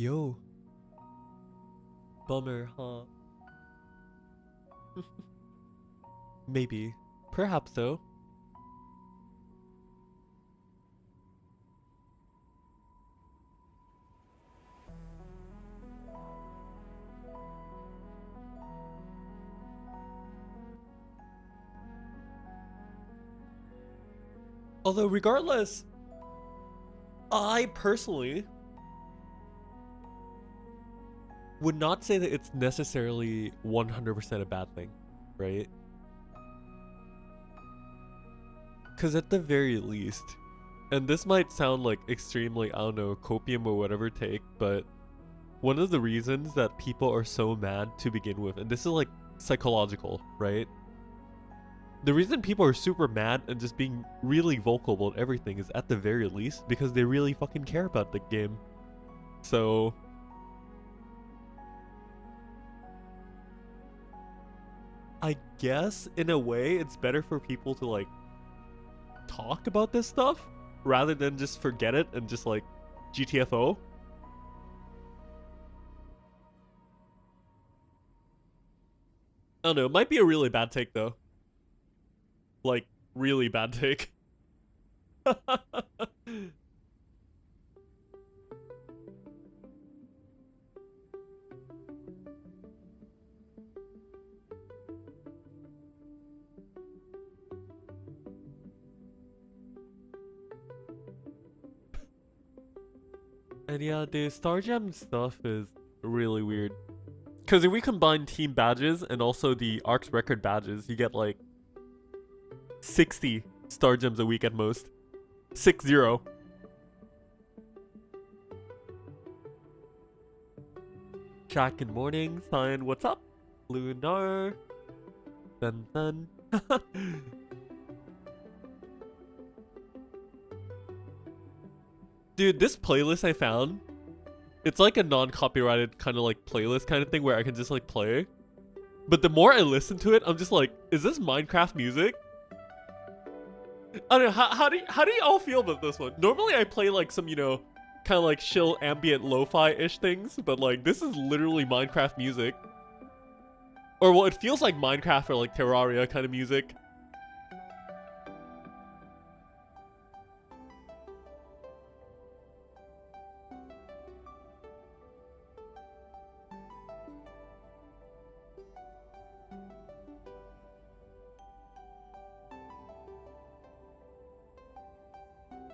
Yo. Bummer, huh? Maybe. Perhaps so. Although regardless, I personally would not say that it's necessarily 100% a bad thing, right? Because at the very least, and this might sound like extremely, I don't know, copium or whatever take, but one of the reasons that people are so mad to begin with, and this is like psychological, right? The reason people are super mad and just being really vocal about everything is at the very least because they really fucking care about the game. So I guess in a way it's better for people to like talk about this stuff rather than just forget it and just like GTFO. I don't know. It might be a really bad take though. Like really bad take. And yeah, the Star Gem stuff is really weird. Because if we combine team badges and also the ARC's record badges, you get like 60 Star Gems a week at most. 60. Jack, good morning. Fine, what's up? Lunar. Dun dun. Dude, this playlist I found, it's like a non-copyrighted kind of like playlist kind of thing where I can just like play. But the more I listen to it, I'm just like, is this Minecraft music? I don't know, how do you all feel about this one? Normally I play like some, you know, kind of like chill ambient lo-fi-ish things, but like this is literally Minecraft music. Or well, it feels like Minecraft or like Terraria kind of music.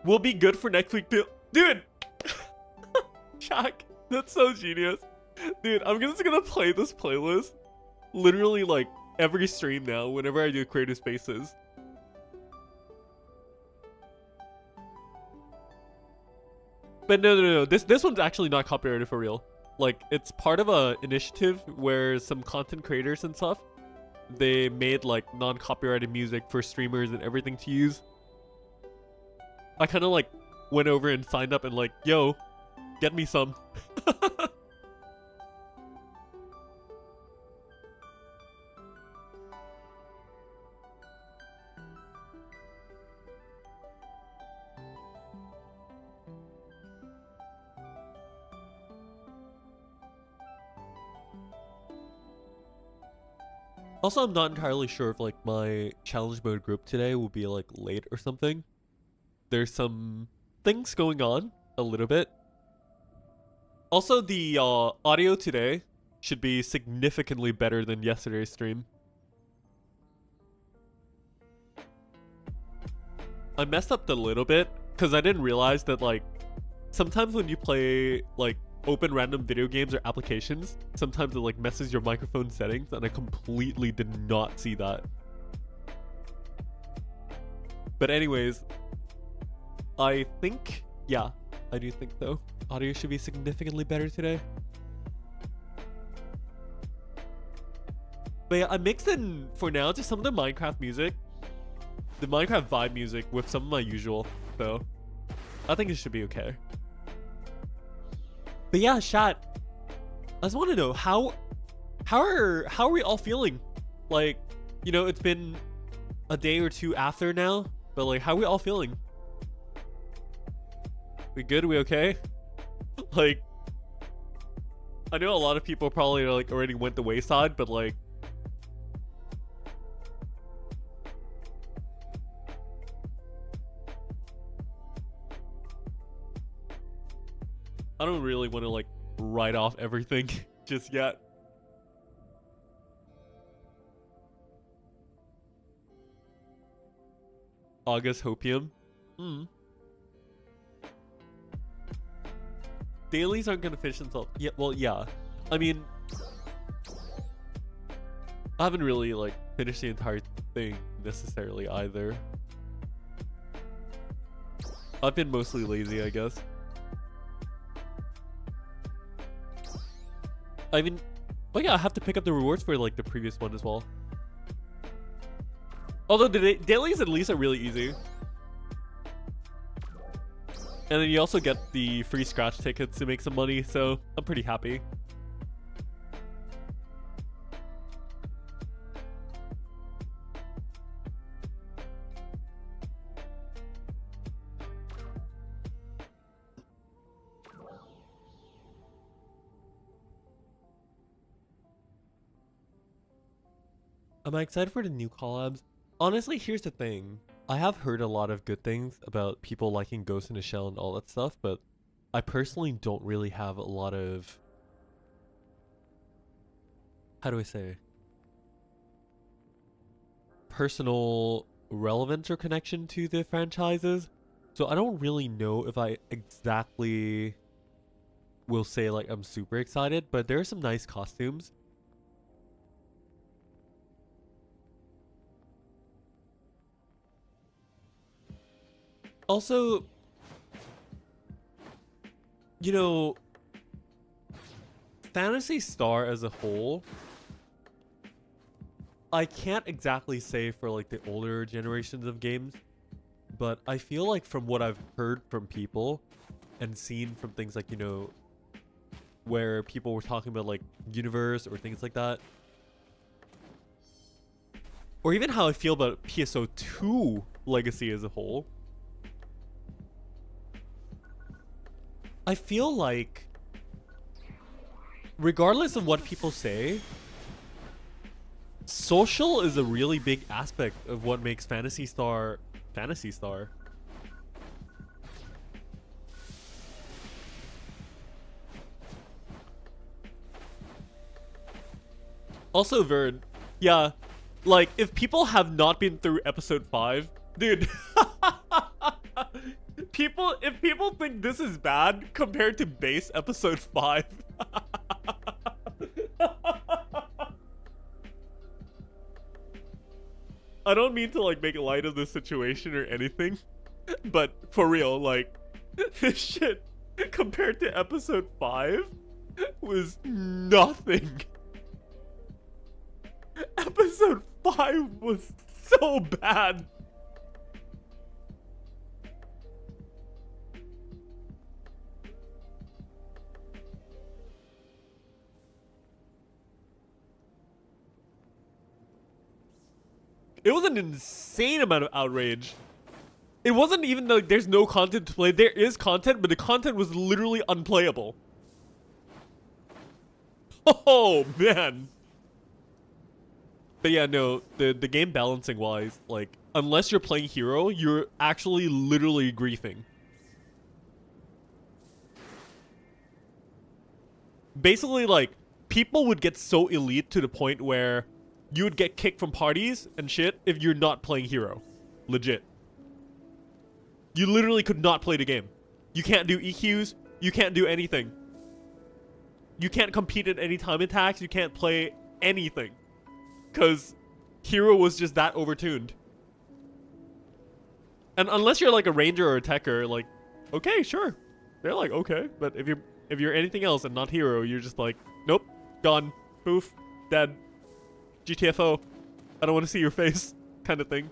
Will be good for next week, dude. Jack, that's so genius, dude. I'm just gonna play this playlist literally like every stream now whenever I do creative spaces. But no, this one's actually not copyrighted for real. Like it's part of a initiative where some content creators and stuff, they made like non-copyrighted music for streamers and everything to use. I kind of like went over and signed up and like, yo, get me some. Also, I'm not entirely sure if like my challenge mode group today will be like late or something. There's some things going on a little bit. Also, the audio today should be significantly better than yesterday's stream. I messed up a little bit because I didn't realize that like sometimes when you play like open random video games or applications, sometimes it like messes your microphone settings, and I completely did not see that. But anyways, I think, yeah, I do think so. Audio should be significantly better today. But yeah, I mixed in, for now, just some of the Minecraft music. The Minecraft vibe music with some of my usual, so I think it should be okay. But yeah, chat, I just want to know, how are we all feeling? Like, you know, it's been a day or two after now, but like, how are we all feeling? We good? We okay? Like, I know a lot of people probably like already went the wayside, but like, I don't really want to like write off everything just yet. August Hopium. Dailies aren't gonna finish themselves. Yeah, well, yeah. I mean, I haven't really like finished the entire thing necessarily either. I've been mostly lazy, I guess. I mean, oh yeah, I have to pick up the rewards for like the previous one as well. Although the dailies at least are really easy. And then you also get the free scratch tickets to make some money, so I'm pretty happy. Am I excited for the new collabs? Honestly, here's the thing. I have heard a lot of good things about people liking Ghost in the Shell and all that stuff, but I personally don't really have a lot of... How do I say? Personal relevance or connection to the franchises. So I don't really know if I exactly will say like I'm super excited, but there are some nice costumes. Also, you know, Phantasy Star as a whole, I can't exactly say for like the older generations of games, but I feel like from what I've heard from people and seen from things like, you know, where people were talking about like universe or things like that, or even how I feel about PSO2 legacy as a whole, I feel like regardless of what people say, social is a really big aspect of what makes Phantasy Star Phantasy Star. Also, Vern, yeah, like if people have not been through episode 5, dude, if people think this is bad compared to base episode 5, I don't mean to like make light of this situation or anything, but for real, like this shit compared to episode 5 was nothing. Episode 5 was so bad. It was an insane amount of outrage. It wasn't even like there's no content to play. There is content, but the content was literally unplayable. Oh, man. But yeah, no, the game balancing wise, like, unless you're playing hero, you're actually literally griefing. Basically, like, people would get so elite to the point where you would get kicked from parties and shit if you're not playing hero. Legit. You literally could not play the game. You can't do EQs. You can't do anything. You can't compete in any time attacks. You can't play anything. Because hero was just that overtuned. And unless you're like a ranger or a techer, like, okay, sure. They're like, okay. But if you're anything else and not hero, you're just like, nope, gone, poof, dead. GTFO, I don't want to see your face, kind of thing.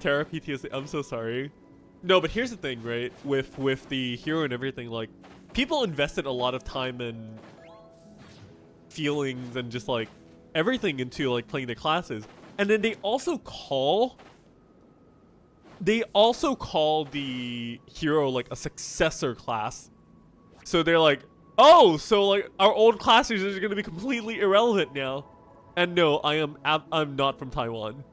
Terra PTSD, I'm so sorry. No, but here's the thing, right? With the hero and everything, like, people invested a lot of time and feelings and just like everything into like playing the classes. And then they also call the hero like a successor class. So they're like, oh, so like our old classes are gonna be completely irrelevant now. And no, I'm not from Taiwan.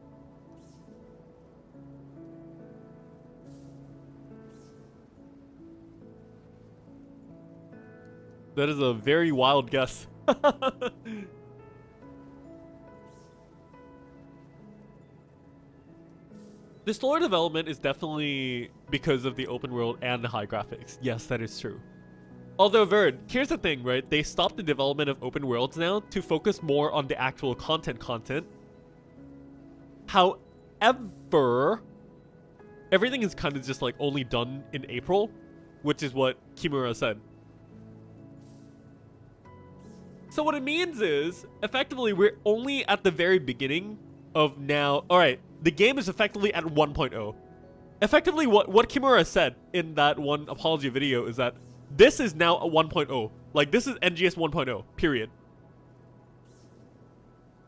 That is a very wild guess. The slower development is definitely because of the open world and the high graphics. Yes, that is true. Although, Vern, here's the thing, right? They stopped the development of open worlds now to focus more on the actual content. However, everything is kind of just like only done in April, which is what Kimura said. So what it means is, effectively, we're only at the very beginning of now. All right, the game is effectively at 1.0. Effectively, what Kimura said in that one apology video is that this is now a 1.0. Like, this is NGS 1.0, period.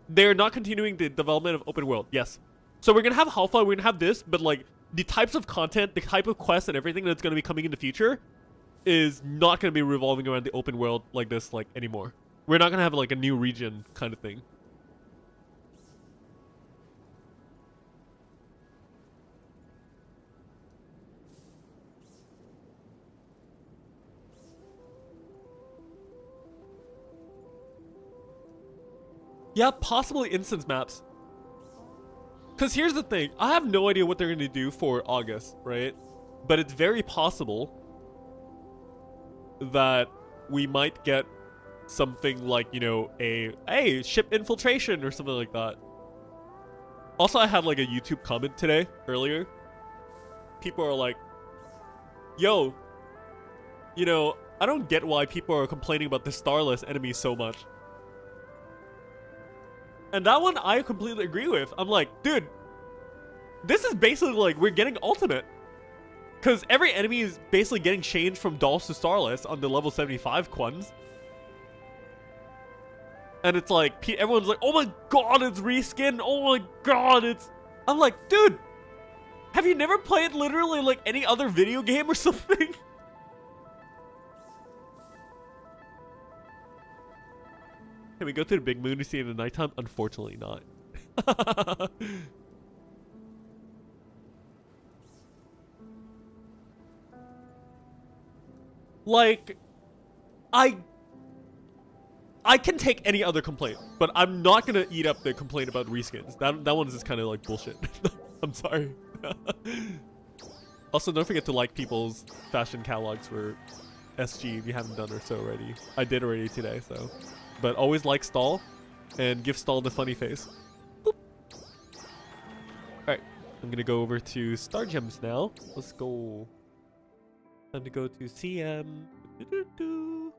They're not continuing the development of open world, yes. So we're going to have Alpha, we're going to have this, but like, the types of content, the type of quests and everything that's going to be coming in the future is not going to be revolving around the open world like this like anymore. We're not going to have like a new region kind of thing. Yeah, possibly instance maps. Because here's the thing. I have no idea what they're going to do for August, right? But it's very possible that we might get something like, you know, a ship infiltration or something like that. Also, I had like a YouTube comment today, earlier. People are like, yo, you know, I don't get why people are complaining about the starless enemies so much. And that one I completely agree with. I'm like, dude, this is basically like we're getting ultimate. Because every enemy is basically getting changed from dolls to starless on the level 75 Quans. And it's like, everyone's like, oh my god, it's reskin. Oh my god, it's... I'm like, dude, have you never played literally like any other video game or something? Can we go to the big moon to see it in the nighttime? Unfortunately not. Like, I can take any other complaint, but I'm not gonna eat up the complaint about reskins. That one's just kind of like bullshit. I'm sorry. Also, don't forget to like people's fashion catalogs for SG if you haven't done or so already. I did already today, so. But always like Stall, and give Stall the funny face. Boop. Alright, I'm gonna go over to Star Gems now. Let's go. Time to go to CM. Do-do-do.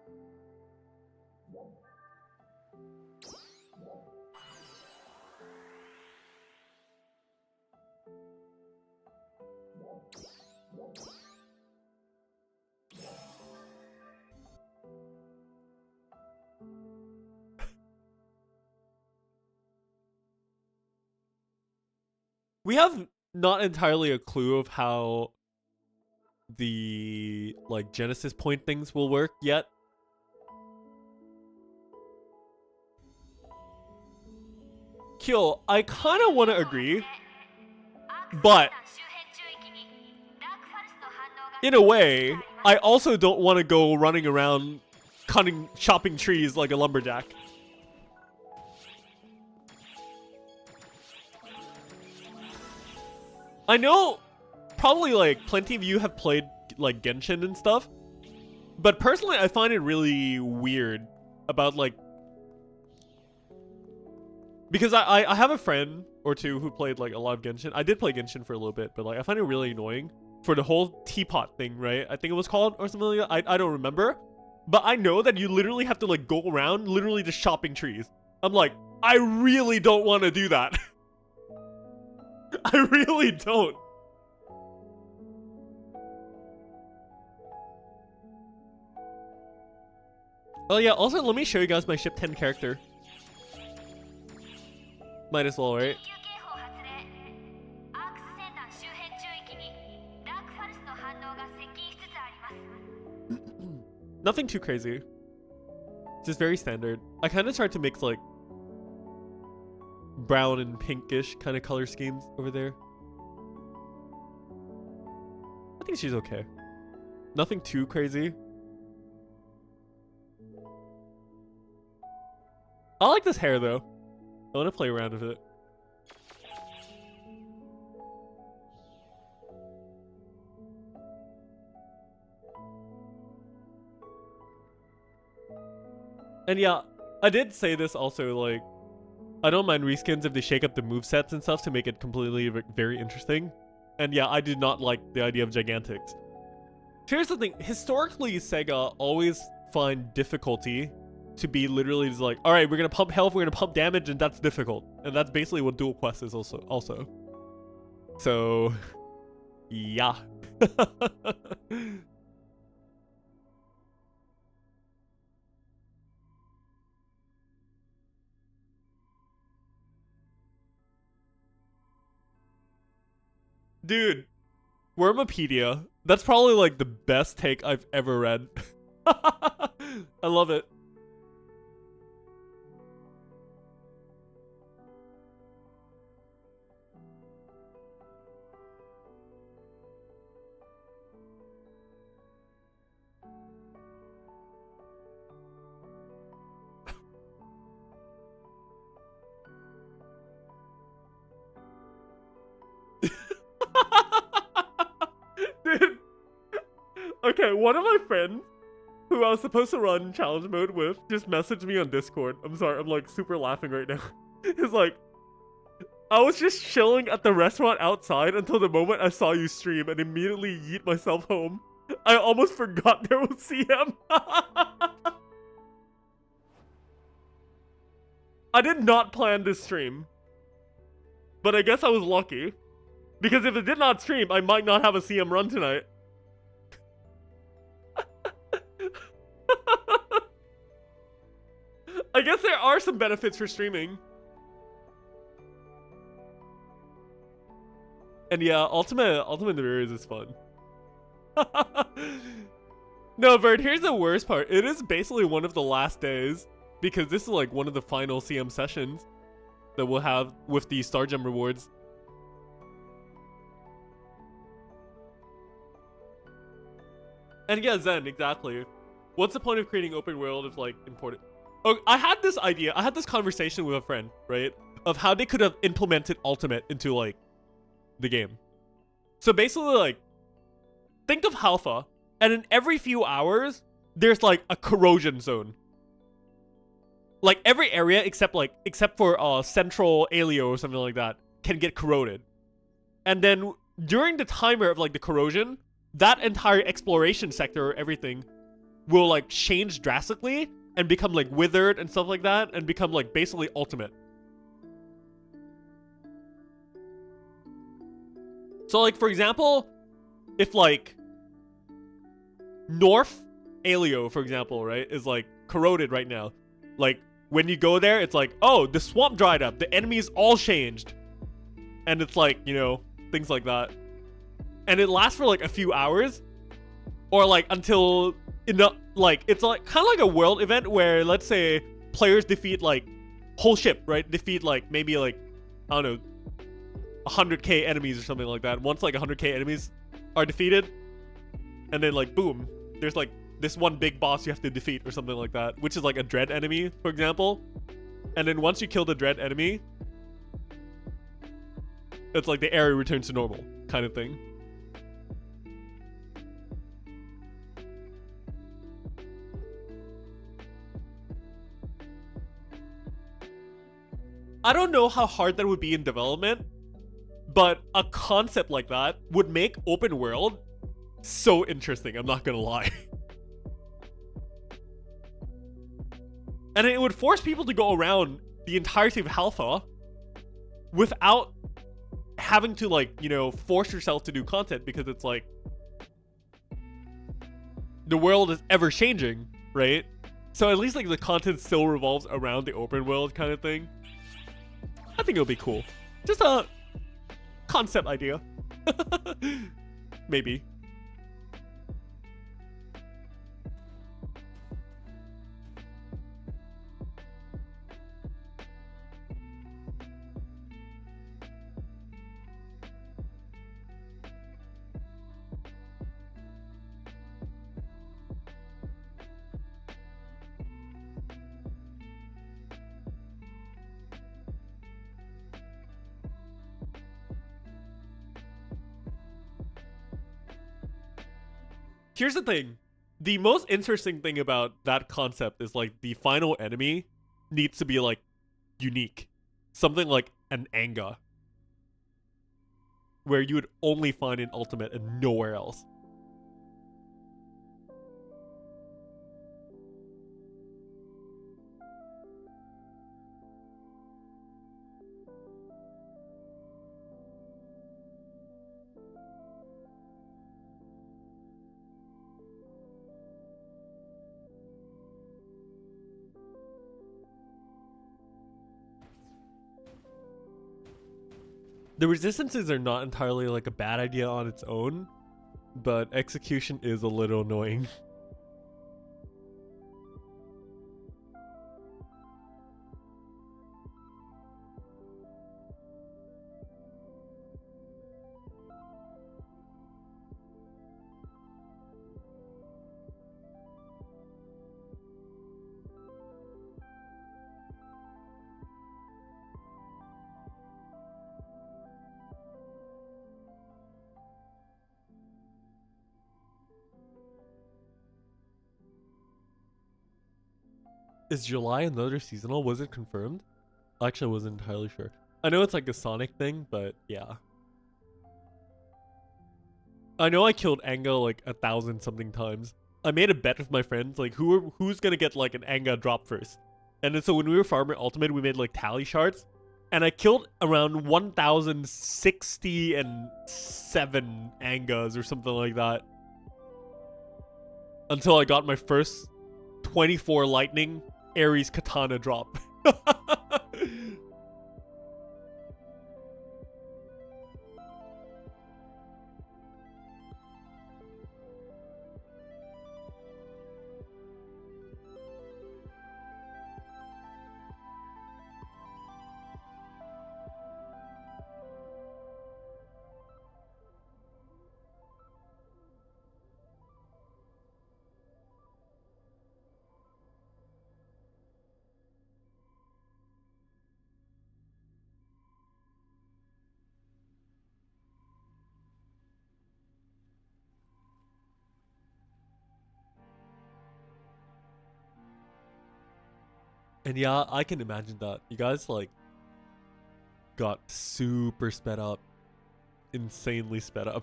We have not entirely a clue of how the like Genesis point things will work yet. Kill, I kind of want to agree, but in a way, I also don't want to go running around chopping trees like a lumberjack. I know probably like plenty of you have played like Genshin and stuff, but personally I find it really weird about like, because I have a friend or two who played like a lot of Genshin. I did play Genshin for a little bit, but like I find it really annoying for the whole teapot thing, right? I think it was called or something like that. I don't remember, but I know that you literally have to like go around literally just chopping trees. I'm like, I really don't want to do that. I really don't. Oh yeah, also let me show you guys my ship 10 character. Might as well, right? Nothing too crazy. Just very standard. I kind of tried to mix like brown and pinkish kind of color schemes over there. I think she's okay. Nothing too crazy. I like this hair though. I want to play around with it. And yeah, I did say this also, like, I don't mind reskins if they shake up the movesets and stuff to make it completely very interesting. And yeah, I did not like the idea of Gigantics. Here's the thing, historically Sega always find difficulty to be literally just like, alright, we're gonna pump health, we're gonna pump damage, and that's difficult. And that's basically what Dual Quest is also. So, yeah. Dude, Wormopedia That's probably like the best take I've ever read. I love it. Dude. Okay, one of my friends who I was supposed to run challenge mode with just messaged me on Discord. I'm sorry, I'm like super laughing right now. He's like, I was just chilling at the restaurant outside until the moment I saw you stream and immediately yeet myself home. I almost forgot there was CM. I did not plan this stream. But I guess I was lucky. Because if it did not stream, I might not have a CM run tonight. I guess there are some benefits for streaming. And yeah, Ultimate Warriors is fun. No, Bird, here's the worst part. It is basically one of the last days. Because this is like one of the final CM sessions that we'll have with the Star Gem rewards. And yeah, Zen, exactly. What's the point of creating open world if like important? Oh, I had this idea. I had this conversation with a friend, right? Of how they could have implemented Ultimate into like the game. So basically, like, think of Halpha, and in every few hours, there's like a corrosion zone. Like every area except for Central Alio or something like that can get corroded. And then during the timer of like the corrosion, that entire exploration sector or everything will like change drastically and become like withered and stuff like that and become like basically ultimate. So like for example, if like North Alio, for example, right, is like corroded right now. Like when you go there, it's like, oh, the swamp dried up, the enemies all changed. And it's like, you know, things like that. And it lasts for like a few hours. Or like until, like, it's like kind of like a world event where, let's say, players defeat like whole ship, right? Defeat like maybe like, I don't know, 100k enemies or something like that. Once like 100k enemies are defeated, and then like boom, there's like this one big boss you have to defeat or something like that, which is like a dread enemy, for example. And then once you kill the dread enemy, it's like the area returns to normal kind of thing. I don't know how hard that would be in development, but a concept like that would make open world so interesting, I'm not gonna lie. And it would force people to go around the entirety of Halpha without having to, like, you know, force yourself to do content, because it's like the world is ever changing, right? So at least like the content still revolves around the open world kind of thing. I think it'll be cool. Just a concept idea. Maybe. Here's the thing. The most interesting thing about that concept is like the final enemy needs to be like unique. Something like an Anga, where you would only find in Ultimate and nowhere else. The resistances are not entirely like a bad idea on its own, but execution is a little annoying. Is July another seasonal? Was it confirmed? Actually, I wasn't entirely sure. I know it's like a Sonic thing, but yeah. I know I killed Anga like 1,000 something times. I made a bet with my friends, like who's gonna get like an Anga drop first. And then so when we were farming Ultimate, we made like tally shards. And I killed around 1,067 Angas or something like that. Until I got my first 24 lightning Ares katana drop. And yeah, I can imagine that. You guys like got super sped up. Insanely sped up.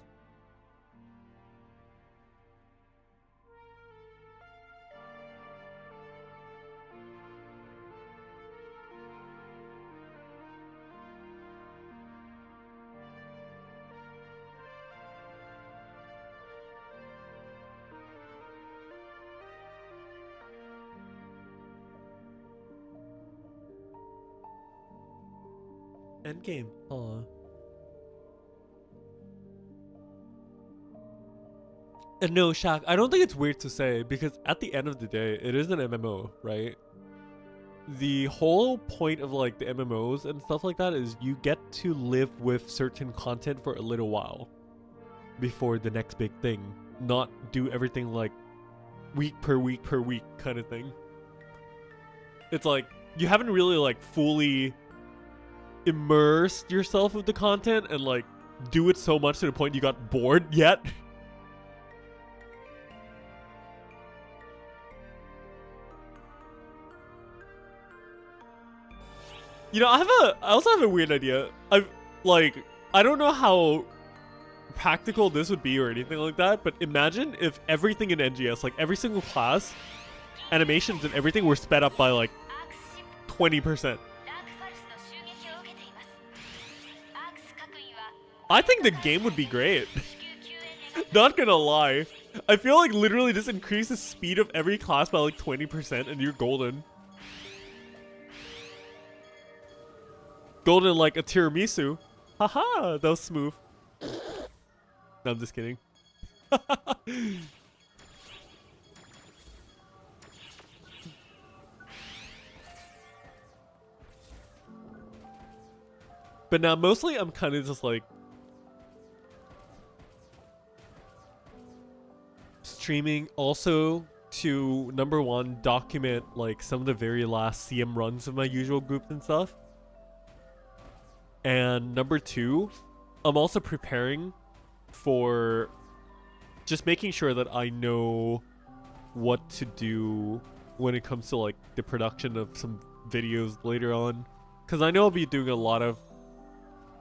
Endgame. Aw. And no, Shaq, I don't think it's weird to say, because at the end of the day, it is an MMO, right? The whole point of like the MMOs and stuff like that is you get to live with certain content for a little while before the next big thing. Not do everything like week per week per week kind of thing. It's like you haven't really like fully immersed yourself with the content and like do it so much to the point you got bored yet. You know, I also have a weird idea. I don't know how practical this would be or anything like that, but imagine if everything in NGS, like every single class, animations and everything were sped up by like 20%. I think the game would be great. Not gonna lie. I feel like literally just increase the speed of every class by like 20% and you're golden. Golden like a tiramisu. Haha, that was smooth. No, I'm just kidding. But now mostly I'm kind of just like streaming also to number one, document like some of the very last CM runs of my usual groups and stuff. And number two, I'm also preparing for just making sure that I know what to do when it comes to like the production of some videos later on. Because I know I'll be doing a lot of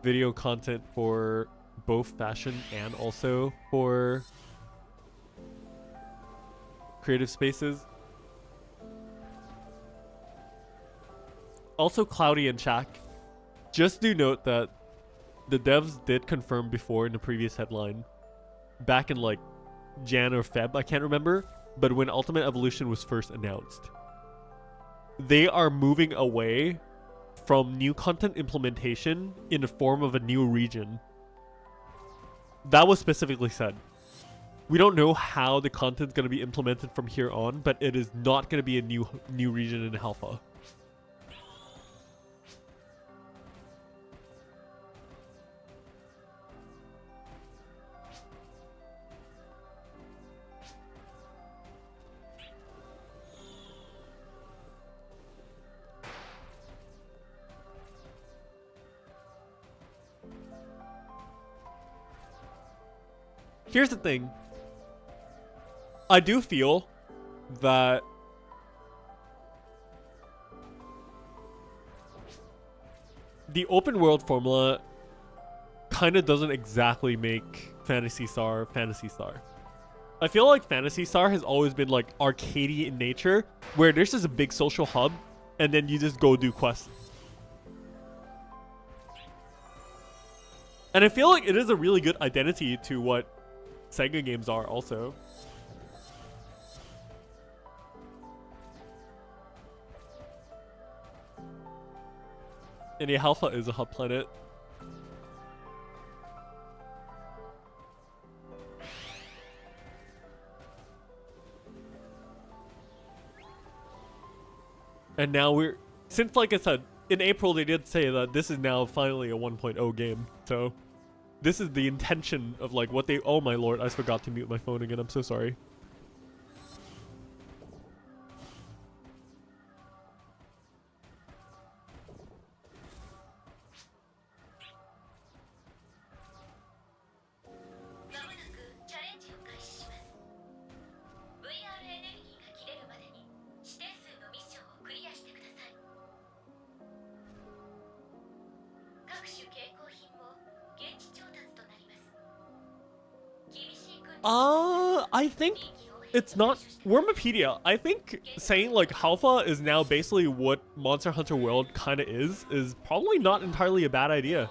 video content for both fashion and also for creative spaces. Also, Cloudy and Shaq, just do note that the devs did confirm before in the previous headline, back in like Jan or Feb, I can't remember, but when Ultimate Evolution was first announced, they are moving away from new content implementation in the form of a new region. That was specifically said. We don't know how the content's going to be implemented from here on, but it is not going to be a new region in alpha. Here's the thing. I do feel that the open world formula kind of doesn't exactly make Phantasy Star Phantasy Star. I feel like Phantasy Star has always been like arcadey in nature, where there's just a big social hub and then you just go do quests. And I feel like it is a really good identity to what SEGA games are also. And yeah, Alpha is a hub planet. And now we're, since like I said, in April they did say that this is now finally a 1.0 game. So this is the intention of like what they, oh my lord, I forgot to mute my phone again, I'm so sorry. I think it's not Wormopedia. I think saying like Halfa is now basically what Monster Hunter World kind of is probably not entirely a bad idea.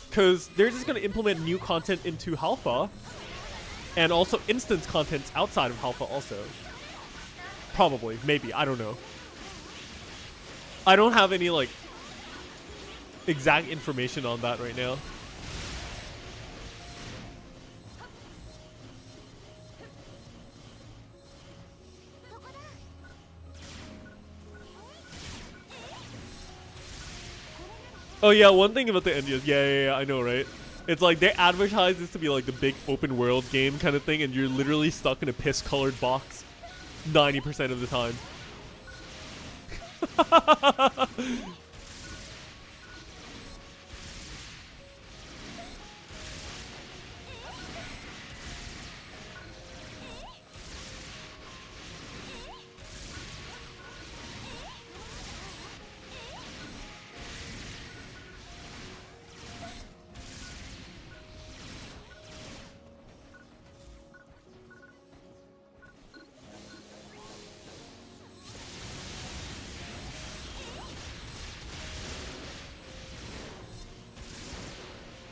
Because they're just going to implement new content into Halfa and also instance contents outside of Halfa also. Probably, maybe, I don't know. I don't have any like exact information on that right now. Oh yeah, one thing about the Indians, yeah, I know, right? It's like they advertise this to be like the big open world game kind of thing, and you're literally stuck in a piss-colored box 90% of the time.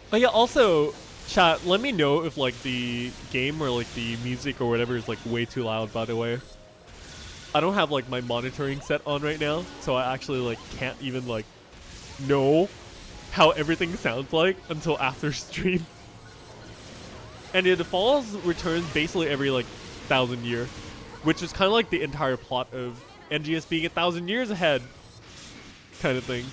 Oh yeah, also, chat, let me know if like the game or like the music or whatever is like way too loud, by the way. I don't have like my monitoring set on right now, so I actually like can't even like know how everything sounds like until after stream. And yeah, the Falls returns basically every like 1,000 year, which is kind of like the entire plot of NGS being 1,000 years ahead kind of thing.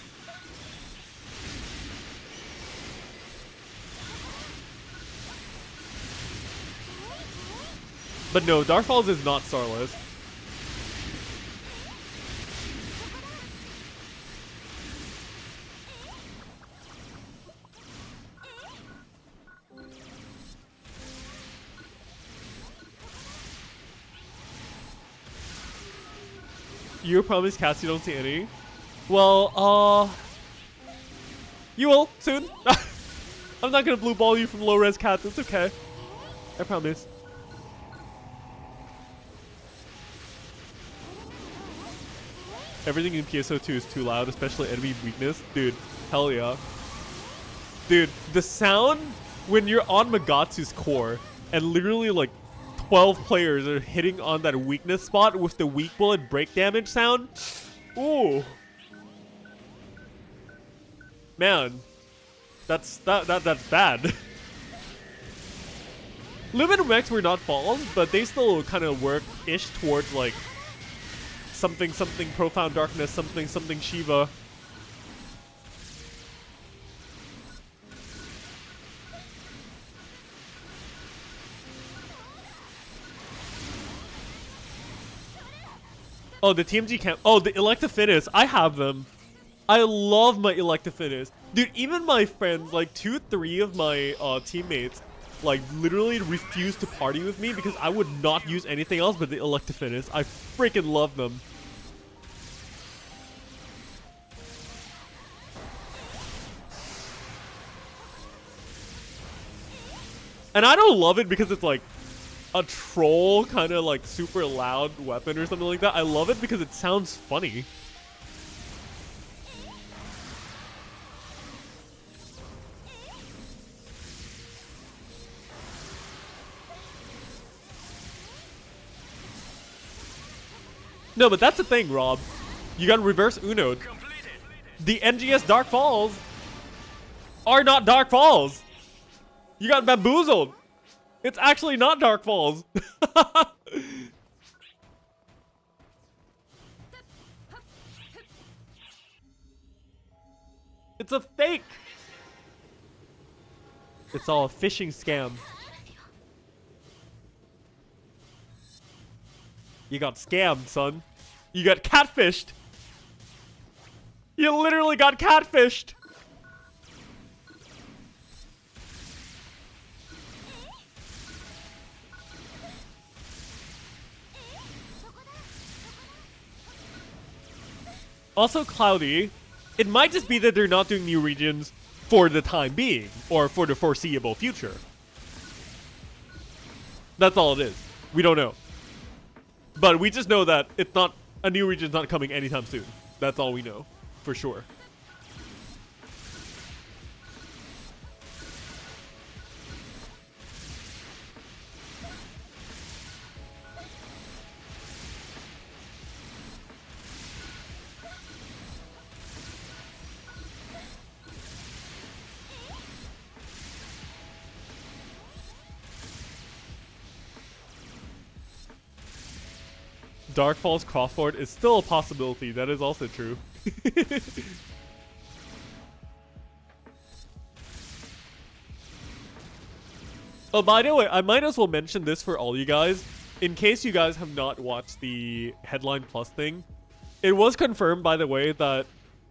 But no, Dark Falls is not Starless. You promise cats you don't see any? Well, you will soon. I'm not gonna blue ball you from low res cats, it's okay. I promise. Everything in PSO2 is too loud, especially enemy weakness. Dude, hell yeah. Dude, the sound when you're on Magatsu's core and literally like 12 players are hitting on that weakness spot with the weak bullet break damage sound. Ooh. Man. That's bad. Limited mechs were not falls, but they still kind of work-ish towards like something profound darkness, something Shiva. Oh, the TMG camp. Oh, the Electafinis. I have them. I love my Electafinis. Dude, even my friends, like 2-3 of my teammates, like literally refused to party with me because I would not use anything else but the Electafinis. I freaking love them. And I don't love it because it's like a troll kind of like super loud weapon or something like that. I love it because it sounds funny. No, but that's the thing, Rob. You got reverse Uno'd. The NGS Dark Falls are not Dark Falls. You got bamboozled. It's actually not Dark Falls. It's a fake. It's all a phishing scam. You got scammed, son. You got catfished. You literally got catfished. Also, Cloudy, it might just be that they're not doing new regions for the time being, or for the foreseeable future. That's all it is. We don't know. But we just know that it's not, a new region's not coming anytime soon. That's all we know, for sure. Dark Falls Crawford is still a possibility. That is also true. Oh, by the way, I might as well mention this for all you guys. In case you guys have not watched the Headline Plus thing. It was confirmed, by the way, that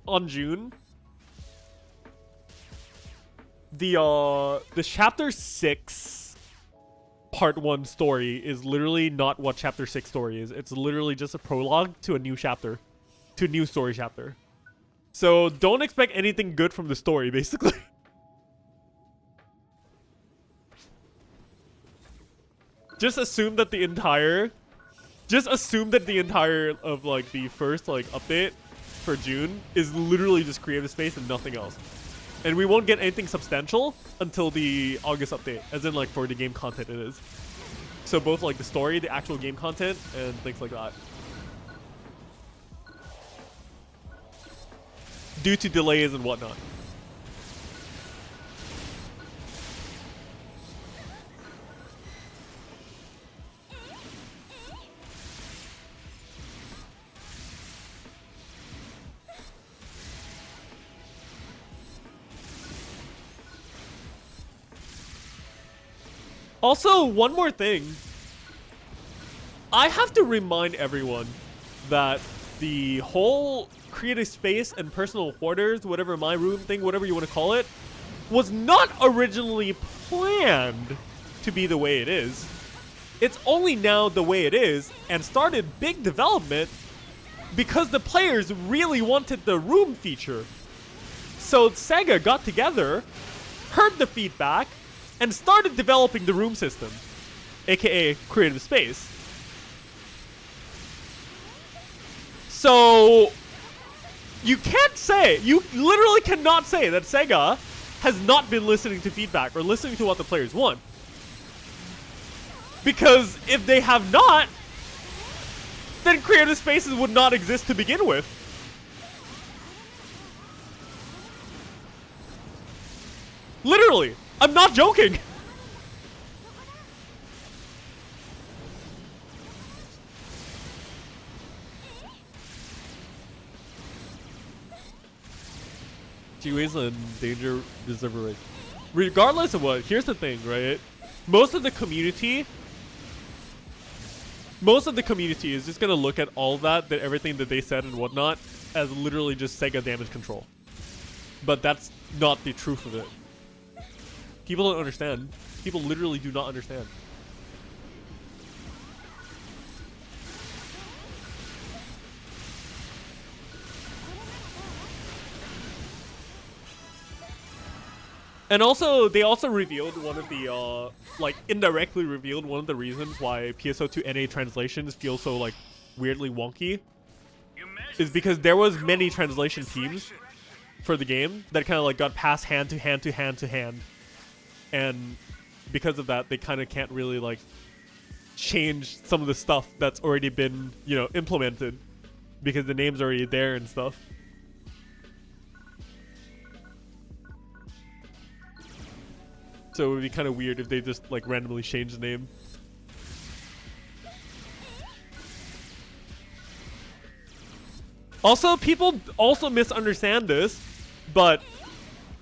on June, the Chapter 6 Part 1 story is literally not what Chapter 6 story is. It's literally just a prologue to a new chapter. To a new story chapter. So don't expect anything good from the story, basically. Just assume that the entire of like the first like update for June is literally just creative space and nothing else. And we won't get anything substantial until the August update, as in like for the game content it is. So both like the story, the actual game content, and things like that. Due to delays and whatnot. Also, one more thing. I have to remind everyone that the whole creative space and personal quarters, whatever my room thing, whatever you want to call it, was not originally planned to be the way it is. It's only now the way it is and started big development because the players really wanted the room feature. So SEGA got together, heard the feedback, and started developing the room system, aka creative space. So you literally cannot say that SEGA has not been listening to feedback or listening to what the players want. Because if they have not, then creative spaces would not exist to begin with. Literally. I'm not joking. G-Wave's an danger reserve race. Regardless of what, here's the thing, right? Most of the community is just gonna look at all that everything that they said and whatnot as literally just SEGA damage control. But that's not the truth of it. People don't understand. People literally do not understand. And also, they also revealed one of the, like, indirectly revealed one of the reasons why PSO2 NA translations feel so, like, weirdly wonky. Is because there was many translation teams for the game that kind of, like, got passed hand to hand to hand to hand. And because of that, they kind of can't really, like, change some of the stuff that's already been, you know, implemented. Because the name's already there and stuff. So it would be kind of weird if they just like randomly change the name. Also, people also misunderstand this, but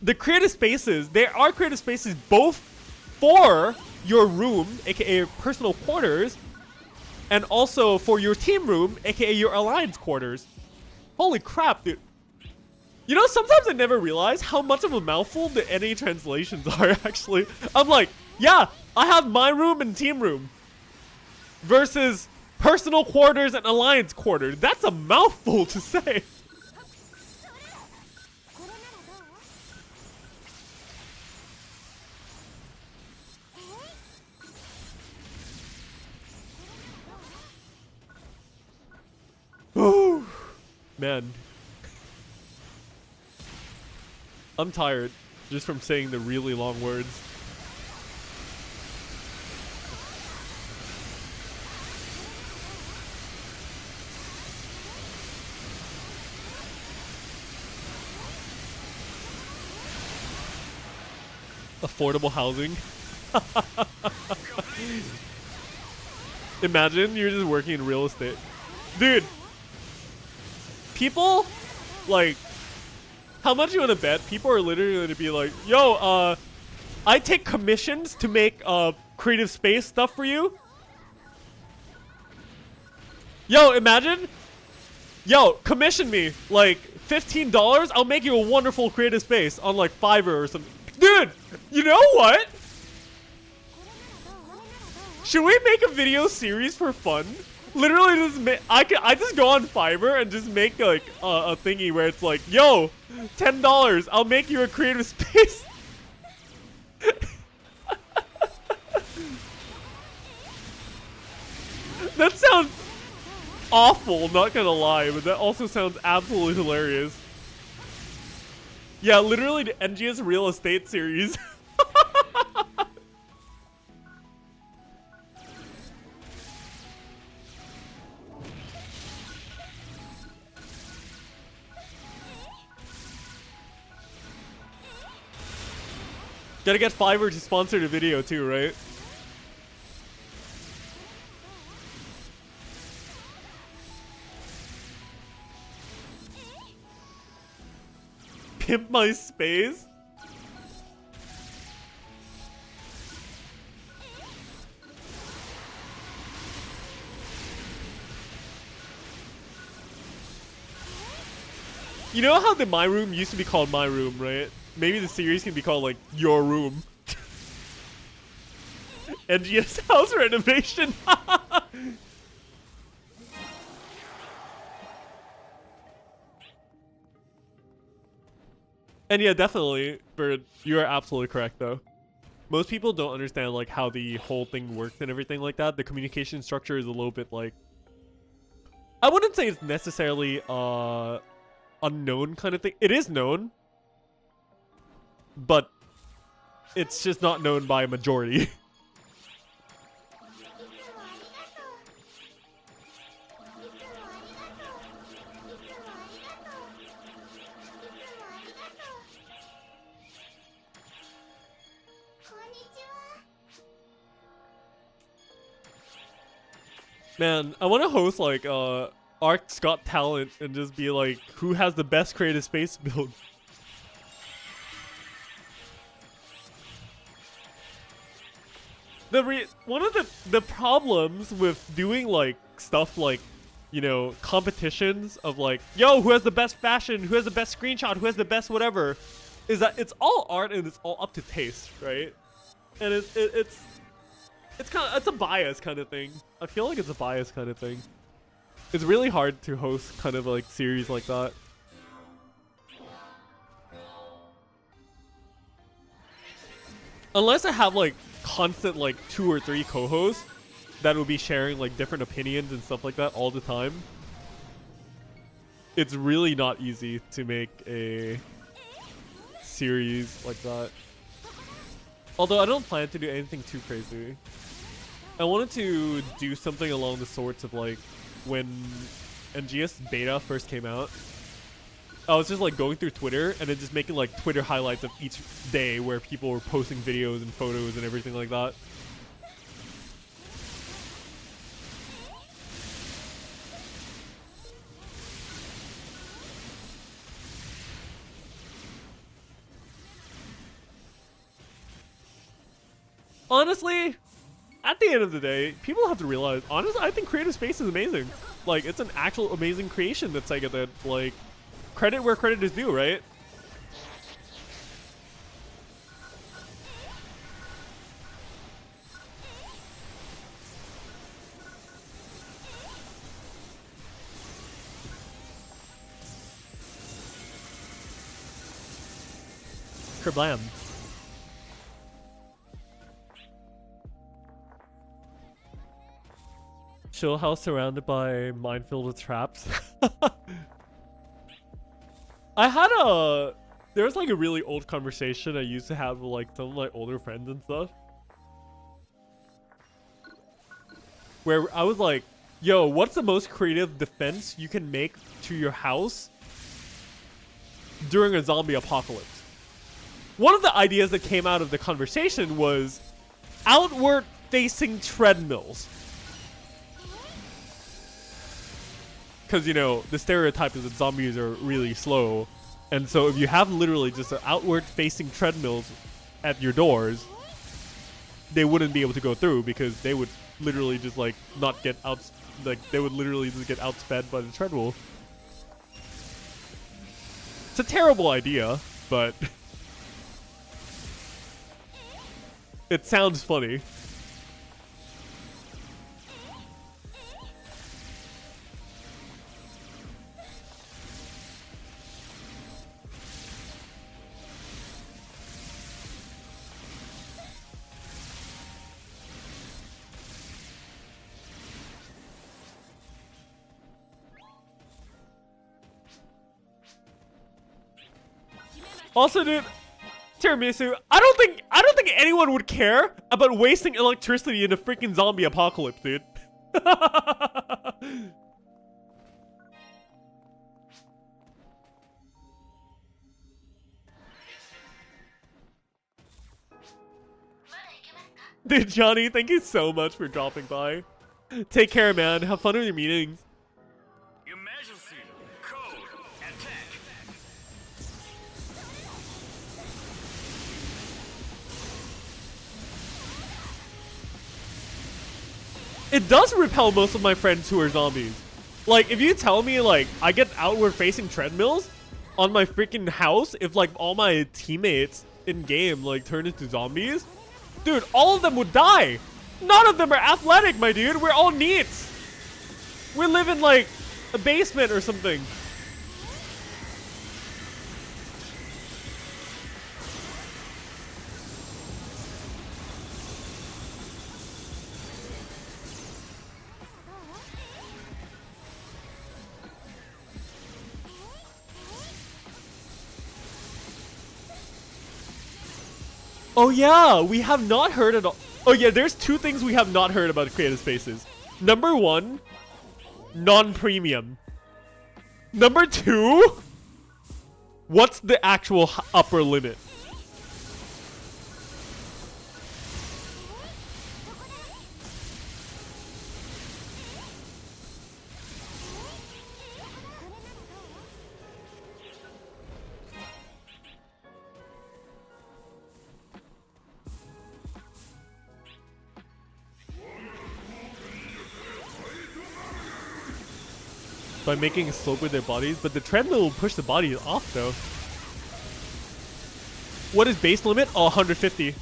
the creative spaces, there are creative spaces both for your room, aka personal quarters, and also for your team room, aka your alliance quarters. Holy crap, dude. You know, sometimes I never realize how much of a mouthful the NA translations are, actually. I'm like, yeah, I have my room and team room. Versus personal quarters and alliance quarters. That's a mouthful to say. Oh, man. I'm tired just from saying the really long words. Affordable housing. Imagine you're just working in real estate. Dude, people, like, how much you want to bet? People are literally going to be like, yo, I take commissions to make creative space stuff for you. Yo, imagine. Yo, commission me like $15. I'll make you a wonderful creative space on like Fiverr or something. Dude, you know what? Should we make a video series for fun? Literally, just I just go on Fiverr and just make like a thingy where it's like, yo, $10, I'll make you a creative space. That sounds awful, not gonna lie, but that also sounds absolutely hilarious. Yeah, literally the NGS real estate series. Gotta get Fiverr to sponsor the video too, right? Pimp my space? You know how the My Room used to be called My Room, right? Maybe the series can be called like Your Room. NGS house renovation. And yeah, definitely, Bird, you are absolutely correct though. Most people don't understand like how the whole thing works and everything like that. The communication structure is a little bit like, I wouldn't say it's necessarily unknown kind of thing. It is known, but it's just not known by a majority. Man, I want to host like Arc's Got Talent and just be like, who has the best creative space build? one of the problems with doing like stuff like, you know, competitions of like, yo, who has the best fashion, who has the best screenshot, who has the best whatever, is that it's all art and it's all up to taste, right? And it's kind of, it's a bias kind of thing. I feel like it's a bias kind of thing. It's really hard to host kind of like series like that. Unless I have like constant like 2 or 3 co-hosts that will be sharing like different opinions and stuff like that all the time. It's really not easy to make a series like that. Although I don't plan to do anything too crazy. I wanted to do something along the sorts of like when NGS beta first came out. I was just like going through Twitter and then just making like Twitter highlights of each day where people were posting videos and photos and everything like that. Honestly, at the end of the day, people have to realize, honestly, I think Creative Space is amazing. Like, it's an actual amazing creation that SEGA did. Like, credit where credit is due, right? Kerblam. Chill house surrounded by minefield with traps. I had there was like a really old conversation I used to have with like some of my older friends and stuff, where I was like, yo, what's the most creative defense you can make to your house during a zombie apocalypse? One of the ideas that came out of the conversation was outward facing treadmills. Because, you know, the stereotype is that zombies are really slow. And so if you have literally just outward facing treadmills at your doors, they wouldn't be able to go through because they would literally just like not get out, like they would literally just get outsped by the treadmill. It's a terrible idea, but it sounds funny. Also, dude, Tiramisu, I don't think anyone would care about wasting electricity in a freaking zombie apocalypse, dude. Dude, Johnny, thank you so much for dropping by. Take care, man. Have fun with your meetings. Emergency code attack. It does repel most of my friends who are zombies. Like, if you tell me, like, I get outward facing treadmills on my freaking house, if, like, all my teammates in-game, like, turn into zombies, dude, all of them would die. None of them are athletic, my dude. We're all neats. We live in, like, a basement or something. Oh yeah, we have not heard at all. Oh yeah, there's 2 things we have not heard about Creative Spaces. Number 1, non-premium. Number 2, what's the actual upper limit? by making a slope with their bodies, but the treadmill will push the bodies off though. What is base limit? Oh, 150.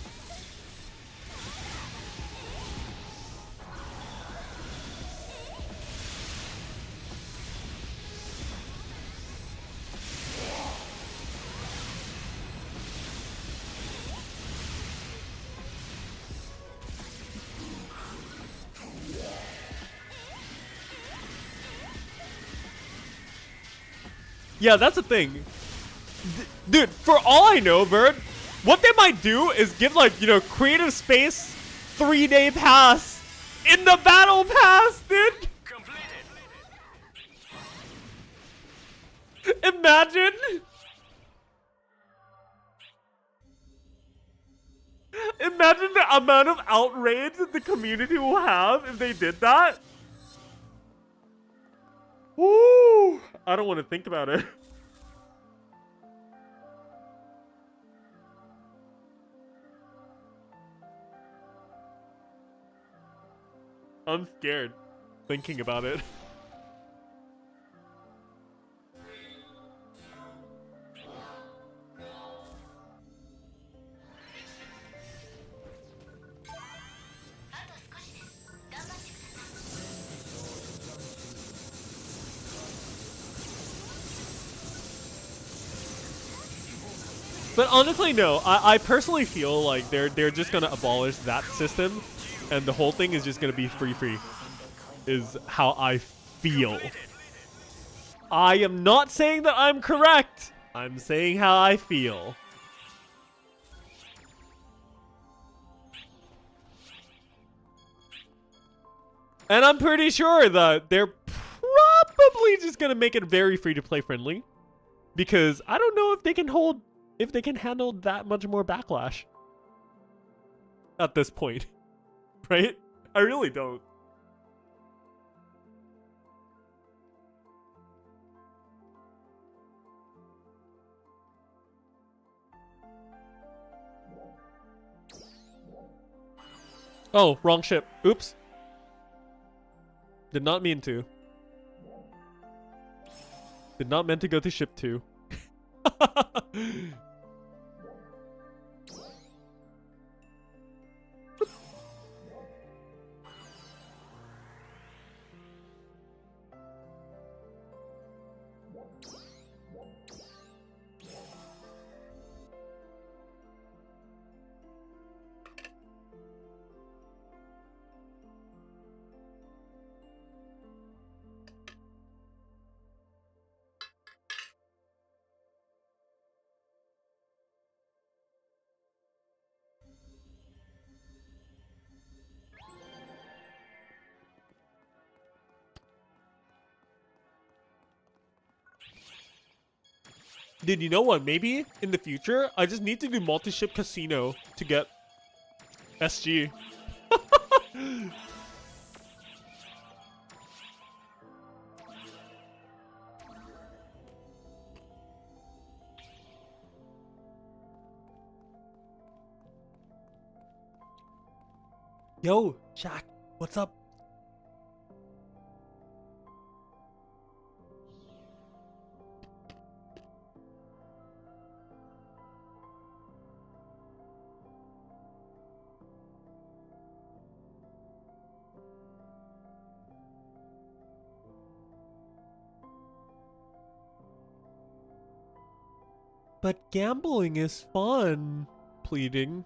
Yeah, that's the thing. Dude, for all I know, Vert, what they might do is give, like, you know, creative space 3-day pass in the battle pass, dude. Imagine. Imagine the amount of outrage that the community will have if they did that. Woo! I don't want to think about it. I'm scared thinking about it. But honestly, no. I personally feel like they're just gonna abolish that system, and the whole thing is just gonna be free. Is how I feel. I am not saying that I'm correct. I'm saying how I feel. And I'm pretty sure that they're probably just gonna make it very free to play friendly, because I don't know if they can handle that much more backlash at this point, right? I really don't. Oh, wrong ship. Oops. Did not mean to. Did not meant to go to ship 2. Dude, you know what? Maybe in the future, I just need to do multi-ship casino to get SG. Yo, Jack, what's up? But gambling is fun, pleading.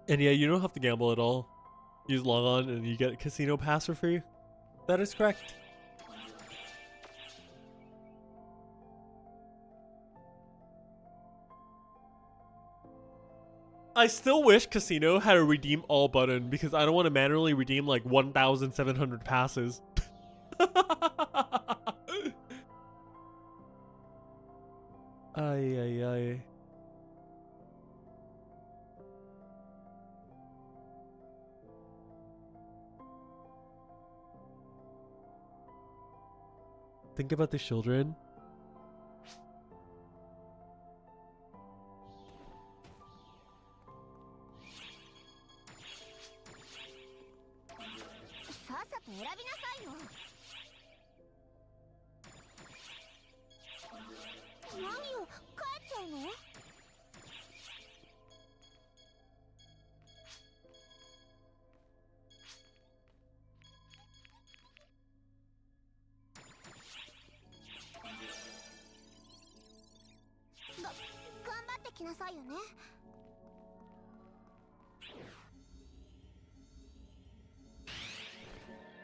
And yeah, you don't have to gamble at all. You just log on and you get a casino pass for free. That is correct. I still wish casino had a redeem all button, because I don't want to manually redeem like 1,700 passes. think about the children.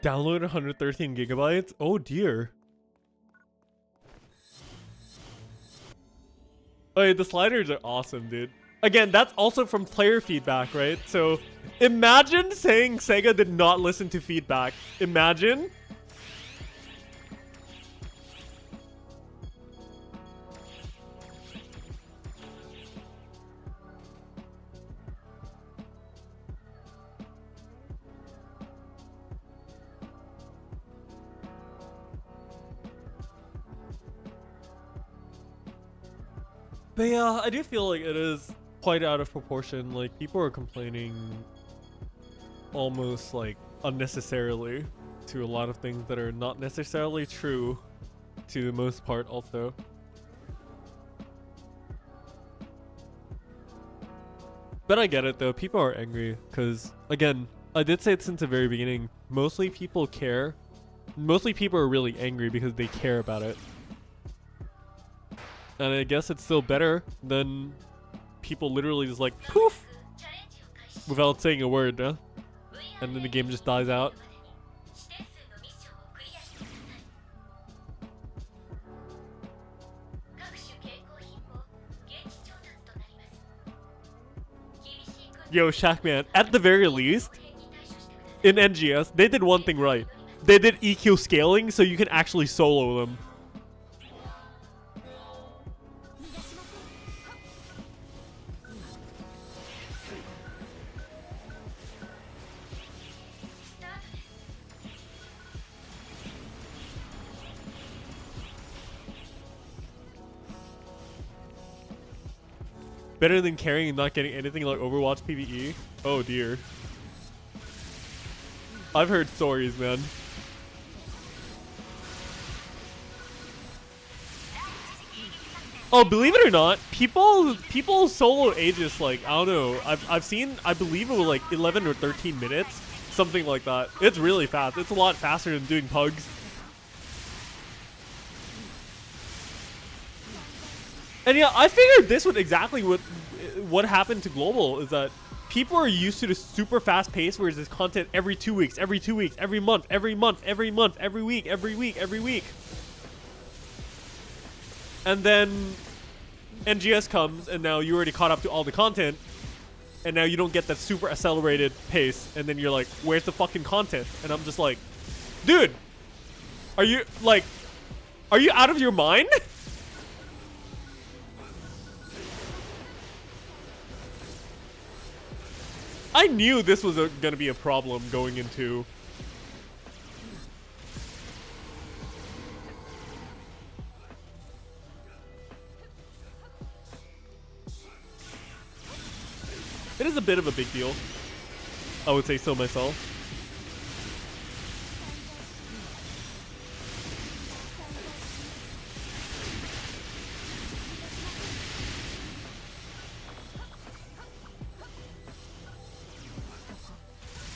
Download 113 gigabytes? Oh dear. Oh yeah, the sliders are awesome, dude. Again, that's also from player feedback, right? So imagine saying Sega did not listen to feedback. Imagine. But yeah, I do feel like it is quite out of proportion. Like, people are complaining almost like unnecessarily to a lot of things that are not necessarily true to the most part also. But I get it though, people are angry because, again, I did say it since the very beginning, mostly people care. Mostly people are really angry because they care about it. And I guess it's still better than people literally just like poof without saying a word, huh? And then the game just dies out. Yo, Shackman, at the very least, in NGS, they did one thing right. They did EQ scaling so you can actually solo them. Better than carrying and not getting anything like Overwatch PvE? Oh dear. I've heard stories, man. Oh, believe it or not, people solo Aegis like, I don't know. I've seen, I believe it was like 11 or 13 minutes, something like that. It's really fast. It's a lot faster than doing pugs. And yeah, I figured this would exactly what happened to Global is that people are used to the super fast pace where there's content every 2 weeks, every 2 weeks, every month, every month, every month, every week, every week, every week. And then NGS comes and now you already caught up to all the content and now you don't get that super accelerated pace and then you're like, where's the fucking content? And I'm just like, dude, are you out of your mind? I knew this was gonna be a problem going into. It is a bit of a big deal. I would say so myself.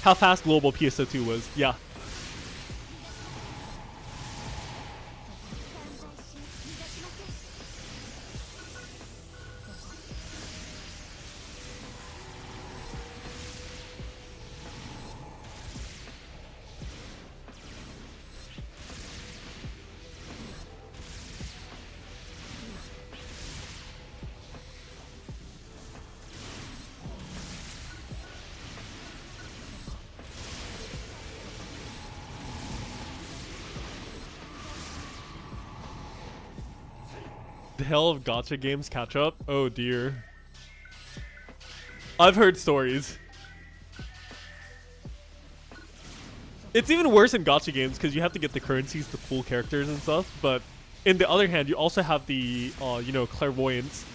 How fast global PSO2 was, yeah. The hell of gacha games catch up? Oh dear. I've heard stories. It's even worse in gacha games because you have to get the currencies to pull characters and stuff. But in the other hand, you also have the, you know, clairvoyance.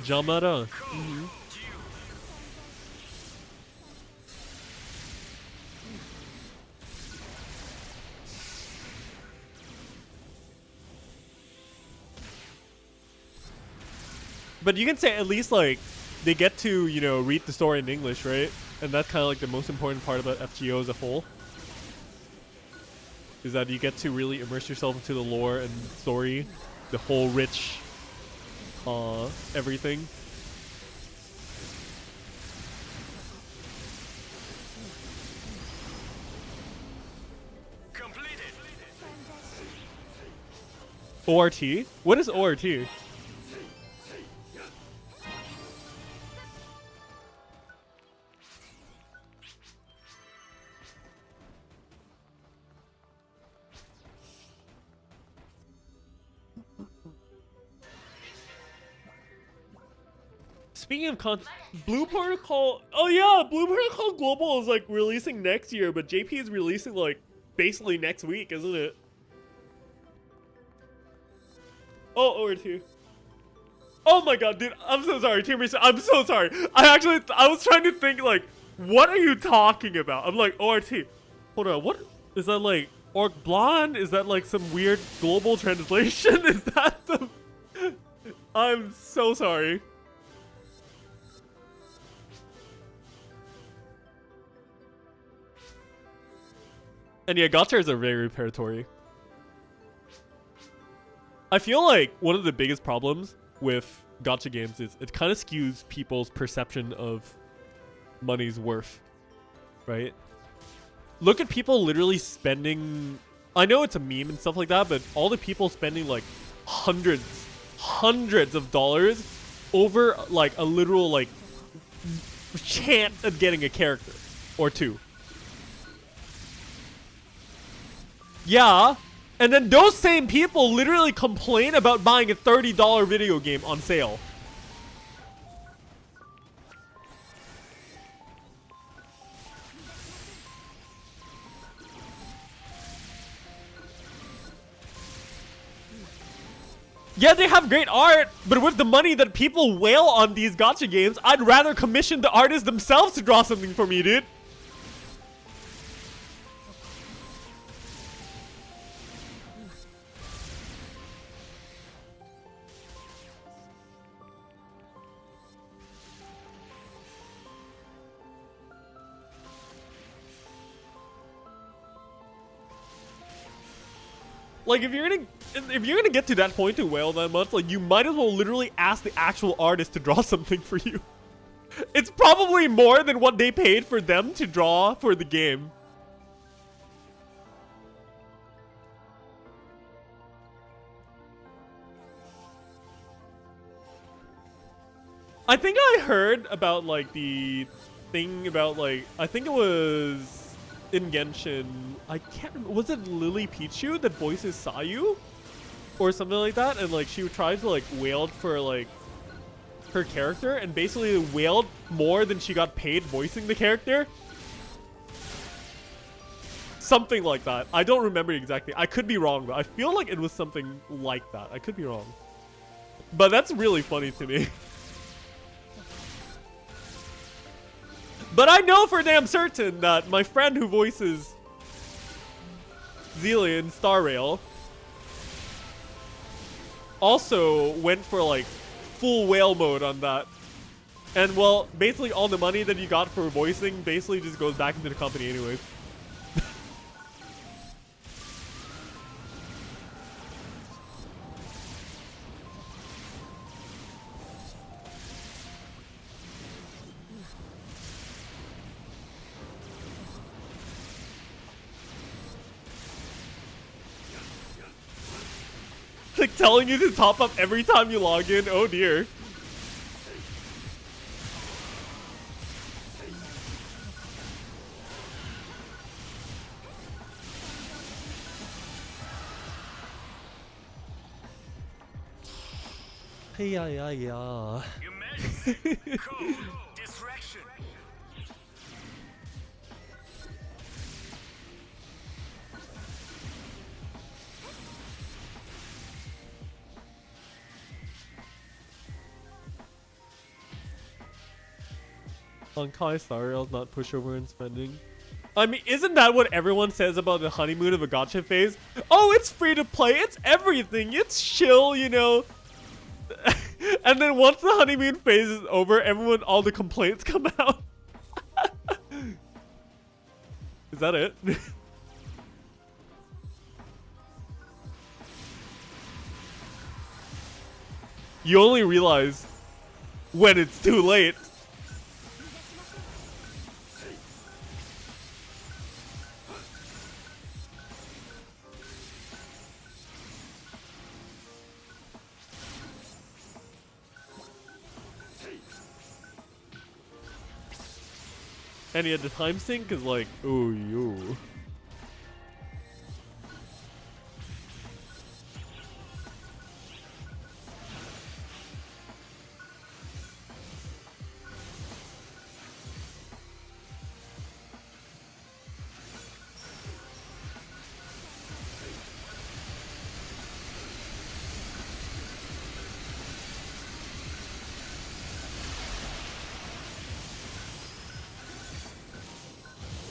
Jamara. But you can say at least like they get to, you know, read the story in English, right? And that's kind of like the most important part about FGO as a whole. Is that you get to really immerse yourself into the lore and story, the whole rich everything. Completed. ORT? What is ORT? Speaking of Blue Protocol, oh yeah, Blue Protocol Global is like releasing next year, but JP is releasing like basically next week, isn't it? Oh, ORT. Oh my god, dude, I'm so sorry, Team Research, I'm so sorry. I was trying to think like, what are you talking about? I'm like, ORT. Hold on, what? Is that like Orc Blonde? Is that like some weird global translation? Is that the... I'm so sorry. And yeah, gachas are very reparatory. I feel like one of the biggest problems with gacha games is it kind of skews people's perception of money's worth, right? Look at people literally spending... I know it's a meme and stuff like that, but all the people spending like hundreds of dollars over like a literal like chance of getting a character or two. Yeah, and then those same people literally complain about buying a $30 video game on sale. Yeah, they have great art, but with the money that people wail on these gacha games, I'd rather commission the artists themselves to draw something for me, dude. Like, if you're gonna get to that point to wail that much, like, you might as well literally ask the actual artist to draw something for you. It's probably more than what they paid for them to draw for the game. I think I heard about, like, the thing about, like, I think it was in Genshin, I can't remember, was it Lily Pichu that voices Sayu? Or something like that, and like she tried to like wailed for like her character and basically wailed more than she got paid voicing the character. Something like that. I don't remember exactly. I could be wrong, but I feel like it was something like that. I could be wrong. But that's really funny to me. But I know for damn certain that my friend who voices Zelia in Star Rail also went for like full whale mode on that. And well, basically all the money that you got for voicing basically just goes back into the company anyways. Like telling you to top up every time you log in. Oh dear. Yeah, yeah, yeah. Your Majesty, code, distraction. Honkai Star Rail's not pushover in spending. I mean, isn't that what everyone says about the honeymoon of a gacha phase? Oh, it's free to play, it's everything, it's chill, you know. And then once the honeymoon phase is over, all the complaints come out. Is that it? You only realize when it's too late. And yet the time sync is like, oh, yo.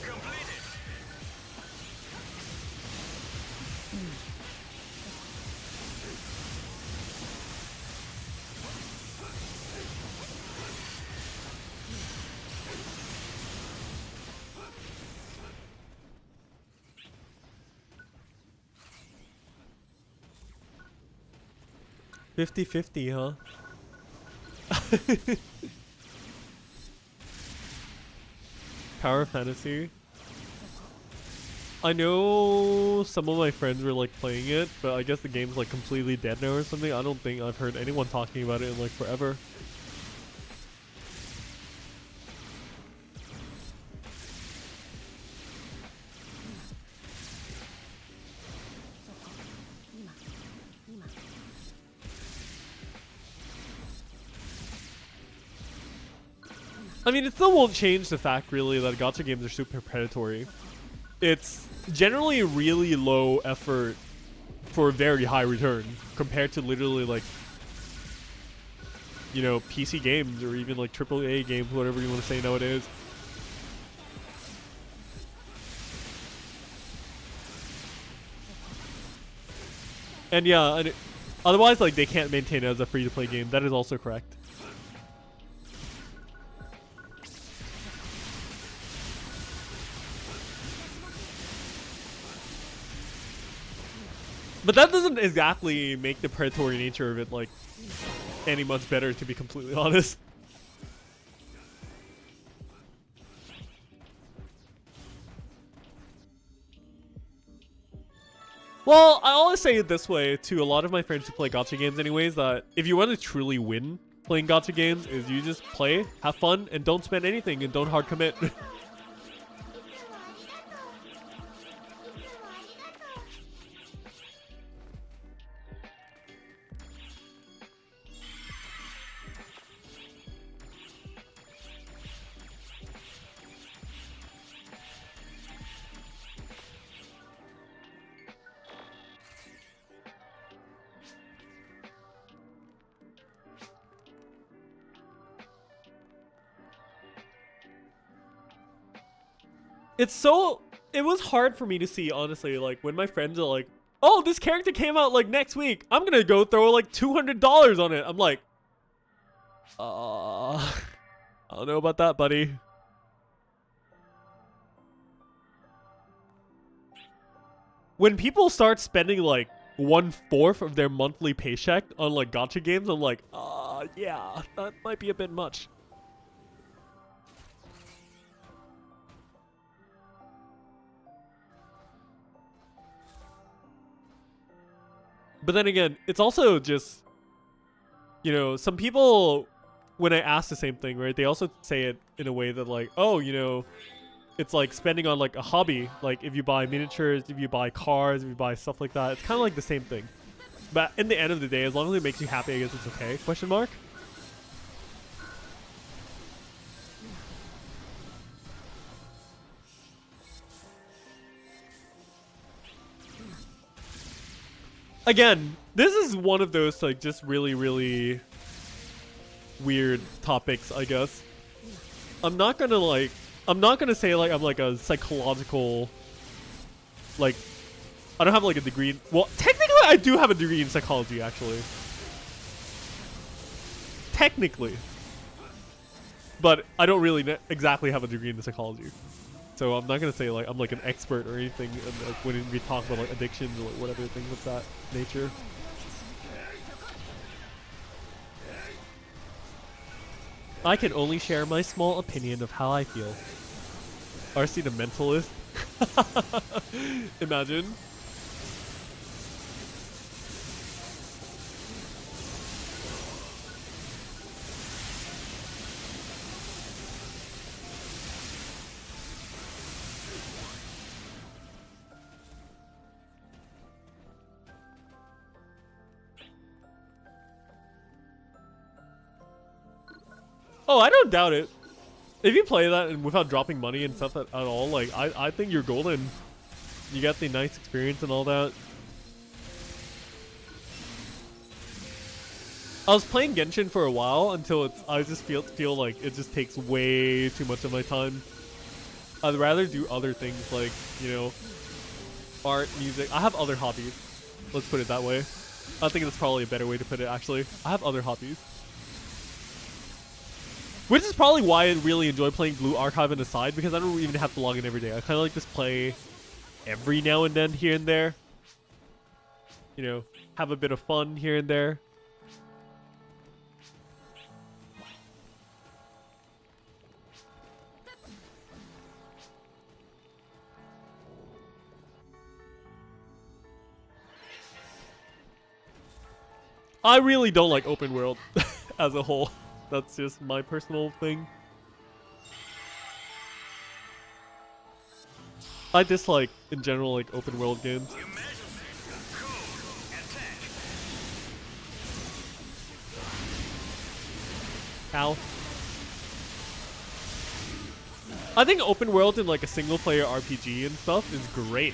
Completed. $50-50, huh? Power Fantasy. I know some of my friends were like playing it, but I guess the game's like completely dead now or something. I don't think I've heard anyone talking about it in like forever. I mean, it still won't change the fact, really, that gacha games are super predatory. It's generally really low effort for a very high return compared to literally, like, you know, PC games or even, like, AAA games, whatever you want to say nowadays. And yeah, otherwise, like, they can't maintain it as a free-to-play game. That is also correct. But that doesn't exactly make the predatory nature of it, like, any much better, to be completely honest. Well, I always say it this way to a lot of my friends who play gacha games anyways, that if you want to truly win playing gacha games, is you just play, have fun, and don't spend anything, and don't hard commit. It was hard for me to see, honestly, like, when my friends are like, oh, this character came out, like, next week, I'm gonna go throw, like, $200 on it. I'm like, I don't know about that, buddy. When people start spending, like, 1/4 of their monthly paycheck on, like, gacha games, I'm like, yeah, that might be a bit much. But then again, it's also just, you know, some people, when I ask the same thing, right, they also say it in a way that, like, oh, you know, it's like spending on, like, a hobby. Like, if you buy miniatures, if you buy cars, if you buy stuff like that, it's kind of like the same thing. But in the end of the day, as long as it makes you happy, I guess it's okay. Question mark? Again, this is one of those like just really, really weird topics, I guess. I'm not gonna say like I'm like a psychological, like, I don't have like a degree in, well, technically I do have a degree in psychology, actually. Technically. But I don't really exactly have a degree in psychology. So I'm not gonna say like I'm like an expert or anything like, when we talk about like addictions or like, whatever things of that nature. I can only share my small opinion of how I feel. RC the mentalist. Imagine. Oh, I don't doubt it. If you play that and without dropping money and stuff at all, like, I think you're golden. You got the nice experience and all that. I was playing Genshin for a while until I just feel like it just takes way too much of my time. I'd rather do other things like, you know, art, music. I have other hobbies. Let's put it that way. I think that's probably a better way to put it, actually. I have other hobbies. Which is probably why I really enjoy playing Blue Archive on the side, because I don't even have to log in every day. I kind of like just play every now and then here and there. You know, have a bit of fun here and there. I really don't like open world as a whole. That's just my personal thing. I dislike, in general, like open world games. Ow. I think open world in like a single player RPG and stuff is great.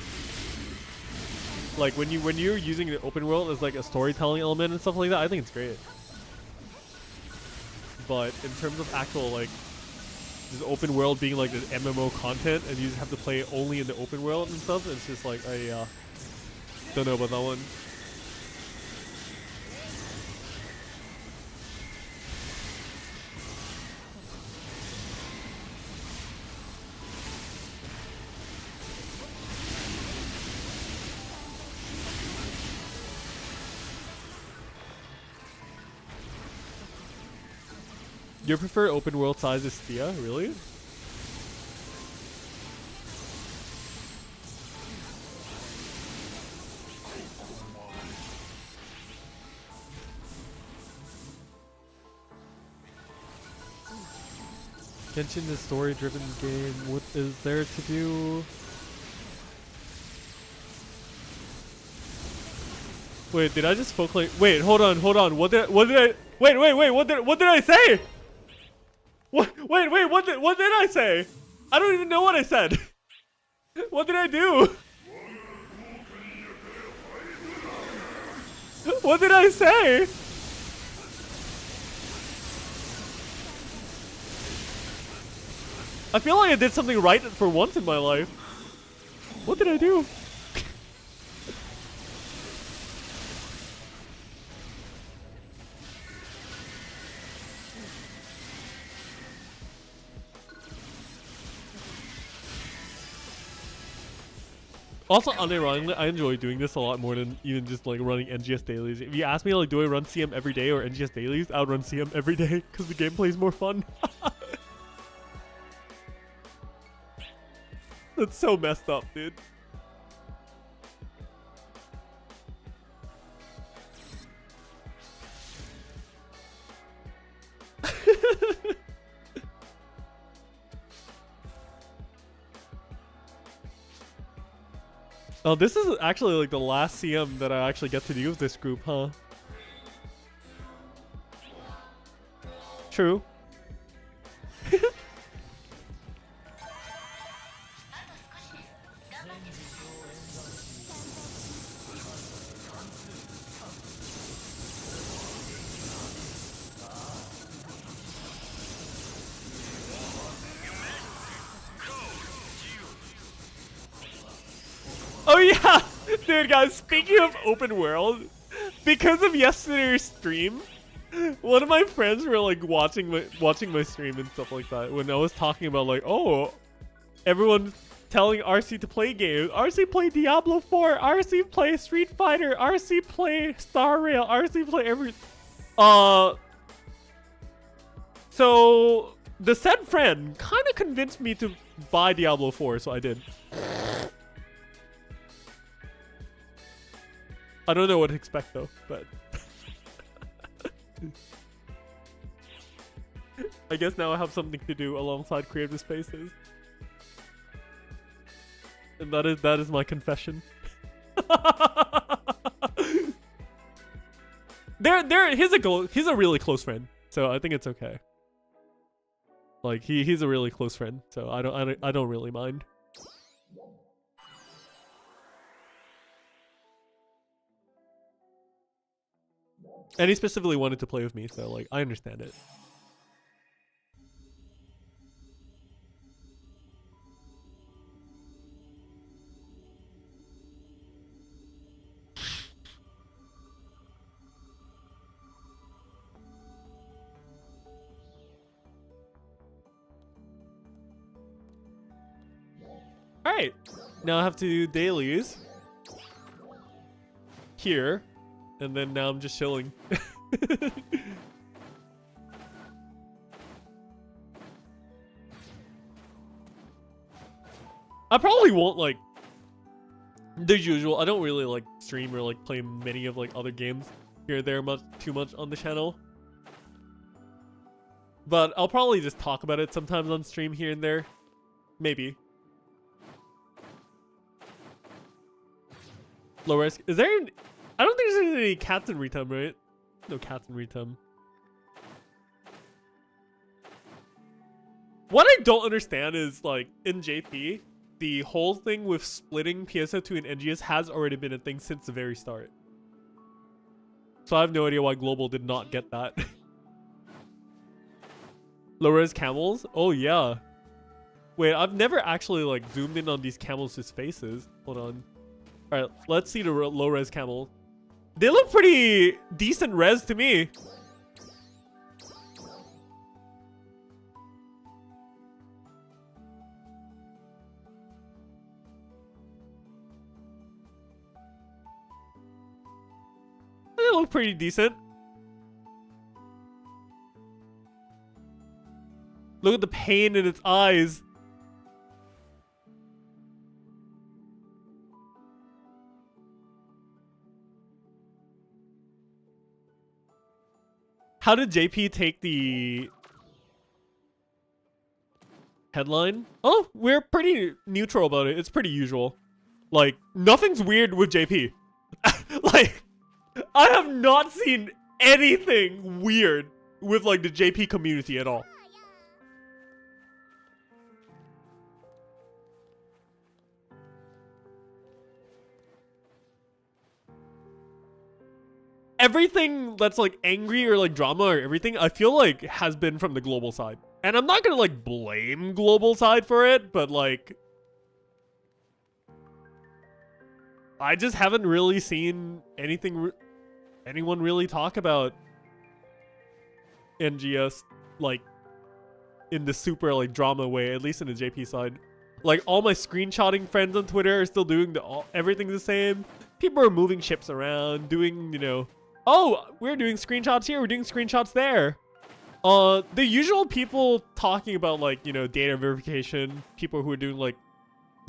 Like when you're using the open world as like a storytelling element and stuff like that, I think it's great. But in terms of actual like this open world being like this MMO content and you just have to play it only in the open world and stuff, it's just like I don't know about that one. Your preferred open world size is Thea? Really? Genshin is a story-driven game. What is there to do? Wait, did I just spoke like? Wait, hold on. What did I? Wait. What did I say? What? Wait, what did I say? I don't even know what I said. What did I do? What did I say? I feel like I did something right for once in my life. What did I do? Also, unironically, I enjoy doing this a lot more than even just like running NGS dailies. If you ask me like, do I run CM every day or NGS dailies? I would run CM every day because the gameplay is more fun. That's so messed up, dude. Oh, this is actually like the last CM that I actually get to do with this group, huh? True. Oh yeah, dude, guys. Speaking of open world, because of yesterday's stream, one of my friends were like watching my stream and stuff like that. When I was talking about like, oh, everyone's telling RC to play games. RC play Diablo 4. RC play Street Fighter. RC play Star Rail. RC play every. So the said friend kind of convinced me to buy Diablo 4, so I did. I don't know what to expect though, but I guess now I have something to do alongside creative spaces. And that is my confession. He's a really close friend, so I think it's okay. Like he's a really close friend, so I don't really mind. And he specifically wanted to play with me, so like I understand it. Alright, now I have to do dailies here, and then now I'm just chilling. I probably won't like the usual. I don't really like stream or like play many of like other games here or there too much on the channel. But I'll probably just talk about it sometimes on stream here and there. Maybe. Low risk. Is there an, I don't think there's any cats in Retum, right? No cats in Retum. What I don't understand is like in JP, the whole thing with splitting PSO2 and NGS has already been a thing since the very start. So I have no idea why Global did not get that. Low res camels? Oh yeah. Wait, I've never actually like zoomed in on these camels' faces. Hold on. Alright, let's see the low res camel. They look pretty decent res to me. They look pretty decent. Look at the pain in its eyes. How did JP take the headline? Oh, we're pretty neutral about it. It's pretty usual. Like, nothing's weird with JP. Like, I have not seen anything weird with like the JP community at all. Everything that's like angry or like drama or everything, I feel like has been from the global side. And I'm not gonna like blame global side for it, but like I just haven't really seen anything anyone really talk about NGS like in the super like drama way, at least in the JP side. Like all my screenshotting friends on Twitter are still doing everything's the same. People are moving ships around, doing, you know, oh, we're doing screenshots here, we're doing screenshots there. The usual people talking about like, you know, data verification, people who are doing like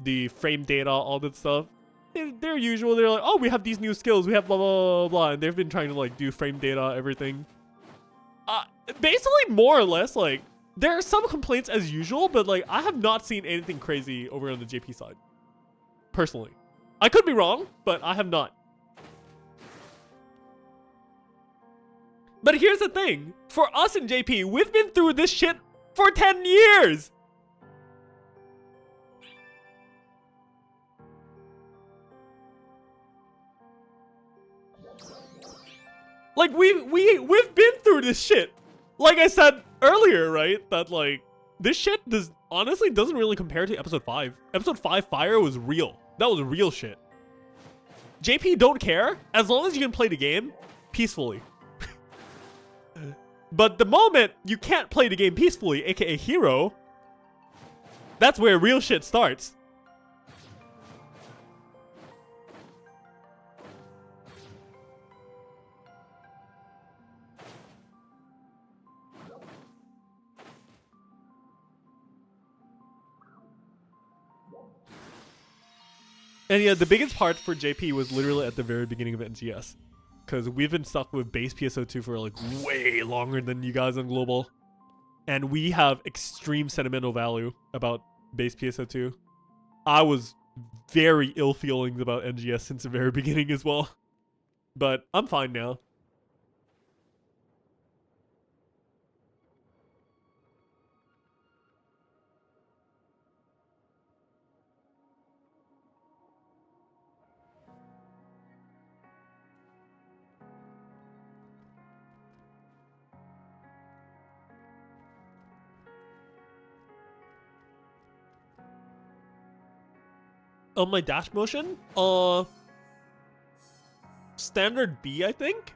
the frame data, all that stuff. They're usual. They're like, oh, we have these new skills, we have blah, blah, blah, blah. And they've been trying to like do frame data, everything. Basically more or less like, there are some complaints as usual, but like I have not seen anything crazy over on the JP side. Personally. I could be wrong, but I have not. But here's the thing. For us in JP, we've been through this shit for 10 years. Like, we've been through this shit. Like I said earlier, right? That, like, this shit honestly doesn't really compare to episode 5. Episode 5 fire was real. That was real shit. JP don't care as long as you can play the game peacefully. But the moment you can't play the game peacefully, aka hero, that's where real shit starts. And yeah, the biggest part for JP was literally at the very beginning of NGS. Because we've been stuck with base PSO2 for like way longer than you guys on global. And we have extreme sentimental value about base PSO2. I was very ill feelings about NGS since the very beginning as well. But I'm fine now. On my dash motion? Standard B, I think?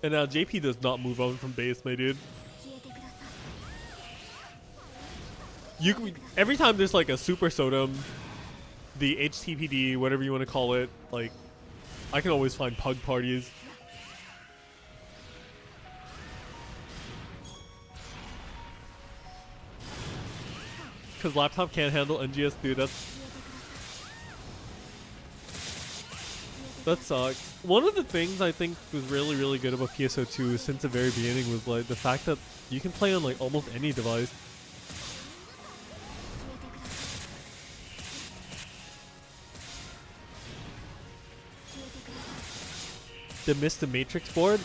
And now JP does not move on from base, my dude. Every time there's like a super Sotum, the HTPD, whatever you want to call it, like, I can always find pug parties. Because laptop can't handle NGS, dude, that sucks. One of the things I think was really, really good about PSO2 since the very beginning was like the fact that you can play on like almost any device. They missed the Matrix board?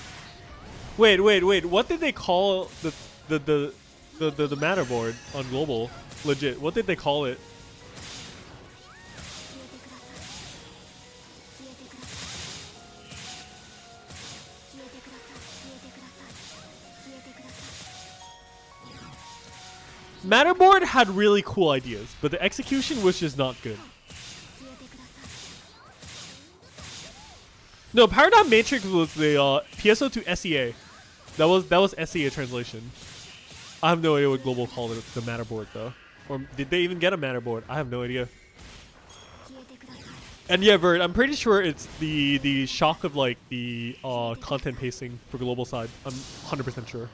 Wait, what did they call the matter board on global? Legit, what did they call it? Matterboard had really cool ideas, but the execution was just not good. No, Paradigm Matrix was the PSO2 SEA. That was SEA translation. I have no idea what Global called it, the Matterboard though. Or did they even get a Matterboard? I have no idea. And yeah, Vert, I'm pretty sure it's the shock of like the content pacing for global side. I'm 100% sure.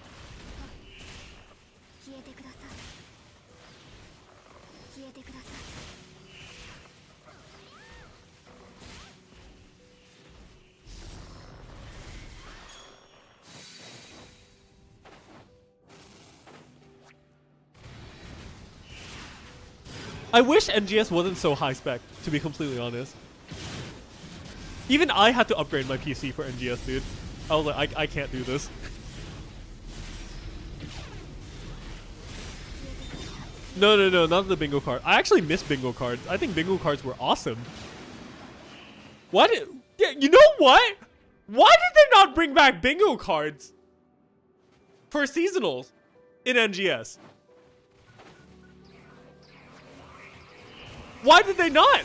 I wish NGS wasn't so high spec, to be completely honest. Even I had to upgrade my PC for NGS, dude. I was like, I can't do this. No, not the bingo card. I actually miss bingo cards. I think bingo cards were awesome. Yeah, you know what? Why did they not bring back bingo cards for seasonals in NGS? Why did they not?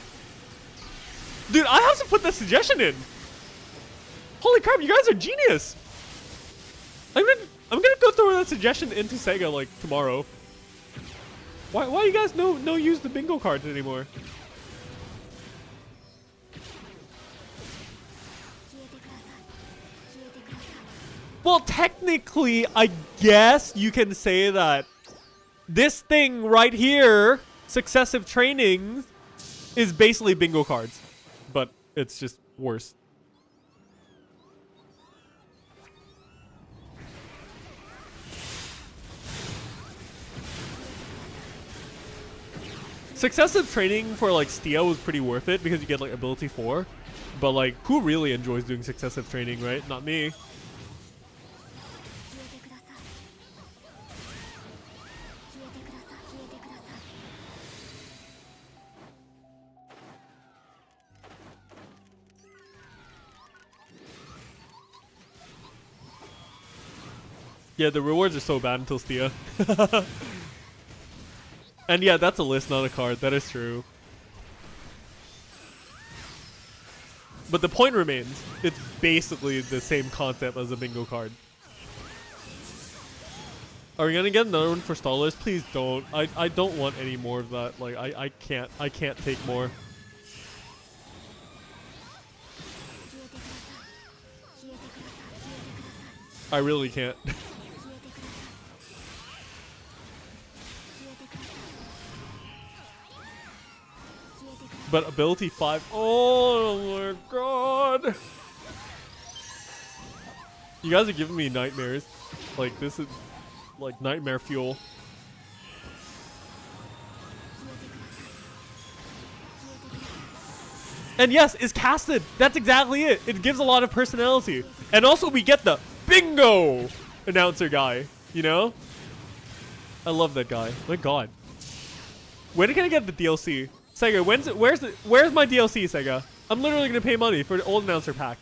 Dude, I have to put that suggestion in. Holy crap, you guys are genius. I'm gonna go throw that suggestion into SEGA like tomorrow. Why you guys no use the bingo cards anymore? Well, technically, I guess you can say that this thing right here, successive trainings, is basically bingo cards, but it's just worse. Successive training for like Stia was pretty worth it because you get like ability 4, but like who really enjoys doing successive training, right? Not me. Yeah, the rewards are so bad until Stia. And yeah, that's a list, not a card. That is true. But the point remains. It's basically the same concept as a bingo card. Are we gonna get another one for stallers? Please don't. I don't want any more of that. Like I can't take more. I really can't. But ability 5. Oh my god. You guys are giving me nightmares. Like this is like nightmare fuel. And yes, it's casted. That's exactly it. It gives a lot of personality. And also we get the bingo announcer guy, you know? I love that guy. My god. When can I get the DLC? Sega, where's my DLC, Sega? I'm literally gonna pay money for the old announcer pack.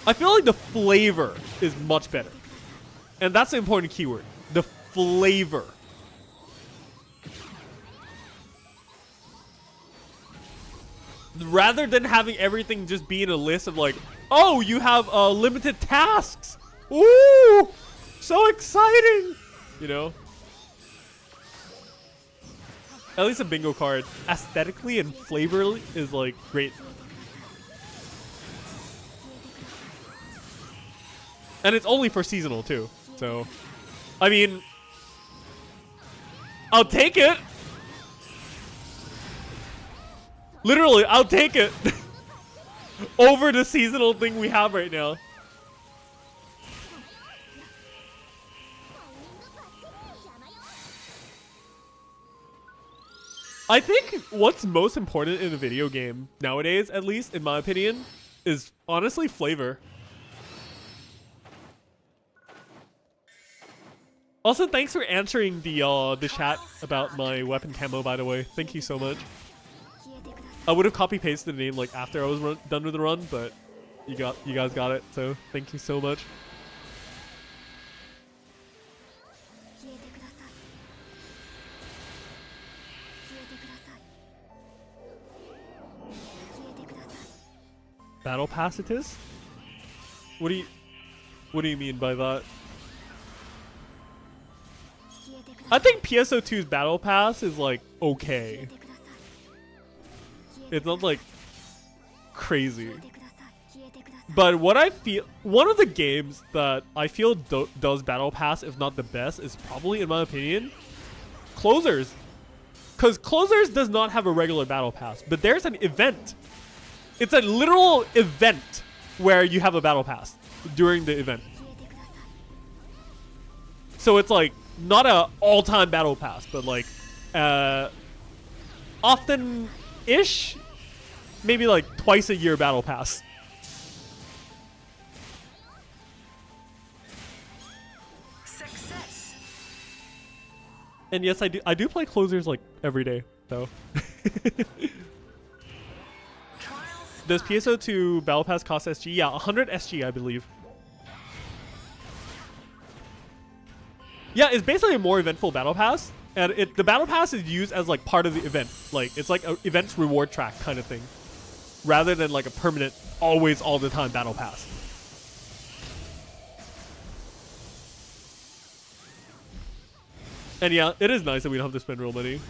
I feel like the flavor is much better. And that's the important keyword. The flavor. Rather than having everything just be in a list of like, oh, you have limited tasks. Ooh, so exciting. You know? At least a bingo card, aesthetically and flavorly, is like great. And it's only for seasonal too. So, I mean, I'll take it. Literally, I'll take it over the seasonal thing we have right now. I think what's most important in a video game nowadays, at least in my opinion, is honestly flavor. Also, thanks for answering the chat about my weapon camo, by the way. Thank you so much. I would have copy pasted the name like after I was done with the run, but you guys got it. So thank you so much. Battle pass it is? What do you mean by that? I think PSO2's battle pass is like okay. It's not like crazy. But what I feel, one of the games that I feel does battle pass, if not the best, is probably, in my opinion, Closers. Because Closers does not have a regular battle pass, but there's an event. It's a literal event where you have a battle pass during the event. So it's like not a all-time battle pass, but like often-ish, maybe like twice a year battle pass. Success. And yes, I do play Closers like every day, though. Does PSO2 Battle Pass cost SG? Yeah, 100 SG, I believe. Yeah, it's basically a more eventful Battle Pass. And the Battle Pass is used as like part of the event. Like, it's like an event's reward track kind of thing. Rather than like a permanent, always, all the time Battle Pass. And yeah, it is nice that we don't have to spend real money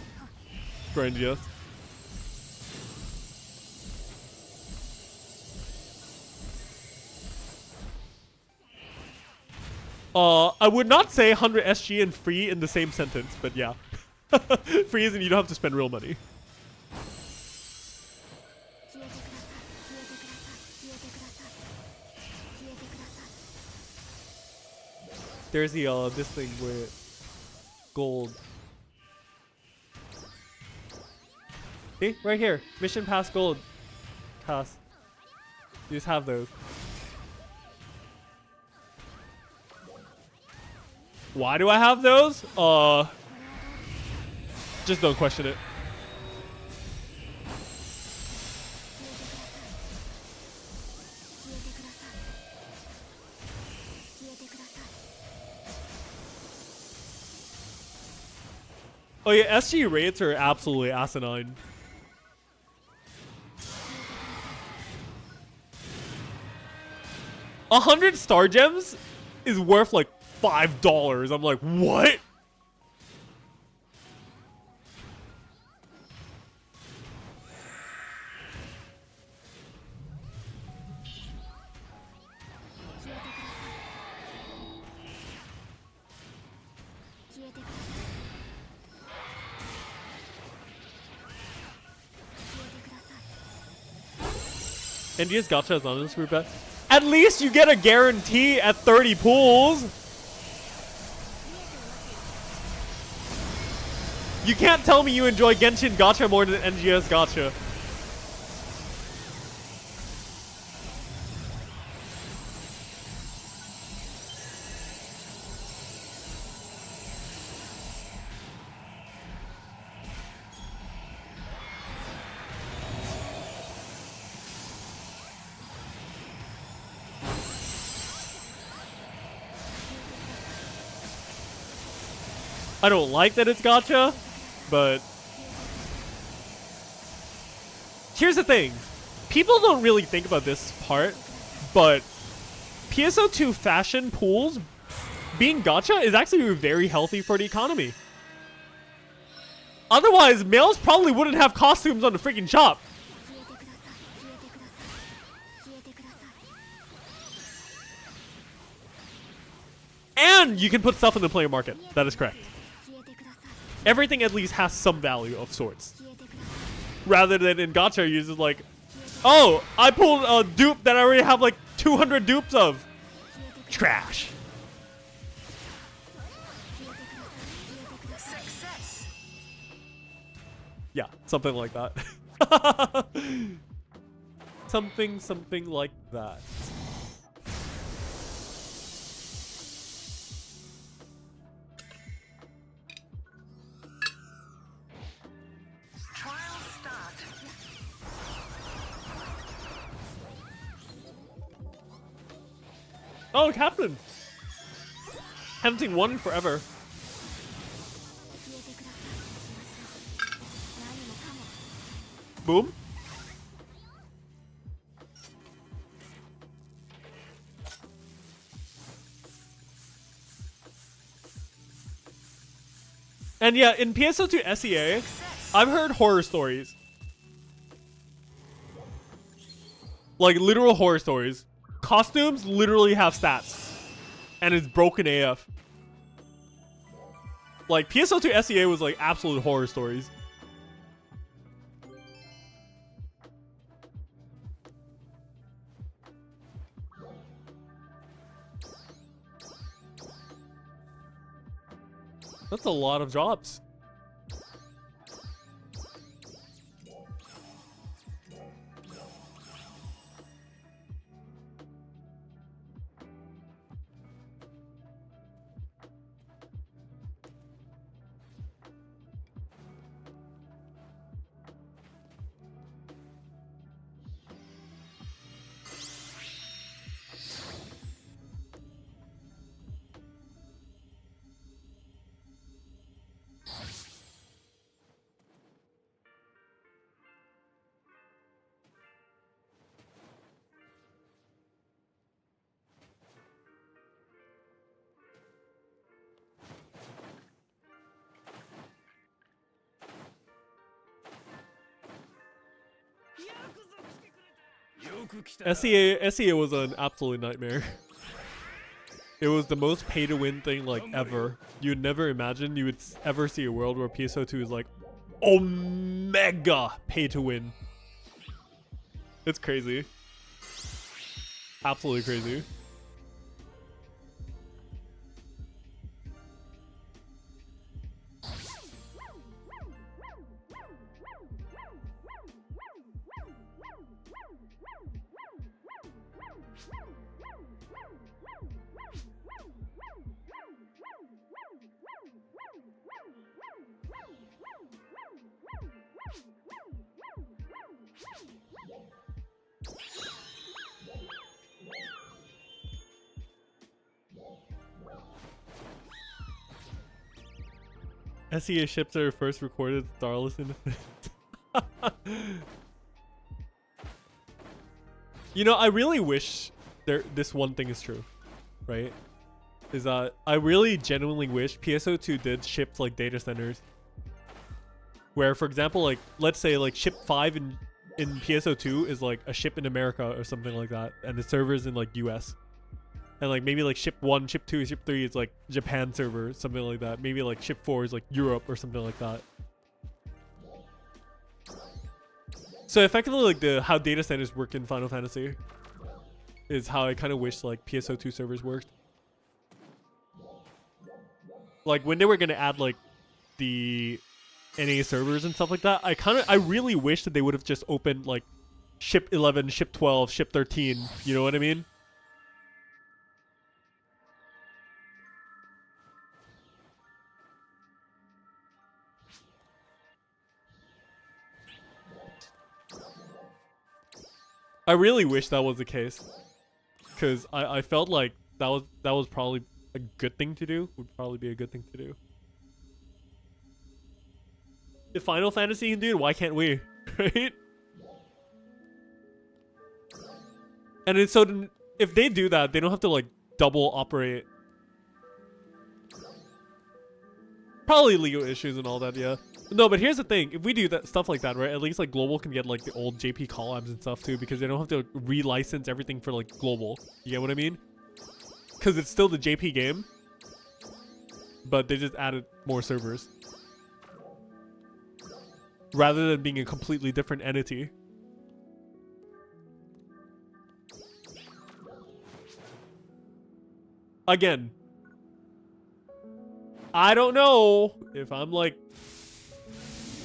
for NGS. I would not say 100 SG and free in the same sentence, but yeah. Free isn't you don't have to spend real money. There's the this thing with gold. See? Right here. Mission pass gold. Pass. You just have those. Why do I have those? Just don't question it. Oh yeah, SG rates are absolutely asinine. $100 star gems is worth like $5. I'm like, what? NGS Gacha is on this group bet. At least you get a guarantee at 30 pools. You can't tell me you enjoy Genshin Gacha more than NGS Gacha. I don't like that it's gacha, but here's the thing. People don't really think about this part, but PSO2 fashion pools being gacha is actually very healthy for the economy. Otherwise, males probably wouldn't have costumes on the freaking shop. And you can put stuff in the player market. That is correct. Everything at least has some value of sorts. Rather than in gacha, you're just like, oh, I pulled a dupe that I already have like 200 dupes of. Trash. Success. Yeah, something like that. something like that. Oh, Captain! Haven't seen one in forever. Boom. And yeah, in PSO2 SEA, I've heard horror stories. Like literal horror stories. Costumes literally have stats. And it's broken AF. Like PSO2 SEA was like absolute horror stories. That's a lot of jobs. SEA was an absolute nightmare. It was the most pay to win thing like ever. You'd never imagine you would ever see a world where PSO2 is like omega pay to win. It's crazy. Absolutely crazy. SEGA ships are first recorded starless in You know, I really wish this one thing is true, right? Is that I really genuinely wish PSO2 did ship like data centers. Where, for example, like let's say like ship 5 in PSO2 is like a ship in America or something like that, and the servers in like US. And like maybe like ship 1, ship 2, ship 3 is like Japan server, something like that. Maybe like ship 4 is like Europe or something like that. So effectively like how data centers work in Final Fantasy is how I kind of wish like PSO2 servers worked. Like when they were gonna add like the NA servers and stuff like that, I really wish that they would have just opened like ship 11, ship 12, ship 13, you know what I mean? I really wish that was the case, because I felt like that was probably a good thing to do. Would probably be a good thing to do. If Final Fantasy can do it, why can't we? Right? And then, so if they do that, they don't have to like double operate. Probably legal issues and all that, yeah. No, but here's the thing. If we do that stuff like that, right, at least like Global can get like the old JP collabs and stuff too, because they don't have to relicense everything for like Global. You get what I mean? Because it's still the JP game, but they just added more servers. Rather than being a completely different entity. Again, I don't know if I'm like...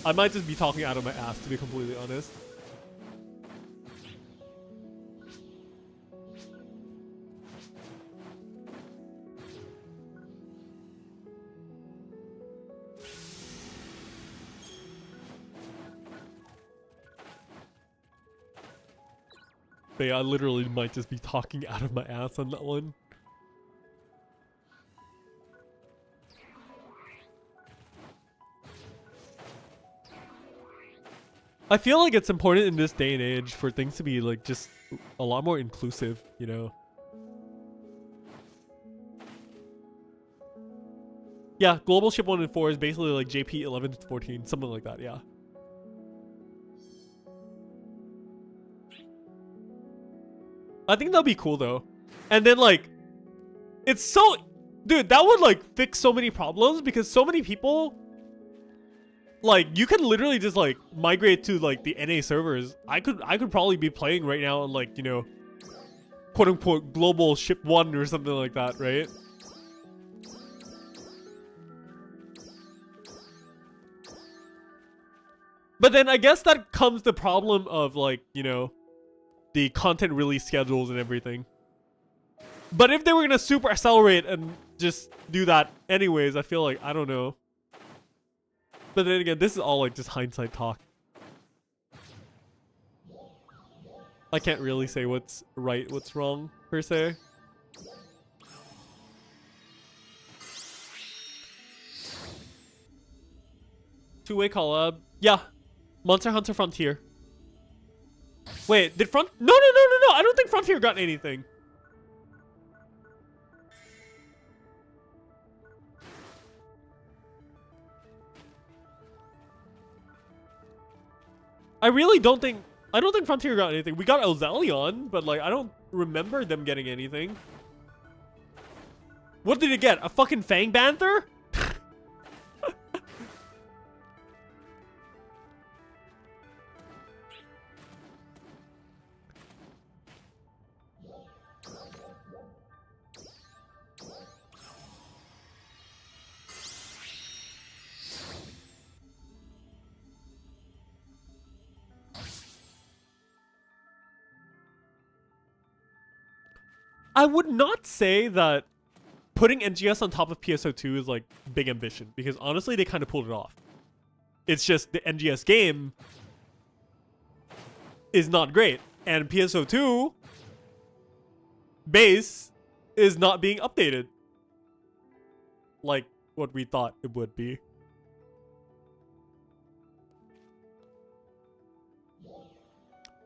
I might just be talking out of my ass, to be completely honest. But yeah, I literally might just be talking out of my ass on that one. I feel like it's important in this day and age for things to be like just a lot more inclusive, you know? Yeah, Global Ship 1 and 4 is basically like JP 11 to 14, something like that, yeah. I think that'd be cool though. And then like, it's so... Dude, that would like fix so many problems because so many people... Like, you can literally just like migrate to like the NA servers. I could probably be playing right now on like, you know, quote unquote Global Ship 1 or something like that, right? But then I guess that comes the problem of like, you know, the content release schedules and everything. But if they were gonna super accelerate and just do that anyways, I feel like, I don't know. But then again, this is all like just hindsight talk. I can't really say what's right, what's wrong, per se. Two-way collab. Yeah. Monster Hunter Frontier. Wait, did No, I don't think Frontier got anything. I don't think Frontier got anything. We got Elzelion, but like I don't remember them getting anything. What did it get? A fucking Fang Panther? I would not say that putting NGS on top of PSO2 is like big ambition, because honestly they kind of pulled it off. It's just the NGS game is not great, and PSO2 base is not being updated like what we thought it would be.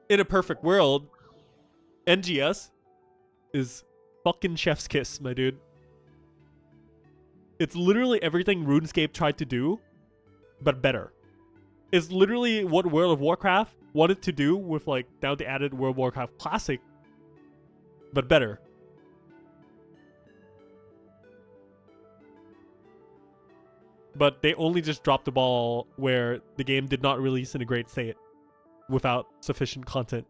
In a perfect world, NGS is fucking chef's kiss, my dude. It's literally everything RuneScape tried to do, but better. It's literally what World of Warcraft wanted to do with like now the added World of Warcraft Classic, but better. But they only just dropped the ball where the game did not release in a great state without sufficient content.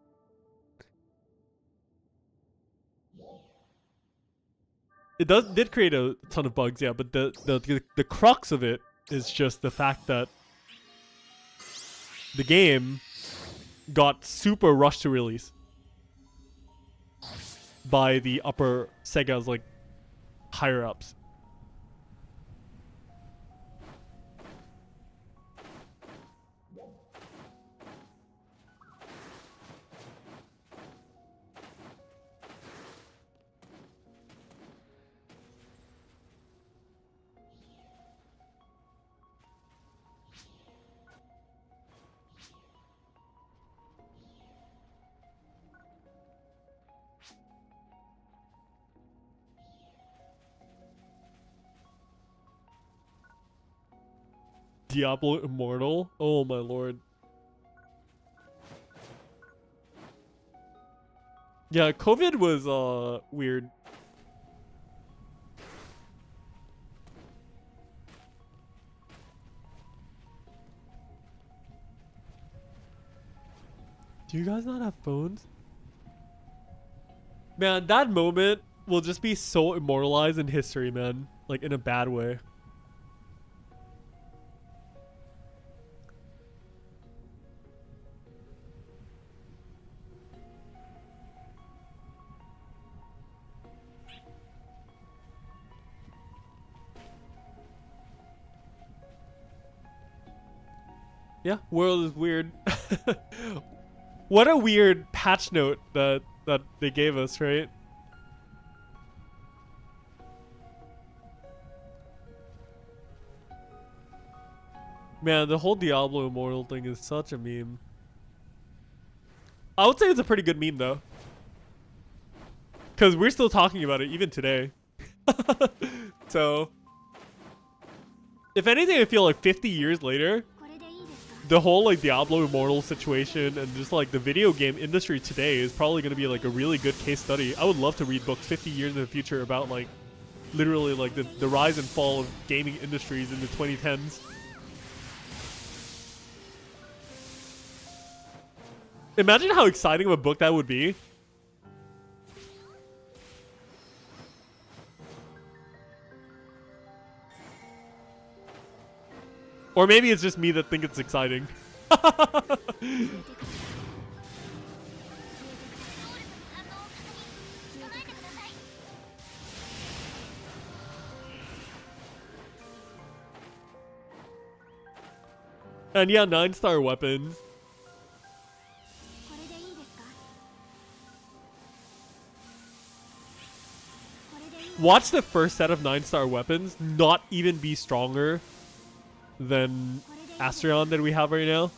It did create a ton of bugs, yeah, but the crux of it is just the fact that the game got super rushed to release by the upper SEGA's like higher ups. Diablo Immortal? Oh my lord. Yeah, COVID was weird. Do you guys not have phones? Man, that moment will just be so immortalized in history, man. Like in a bad way. Yeah, world is weird. What a weird patch note that they gave us, right? Man, the whole Diablo Immortal thing is such a meme. I would say it's a pretty good meme though, because we're still talking about it even today. So, if anything, I feel like 50 years later, the whole like Diablo Immortal situation and just like the video game industry today is probably going to be like a really good case study. I would love to read books 50 years in the future about like literally like the rise and fall of gaming industries in the 2010s. Imagine how exciting of a book that would be. Or maybe it's just me that think it's exciting. And yeah, 9-star weapons. Watch the first set of 9-star weapons not even be stronger than Astrion that we have right now.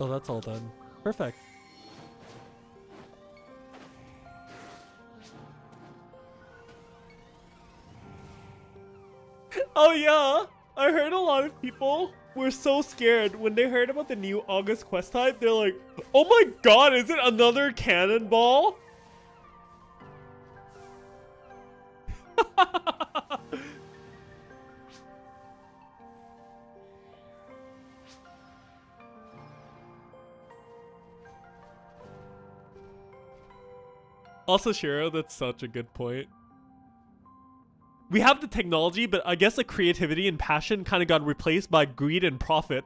Oh, that's all done. Perfect. Oh yeah, I heard a lot of people were so scared when they heard about the new August quest type. They're like, oh my god, is it another cannonball? Also, Shiro, that's such a good point. We have the technology, but I guess the creativity and passion kind of got replaced by greed and profit.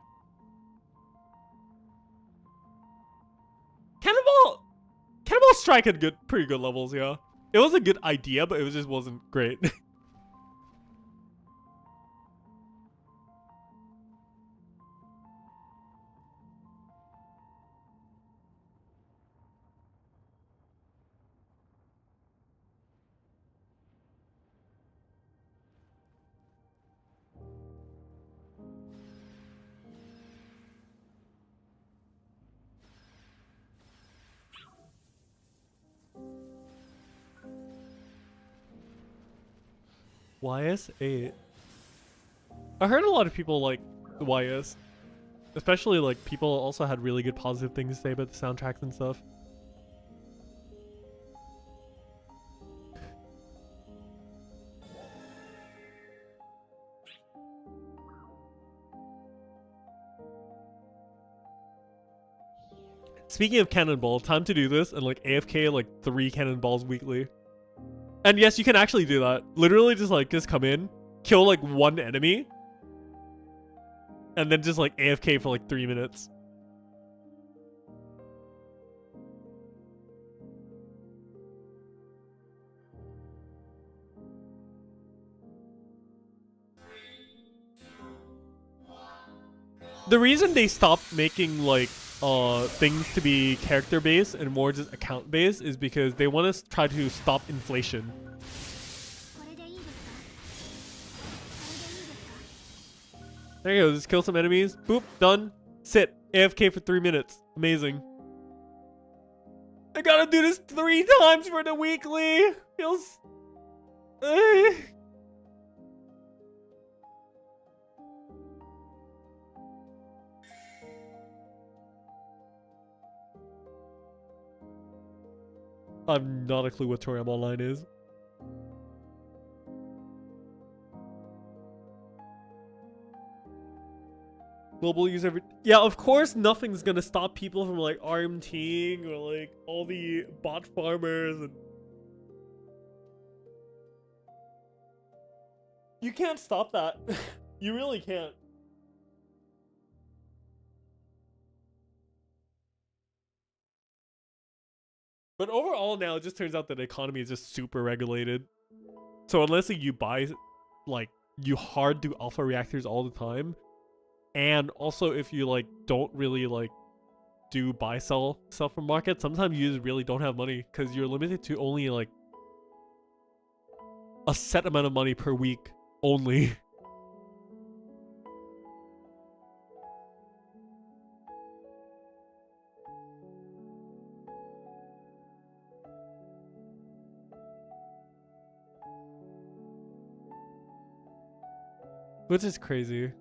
Cannonball Strike had pretty good levels, yeah. It was a good idea, but it just wasn't great. YS8. I heard a lot of people like the YS. Especially like people also had really good positive things to say about the soundtracks and stuff. Speaking of cannonball, time to do this and like AFK like 3 cannonballs weekly. And yes, you can actually do that. Literally just come in, kill like 1 enemy, and then just like AFK for like 3 minutes. The reason they stopped making like things to be character based and more just account based is because they want to try to stop inflation. There you go, just kill some enemies, boop, done, sit, AFK for 3 minutes. Amazing. I gotta do this 3 times for the weekly. Feels I have not a clue what Torium Online is. Global user. Yeah, of course nothing's gonna stop people from like RMTing or like all the bot farmers and you can't stop that. You really can't. But overall now it just turns out that the economy is just super regulated. So unless like, you buy like you hard do alpha reactors all the time, and also if you like don't really like do buy sell stuff from market, sometimes you just really don't have money because you're limited to only like a set amount of money per week only. Which is crazy.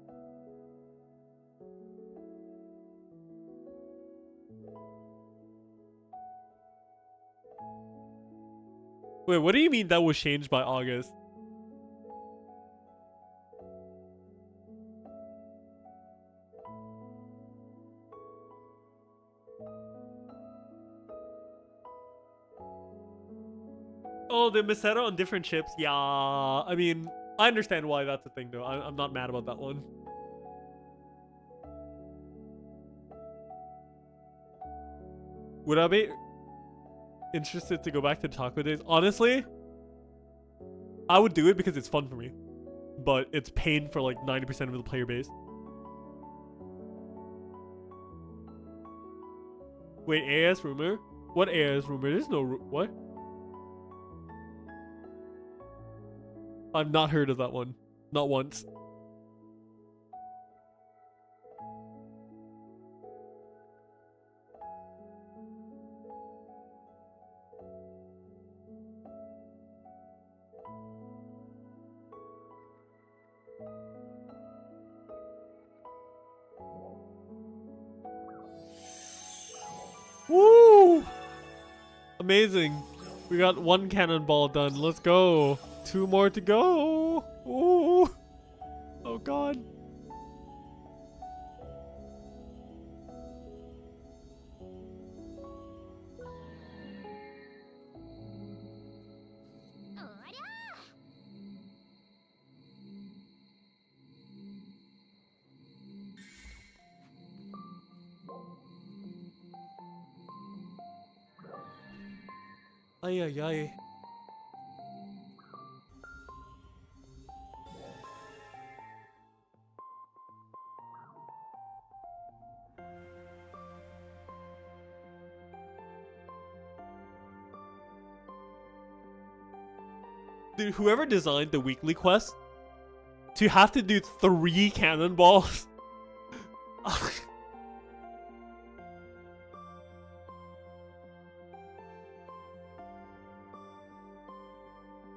Wait, what do you mean that was changed by August? Oh, the Meseta on different ships. Yeah, I mean, I understand why that's a thing though. I'm not mad about that one. Would I be interested to go back to taco days? Honestly, I would do it because it's fun for me. But it's pain for like 90% of the player base. Wait, AS rumor? What AS rumor? There's no what? I've not heard of that one. Not once. Woo! Amazing. We got one cannonball done. Let's go. 2 more to go. Ooh. Oh god. Ay ay ay. Dude, whoever designed the weekly quest to have to do 3 cannonballs.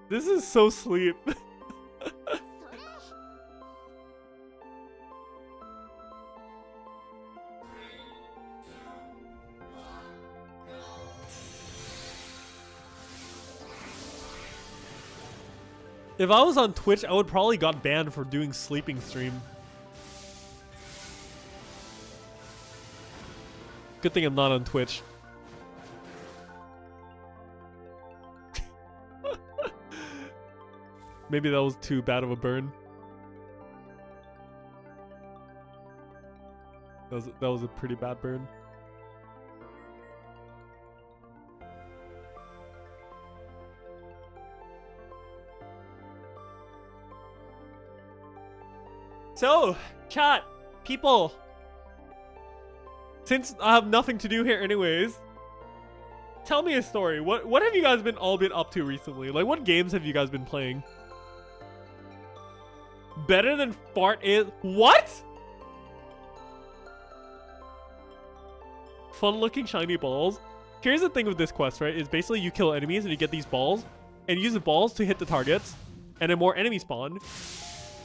This is so sleep. If I was on Twitch, I would probably got banned for doing sleeping stream. Good thing I'm not on Twitch. Maybe that was too bad of a burn. That was a pretty bad burn. So, chat, people, since I have nothing to do here anyways, tell me a story. What have you guys been up to recently? Like, what games have you guys been playing? Better than fart is what? Fun looking shiny balls. Here's the thing with this quest, right? Is basically you kill enemies and you get these balls and use the balls to hit the targets, and then more enemies spawn.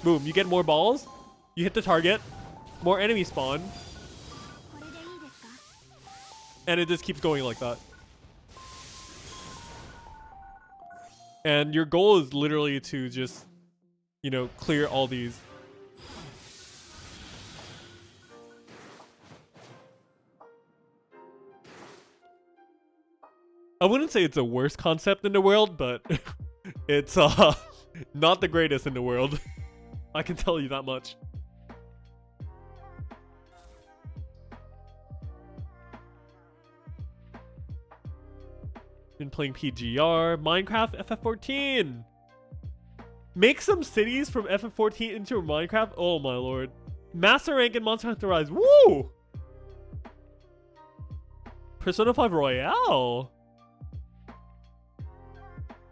Boom, you get more balls. You hit the target, more enemies spawn, and it just keeps going like that. And your goal is literally to just, you know, clear all these. I wouldn't say it's the worst concept in the world, but it's not the greatest in the world. I can tell you that much. Been playing PGR, Minecraft, FF14. Make some cities from FF14 into Minecraft. Oh my lord. Master rank in Monster Hunter Rise. Woo! Persona 5 Royale.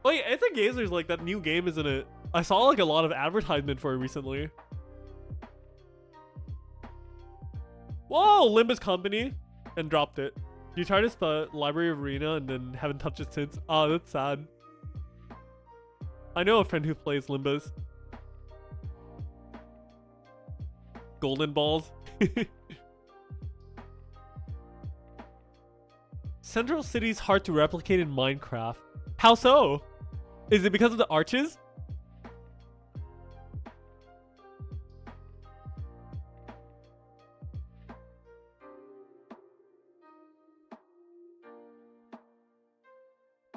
Oh yeah, it's a Gazer's like that new game, isn't it? I saw like a lot of advertisement for it recently. Whoa, Limbus Company, and dropped it. You tried to start Library of Arena and then haven't touched it since. Oh, that's sad. I know a friend who plays Limbus. Golden balls. Central City's hard to replicate in Minecraft. How so? Is it because of the arches?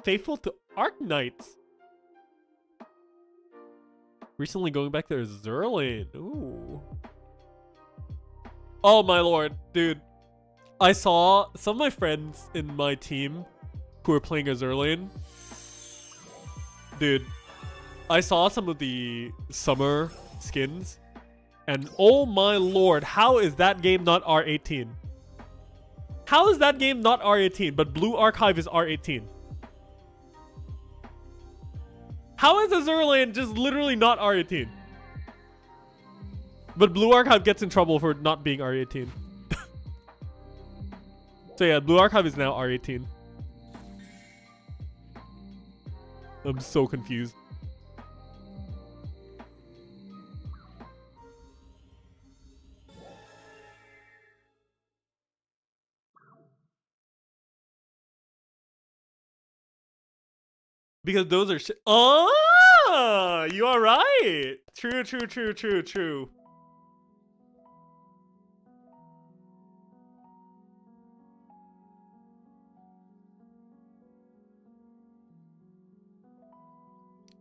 Faithful to Arc Knights. Recently going back there, Zerlin. Ooh. Oh my lord, dude. I saw some of my friends in my team who were playing as Zerlin. Dude, I saw some of the summer skins, and oh my lord, how is that game not R18? How is that game not R18, but Blue Archive is R18? How is Azurland just literally not R18? But Blue Archive gets in trouble for not being R18. So yeah, Blue Archive is now R18. I'm so confused. Because those are oh, you are right. True, true, true, true, true.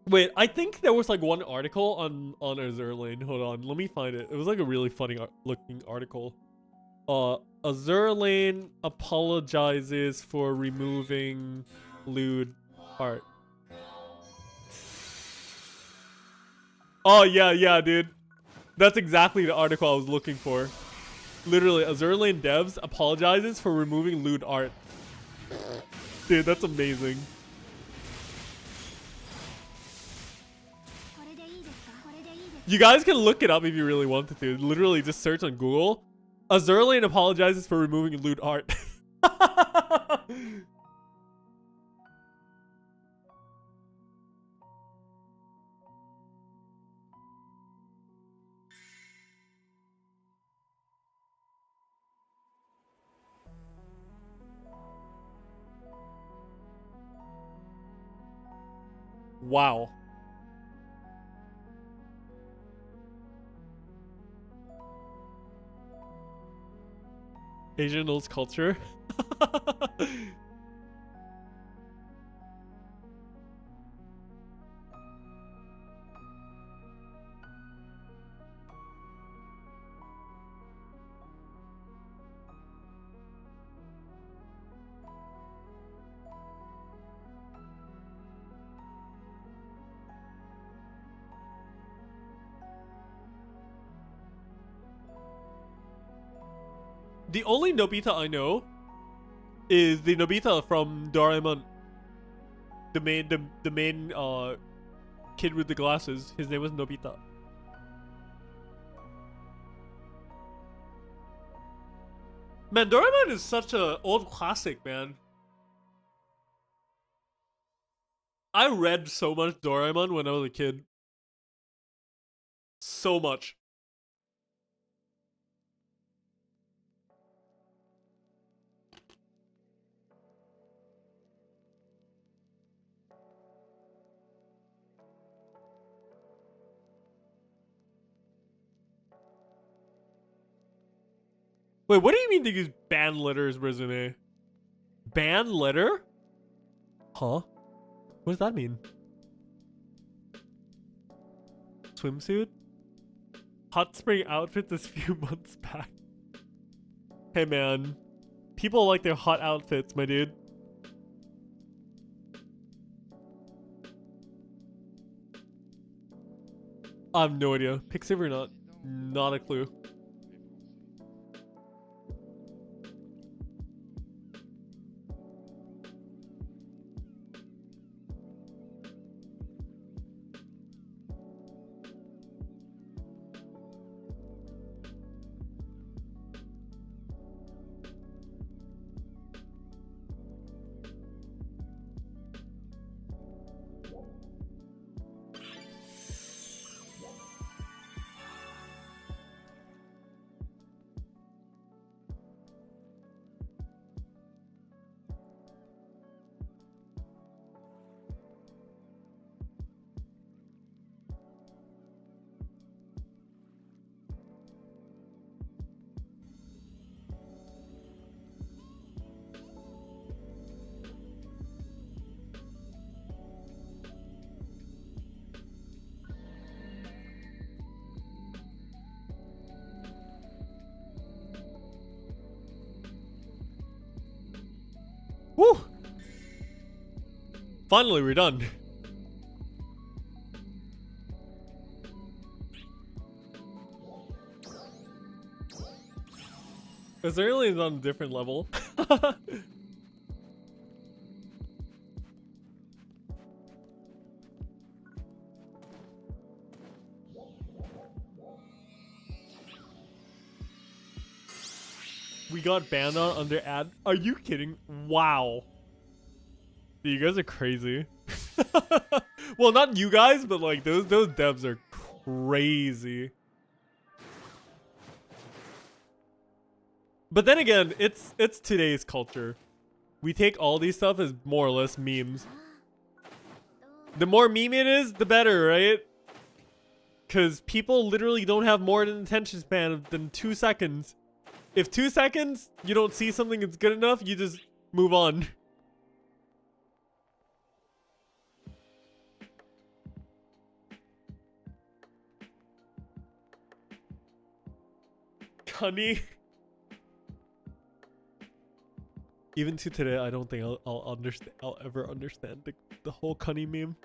Wait, I think there was like one article on Azurlane. Hold on, let me find it. It was like a really funny looking article. Azurlane apologizes for removing lewd art. Oh yeah, dude. That's exactly the article I was looking for. Literally, Azurlane devs apologizes for removing lewd art. Dude, that's amazing. You guys can look it up if you really wanted to. Literally, just search on Google. Azurlane apologizes for removing lewd art. Wow. Asian knows culture. The only Nobita I know is the Nobita from Doraemon. The main kid with the glasses. His name was Nobita. Man, Doraemon is such a old classic, man. I read so much Doraemon when I was a kid. So much. Wait, what do you mean they use banned letter as resume? Banned letter? Huh? What does that mean? Swimsuit? Hot spring outfit this few months back. Hey man, people like their hot outfits, my dude. I have no idea. Pixiv or not? Not a clue. Woo! Finally, we're done. Azurlane is on a different level. We got banned on under ad. Are you kidding? Wow. Dude, you guys are crazy. Well, not you guys, but like those devs are crazy. But then again, it's today's culture. We take all these stuff as more or less memes. The more meme it is, the better, right? Because people literally don't have more than an attention span than 2 seconds. If 2 seconds, you don't see something that's good enough, you just move on. Cunny. Even to today, I don't think I'll ever understand the whole Cunny meme.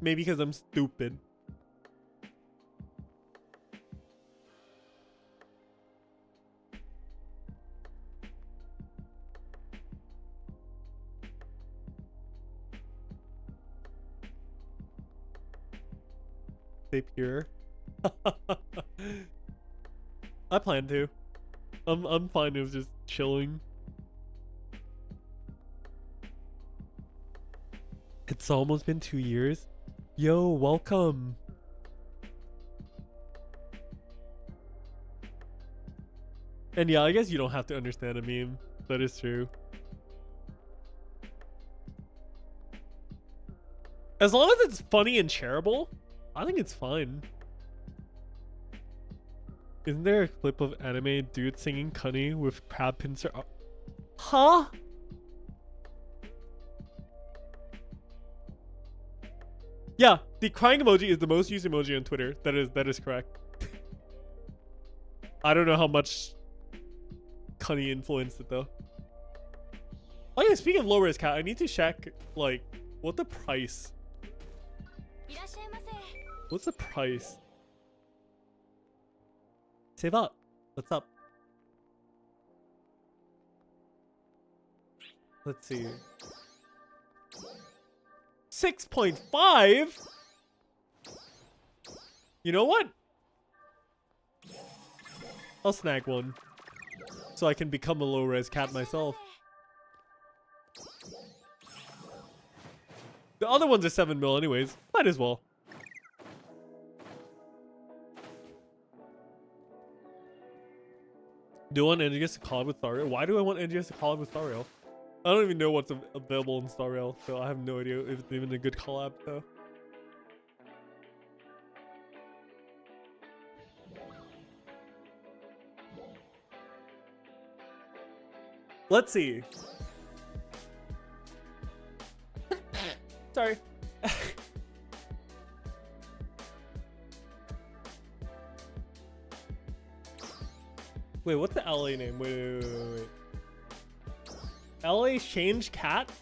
Maybe because I'm stupid. Stay pure. I plan to. I'm fine with just chilling. It's almost been 2 years. Yo, welcome. And yeah, I guess you don't have to understand a meme. That is true. As long as it's funny and shareable, I think it's fine. Isn't there a clip of anime dude singing Cunny with crab pincer? Huh? Yeah, the crying emoji is the most used emoji on Twitter. That is correct. I don't know how much Cunny influenced it though. Oh yeah, speaking of low res cat, I need to check like what the price. What's the price? Seva, what's up? Let's see. 6.5? You know what? I'll snag one. So I can become a low-res cat myself. The other ones are 7 mil anyways. Might as well. Do you want NGS to collab with Stariel? Why do I want NGS to collab with Stariel? I don't even know what's available in Stariel, so I have no idea if it's even a good collab though. Let's see. Sorry. Wait, what's the LA name? Wait. LA Change Cat?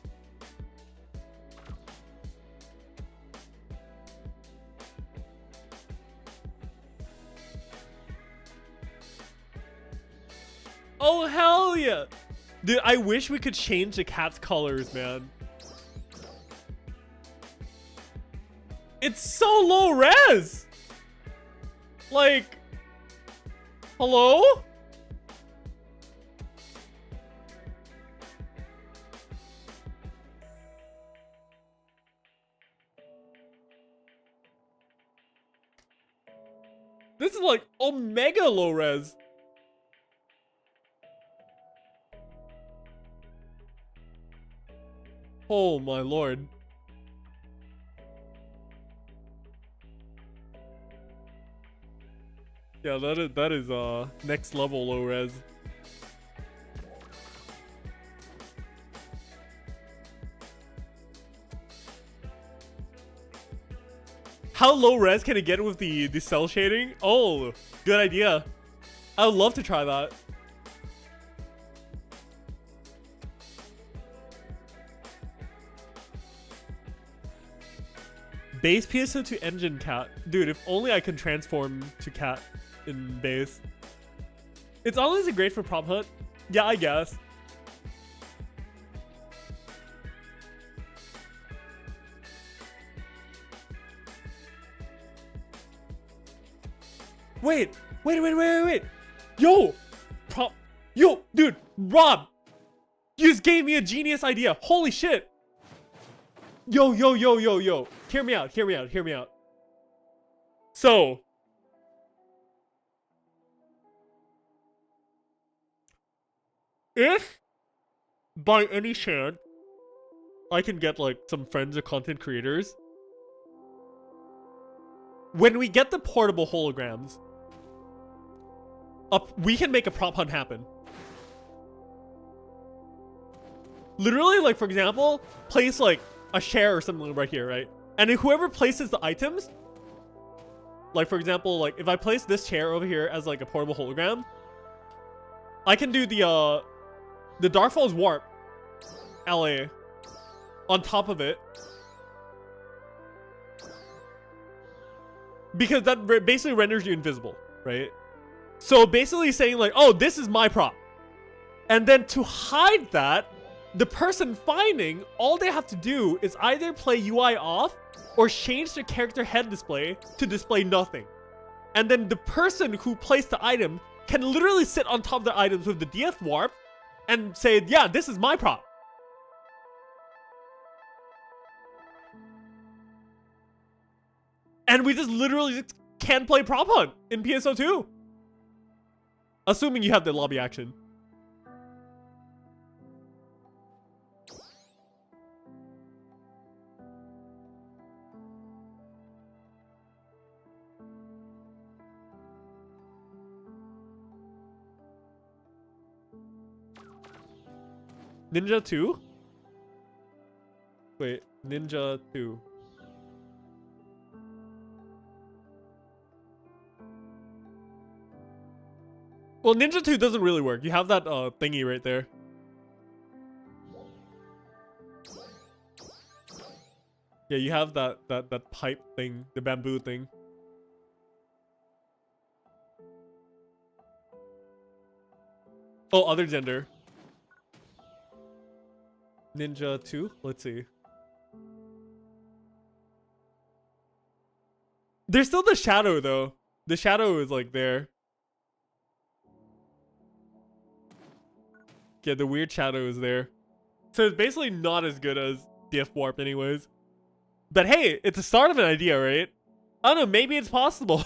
Oh, hell yeah! Dude, I wish we could change the cat's colors, man. It's so low res! Like, hello? This is like omega low res. Oh my lord. Yeah, that is next level low res. How low res can it get with the cell shading? Oh, good idea. I would love to try that. Base PSO2 engine cat. Dude, if only I could transform to cat in base. It's honestly great for prop hunt. Yeah, I guess. Wait. Yo, dude, Rob, you just gave me a genius idea. Holy shit. Yo. Hear me out. So, if by any chance I can get like some friends or content creators. When we get the portable holograms, we can make a prop hunt happen. Literally, like for example, place like a share or something right here, right? And if whoever places the items, like for example, like if I place this chair over here as like a portable hologram, I can do the Darkfall's Warp LA on top of it. Because that basically renders you invisible, right? So basically saying like, oh, this is my prop. And then to hide that, the person finding, all they have to do is either play UI off or change their character head display to display nothing. And then the person who placed the item can literally sit on top of the items with the DF warp and say, yeah, this is my prop. And we just literally just can't play prop hunt in PSO2. Assuming you have the lobby action. Ninja 2? Wait, Ninja 2. Well, Ninja 2 doesn't really work. You have that thingy right there. Yeah, you have that pipe thing, the bamboo thing. Oh, other gender. Ninja 2? Let's see. There's still the shadow though. The shadow is like there. Yeah, the weird shadow is there. So it's basically not as good as DF Warp anyways. But hey, it's a start of an idea, right? I don't know, maybe it's possible.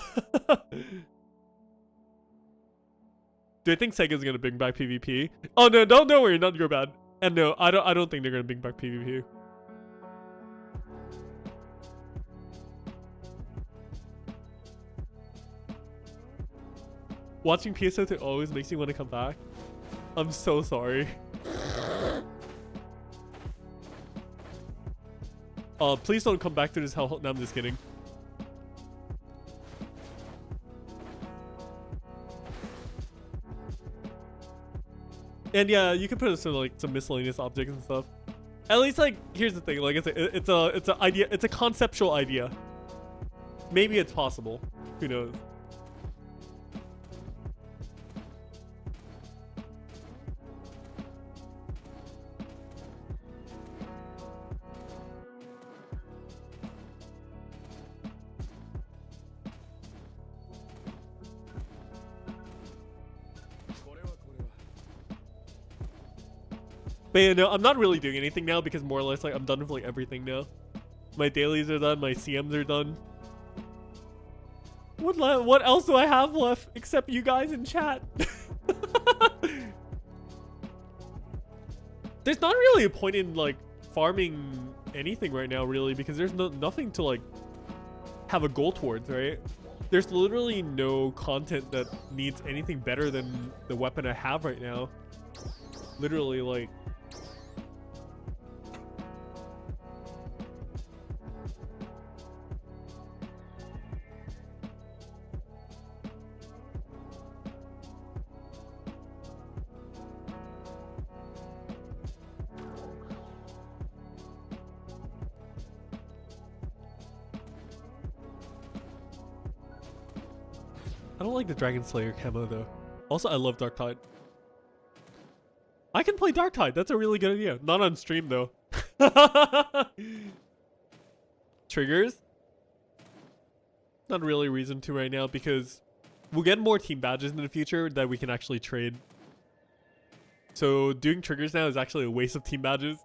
Do I think Sega's gonna bring back PvP? Oh no, don't worry, not your bad. And no, I don't think they're gonna bring back PvP. Watching PSO2 always makes me want to come back. I'm so sorry. Please don't come back to this hell. No, I'm just kidding. And yeah, you can put some like some miscellaneous objects and stuff. At least like here's the thing, like it's a idea, it's a conceptual idea. Maybe it's possible. Who knows? But yeah, no, I'm not really doing anything now because more or less like I'm done with like everything now. My dailies are done, my CMs are done. What else do I have left except you guys in chat? There's not really a point in like farming anything right now really because there's nothing to like have a goal towards, right? There's literally no content that needs anything better than the weapon I have right now. Literally like I don't like the Dragon Slayer camo though. Also, I love Dark Tide. I can play Dark Tide. That's a really good idea. Not on stream though. Triggers? Not really a reason to right now because we'll get more team badges in the future that we can actually trade. So doing triggers now is actually a waste of team badges.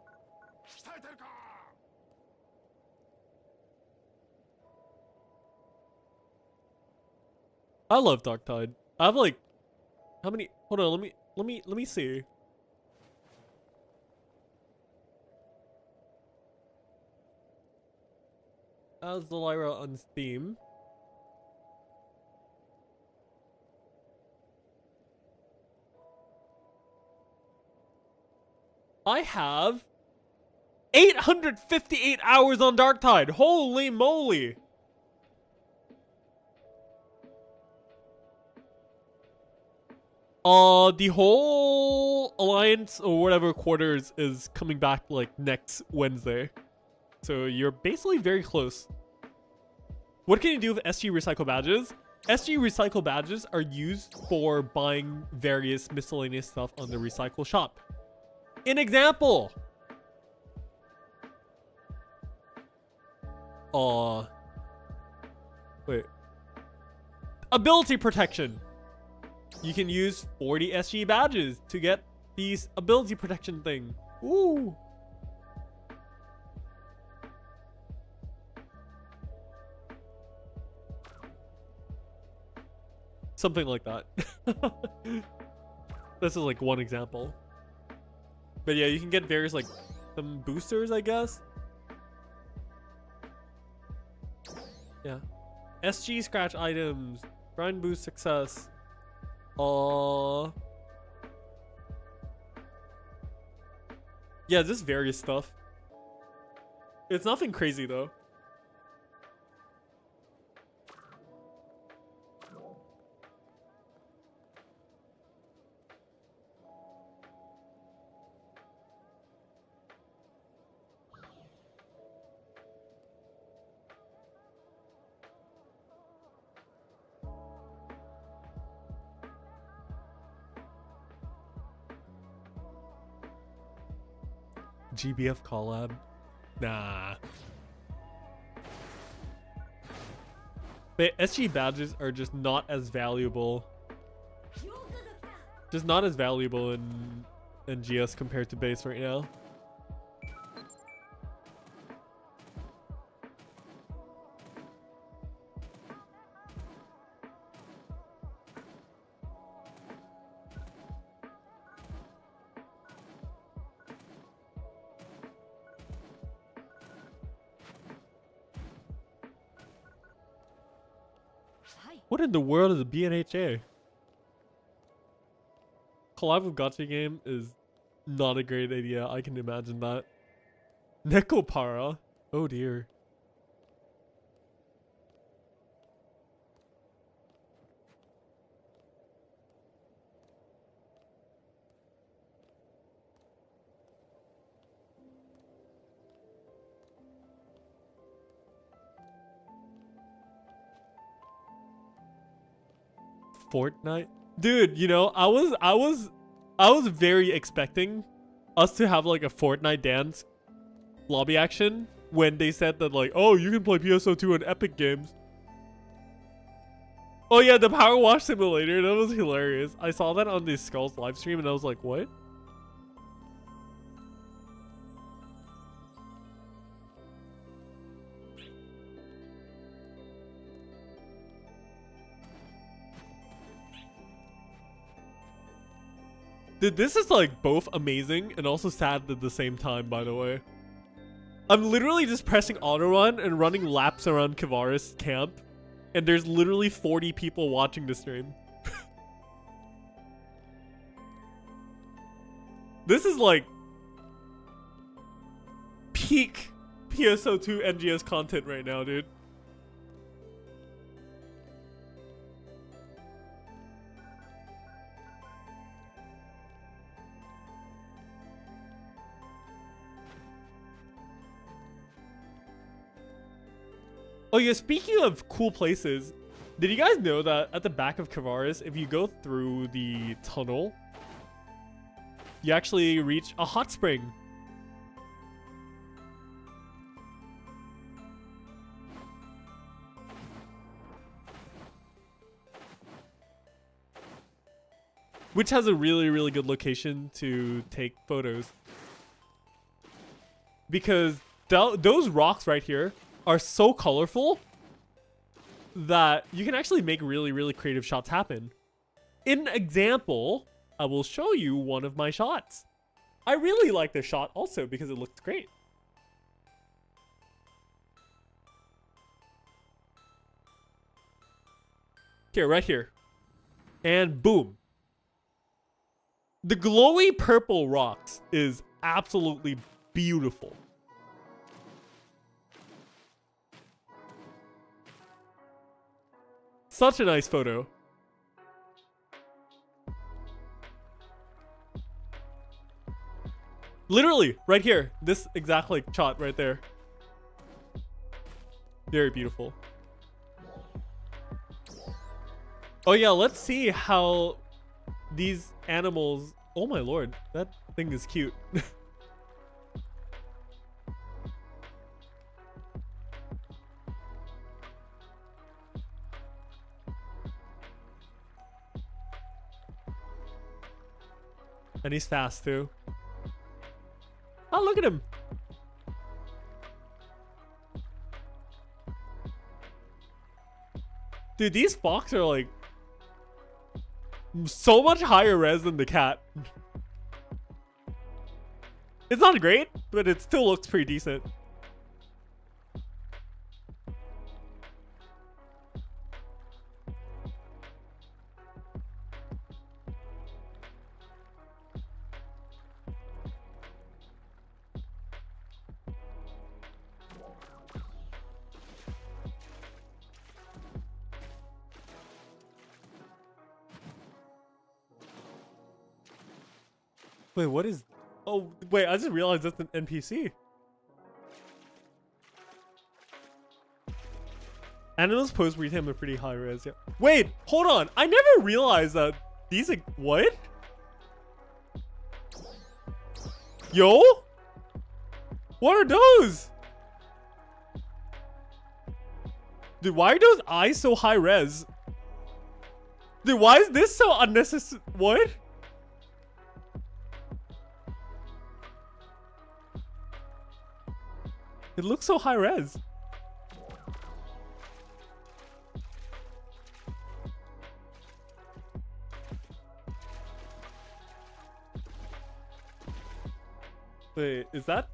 I love Dark Tide. I have like how many? Hold on, let me see. How's the Lyra on Steam? I have 858 hours on Darktide. Holy moly. The whole Alliance or whatever quarters is coming back like next Wednesday. So you're basically very close. What can you do with SG recycle badges? SG recycle badges are used for buying various miscellaneous stuff on the recycle shop. An example. Wait. Ability protection. You can use 40 SG badges to get these ability protection thing. Ooh. Something like that. This is like one example. But yeah, you can get various like some boosters, I guess. Yeah. SG scratch items. Grind boost success. Yeah, just various stuff. It's nothing crazy though. GBF collab? Nah. But SG badges are just not as valuable. Just not as valuable in GS compared to base right now. What in the world is a BNHA? Collab with gacha game is not a great idea. I can imagine that. Nekopara? Oh dear. Fortnite? Dude, you know, I was very expecting us to have like a Fortnite dance lobby action when they said that like, oh, you can play PSO2 on Epic Games. Oh yeah, the Power Wash Simulator, that was hilarious. I saw that on the Skulls live stream and I was like, what? Dude, this is like both amazing and also sad at the same time, by the way. I'm literally just pressing auto run and running laps around Kavaris camp, and there's literally 40 people watching the stream. This is like peak PSO2 NGS content right now, dude. Oh yeah, speaking of cool places, did you guys know that at the back of Kavaris, if you go through the tunnel, you actually reach a hot spring? Which has a really, really good location to take photos. Because those rocks right here are so colorful that you can actually make really, really creative shots happen. In example, I will show you one of my shots. I really like this shot also because it looks great. Here, right here. And boom. The glowy purple rocks is absolutely beautiful. Such a nice photo. Literally, right here. This exact like shot right there. Very beautiful. Oh yeah, let's see how these animals... Oh my lord, that thing is cute. And he's fast too. Oh, look at him. Dude, these fox are like so much higher res than the cat. It's not great, but it still looks pretty decent. Wait, what is... Oh, wait, I just realized that's an NPC. Animals post retail are pretty high res, yeah. Wait, hold on. I never realized that these are... What? Yo? What are those? Dude, why are those eyes so high res? Dude, why is this so unnecessary? What? It looks so high res. Wait, is that?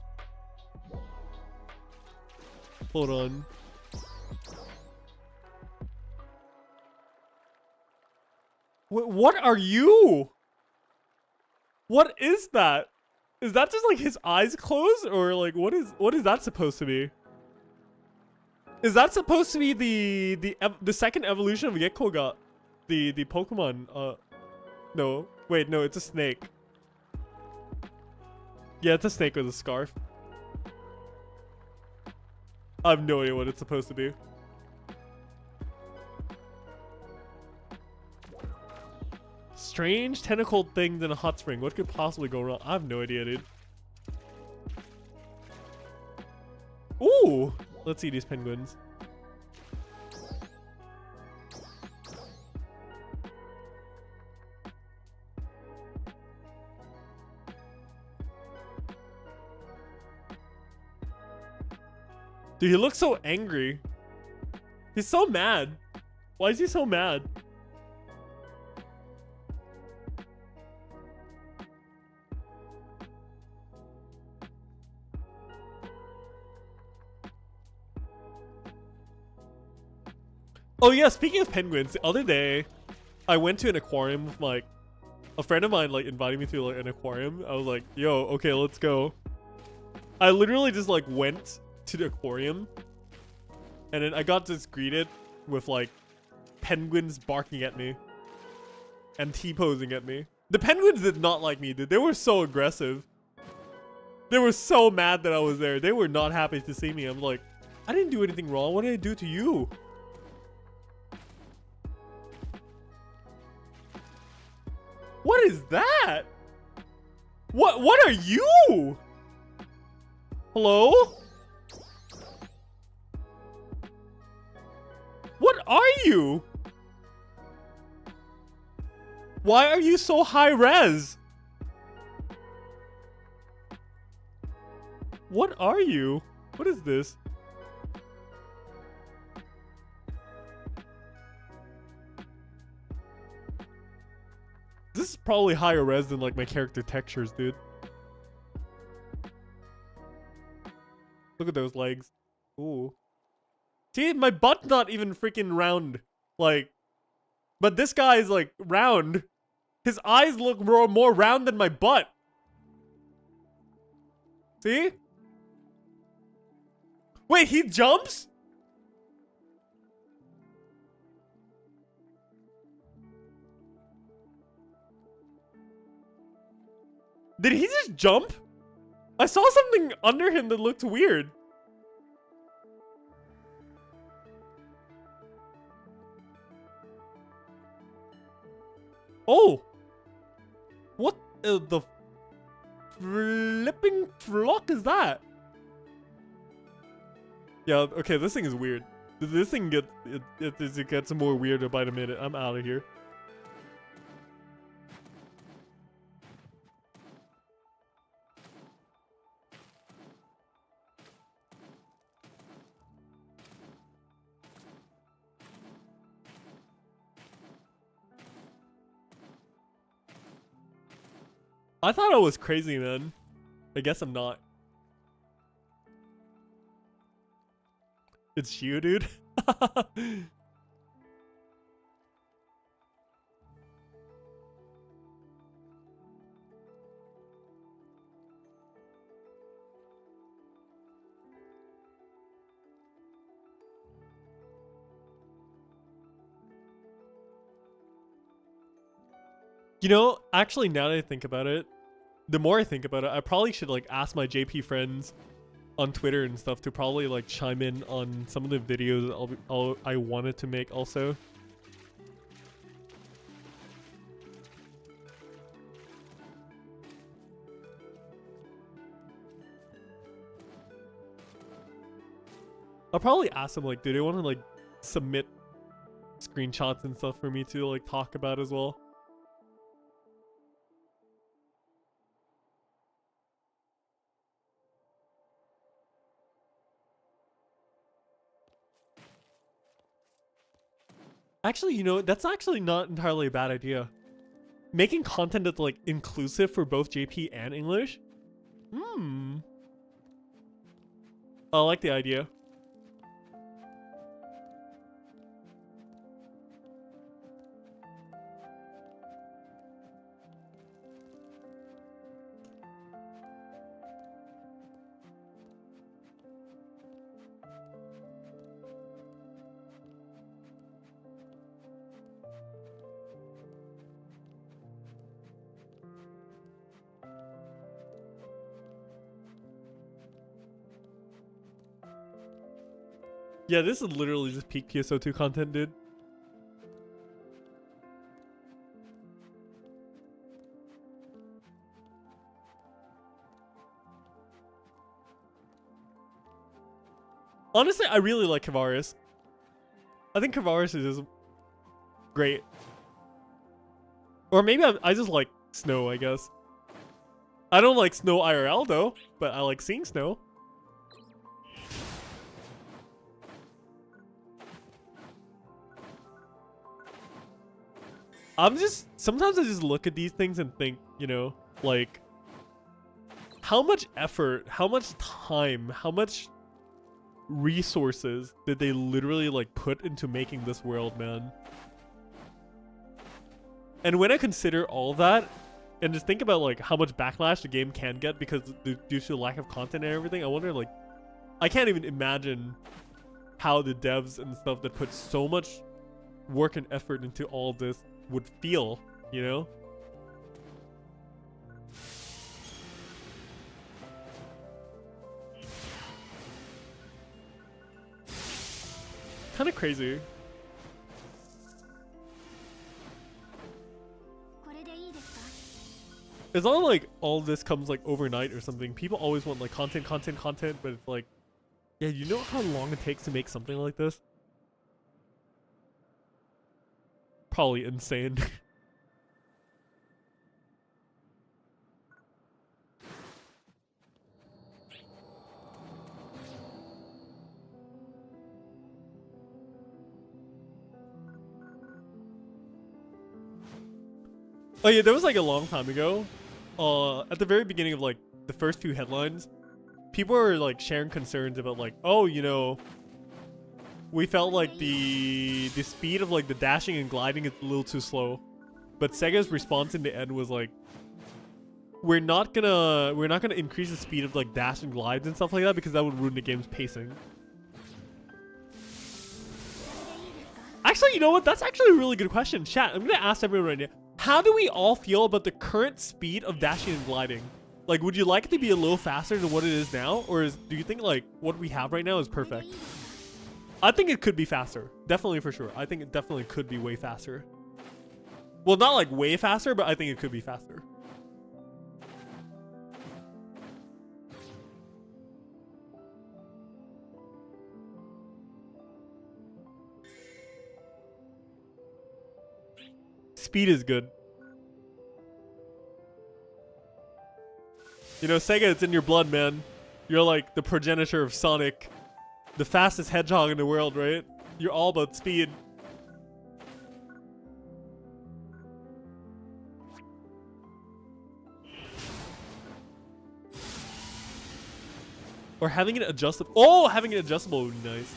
Hold on. What are you? What is that? Is that just like his eyes closed, or like what is that supposed to be? Is that supposed to be the second evolution of Gekko, the Pokemon? No, wait, no, it's a snake. Yeah, it's a snake with a scarf. I have no idea what it's supposed to be. Strange tentacled things in a hot spring. What could possibly go wrong? I have no idea, dude. Ooh! Let's see these penguins. Dude, he looks so angry. He's so mad. Why is he so mad? Oh yeah, speaking of penguins, the other day I went to an aquarium with like a friend of mine like invited me to like an aquarium. I was like, yo, okay, let's go. I literally just like went to the aquarium and then I got just greeted with like penguins barking at me and T-posing at me. The penguins did not like me, dude. They were so aggressive. They were so mad that I was there. They were not happy to see me. I'm like, I didn't do anything wrong. What did I do to you? What is that? What are you? Hello? What are you? Why are you so high res? What are you? What is this? This is probably higher res than like my character textures, dude. Look at those legs. Ooh. See, my butt's not even freaking round. Like, But this guy is like round. His eyes look more round than my butt. See? Wait, he jumps? Did he just jump? I saw something under him that looked weird. Oh! What the flipping flock is that? Yeah, okay, this thing is weird. This thing it gets more weirder by the minute. I'm out of here. I thought I was crazy, man. I guess I'm not. It's you, dude. You know, actually, now that I think about it, the more I think about it, I probably should like ask my JP friends on Twitter and stuff to probably like chime in on some of the videos I wanted to make also. I'll probably ask them like, do they want to like submit screenshots and stuff for me to like talk about as well? Actually, you know, that's actually not entirely a bad idea. Making content that's like inclusive for both JP and English? I like the idea. Yeah, this is literally just peak PSO2 content, dude. Honestly, I really like Kavaris. I think Kavaris is just great. Or maybe I just like Snow, I guess. I don't like Snow IRL though, but I like seeing Snow. Sometimes I just look at these things and think, you know, like, how much effort, how much time, how much resources did they literally like put into making this world, man? And when I consider all that and just think about like how much backlash the game can get because due to the lack of content and everything, I wonder, like, I can't even imagine how the devs and stuff that put so much work and effort into all this would feel, you know? Kind of crazy. It's not like all this comes like overnight or something. People always want like content, but it's like, yeah, you know how long it takes to make something like this? Probably insane. Oh yeah, there was like a long time ago. At the very beginning of like the first few headlines, people were like sharing concerns about like, oh, you know, we felt like the speed of like the dashing and gliding is a little too slow. But Sega's response in the end was like, we're not gonna increase the speed of like dash and glides and stuff like that because that would ruin the game's pacing. Actually, you know what? That's actually a really good question. Chat, I'm gonna ask everyone right now. How do we all feel about the current speed of dashing and gliding? Like, would you like it to be a little faster than what it is now? Or do you think like what we have right now is perfect? I think it could be faster. Definitely for sure. I think it definitely could be way faster. Well, not like way faster, but I think it could be faster. Speed is good. You know, Sega, it's in your blood, man. You're like the progenitor of Sonic, the fastest hedgehog in the world, right? You're all about speed. Or having it adjustable. Oh, having it adjustable would be nice.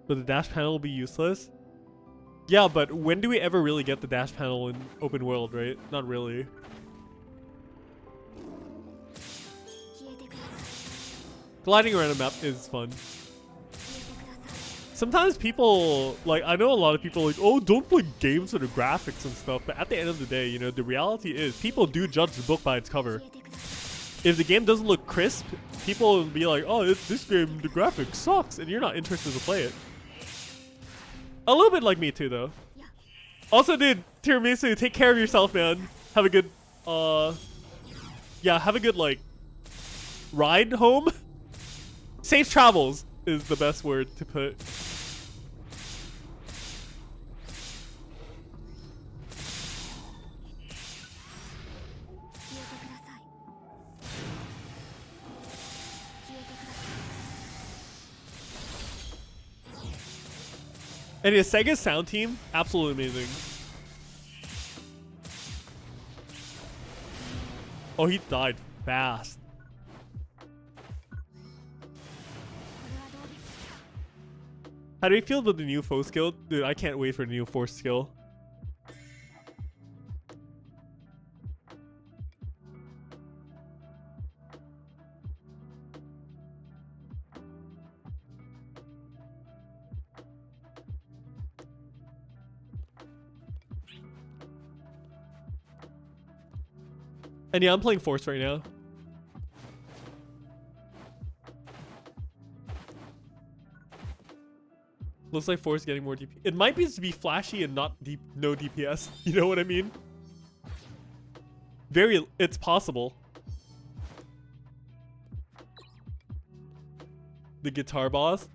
But the dash panel will be useless? Yeah, but when do we ever really get the dash panel in open world, right? Not really. Gliding around a map is fun. Sometimes people, like, I know a lot of people like, oh, don't play games for the graphics and stuff, but at the end of the day, you know, the reality is people do judge the book by its cover. If the game doesn't look crisp, people will be like, oh, this game, the graphics sucks, and you're not interested to play it. A little bit like me too, though. Also, dude, Tiramisu, take care of yourself, man. Have a good, yeah, have a good, like, ride home. Safe travels is the best word to put. And yeah, Sega's sound team, absolutely amazing. Oh, he died fast. How do you feel about the new foe skill? Dude, I can't wait for the new force skill. And yeah, I'm playing Force right now. Looks like Force getting more DPS. It might be to be flashy and not no DPS. You know what I mean? It's possible. The guitar boss?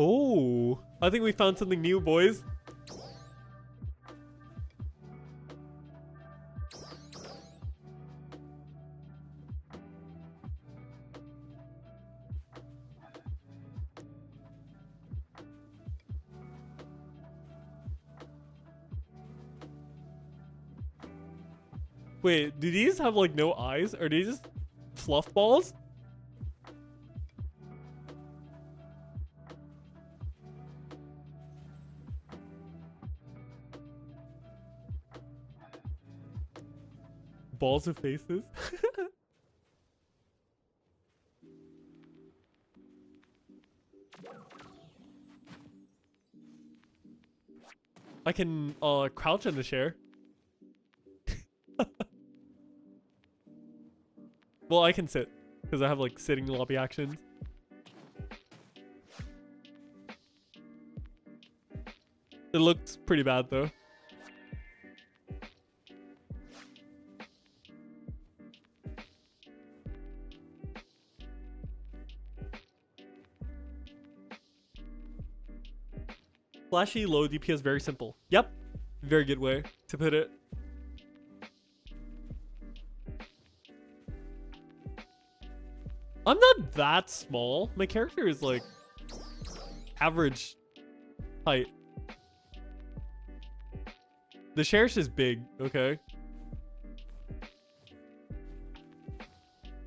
Oh, I think we found something new, boys. Wait, do these have like no eyes? Are they just fluff balls? Balls of faces? I can crouch on the chair. Well, I can sit because I have like sitting lobby actions. It looks pretty bad though. Flashy, low DPS, very simple. Yep. Very good way to put it. I'm not that small. My character is like average height. The Cherish is big, okay?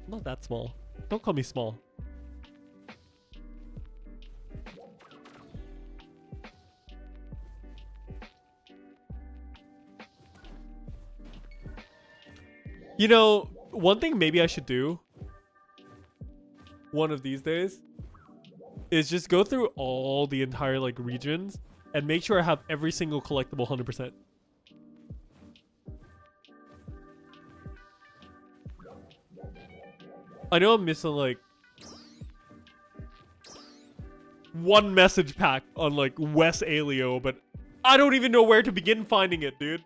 I'm not that small. Don't call me small. You know, one thing maybe I should do one of these days is just go through all the entire like regions and make sure I have every single collectible 100%. I know I'm missing like one message pack on like West Alio, but I don't even know where to begin finding it, dude.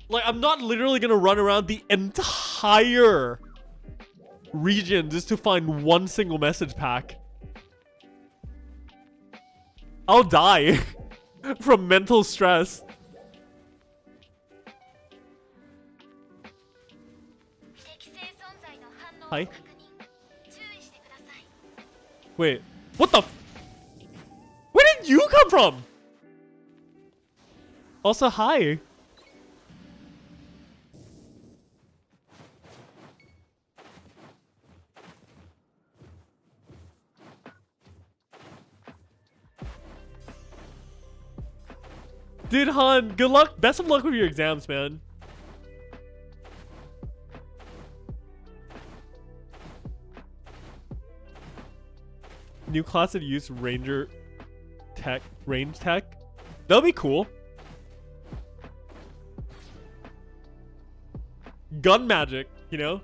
Like, I'm not literally gonna run around the entire region just to find one single message pack. I'll die from mental stress. Hi. Wait, what the? Where did you come from? Also, hi. Dude, Han, good luck. Best of luck with your exams, man. New class that use Ranger Tech, range tech. That'll be cool. Gun magic, you know?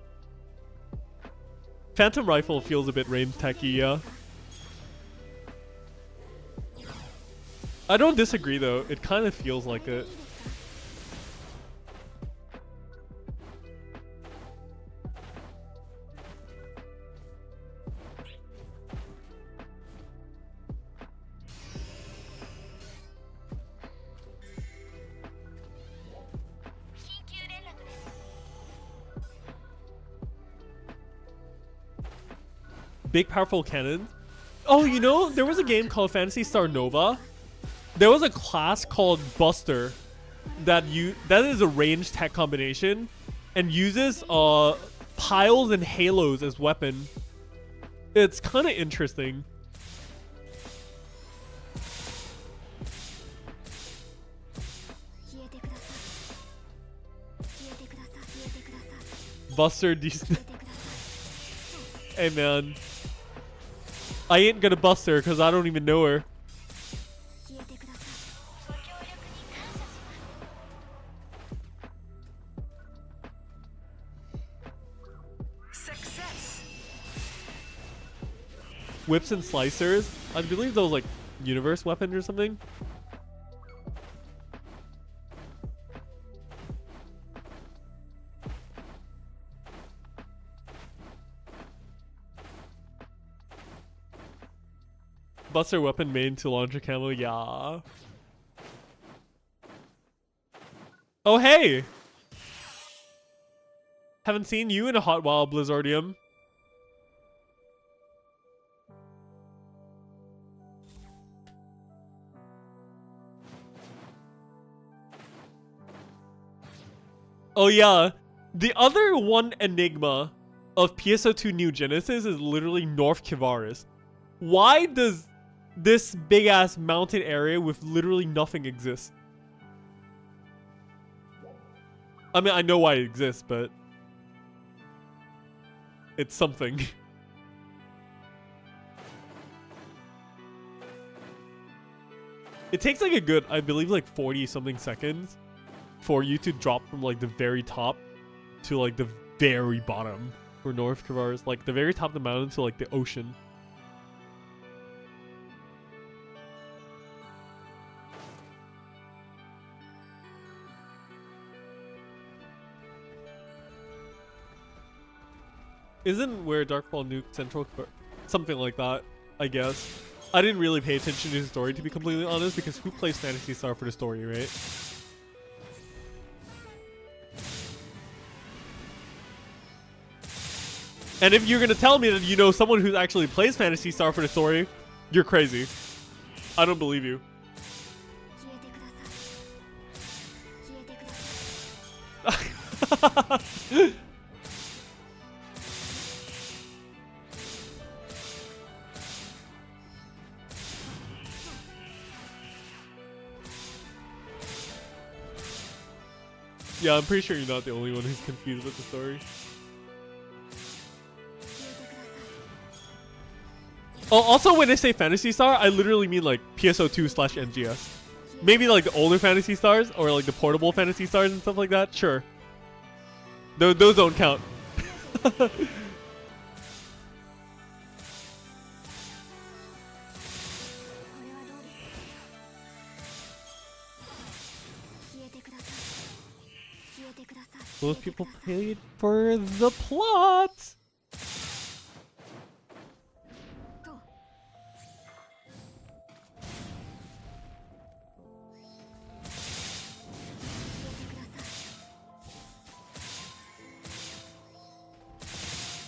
Phantom rifle feels a bit range techy, yeah. I don't disagree though. It kind of feels like it. Big powerful cannons. Oh, you know, there was a game called Phantasy Star Nova. There was a class called Buster that is a ranged tech combination and uses piles and halos as weapon. It's kind of interesting. Buster decent. Hey man, I ain't gonna bust her because I don't even know her. Whips and slicers. I believe those like universe weapons or something. Buster weapon made to launch a camo. Yeah. Oh hey. Haven't seen you in a hot while, Blizzardium. Oh yeah, the other one enigma of PSO2 New Genesis is literally North Kivaris. Why does this big ass mountain area with literally nothing exist? I mean, I know why it exists, but it's something. It takes like a good, I believe like 40 something seconds for you to drop from like the very top to like the very bottom for North Kivaris, like the very top of the mountain to like the ocean. Isn't where Darkfall nuked Central, something like that, I guess. I didn't really pay attention to the story, to be completely honest, because who plays Phantasy Star for the story, right? And if you're gonna tell me that you know someone who actually plays Phantasy Star for the story, you're crazy. I don't believe you. Yeah, I'm pretty sure you're not the only one who's confused with the story. Oh, also when I say Phantasy Star, I literally mean like PSO2 / NGS. Maybe like the older Phantasy Stars or like the portable Phantasy Stars and stuff like that. Sure. Those don't count. Those people paid for the plot.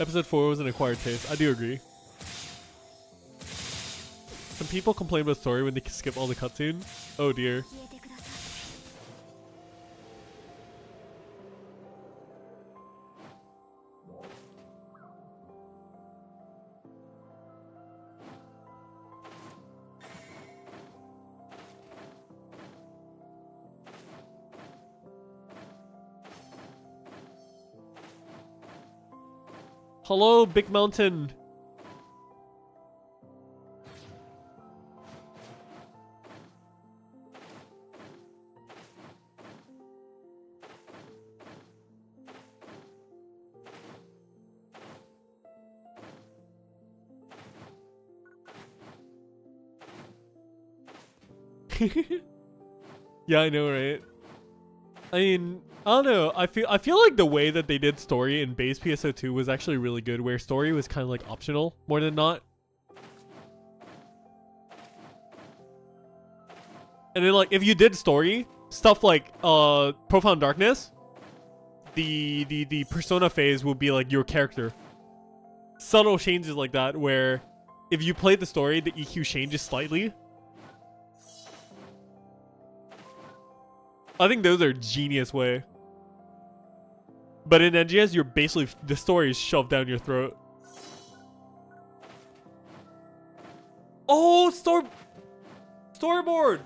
Episode 4 was an acquired taste. I do agree. Some people complain about the story when they skip all the cutscenes. Oh dear. Hello, Big Mountain. Yeah, I know, right? I mean, I don't know. I feel like the way that they did story in base PSO2 was actually really good, where story was kind of like optional more than not. And then like if you did story stuff like Profound Darkness, the persona phase would be like your character. Subtle changes like that where if you played the story, the EQ changes slightly. I think those are genius way. But in NGS, you're basically, the story is shoved down your throat. Oh, storyboard.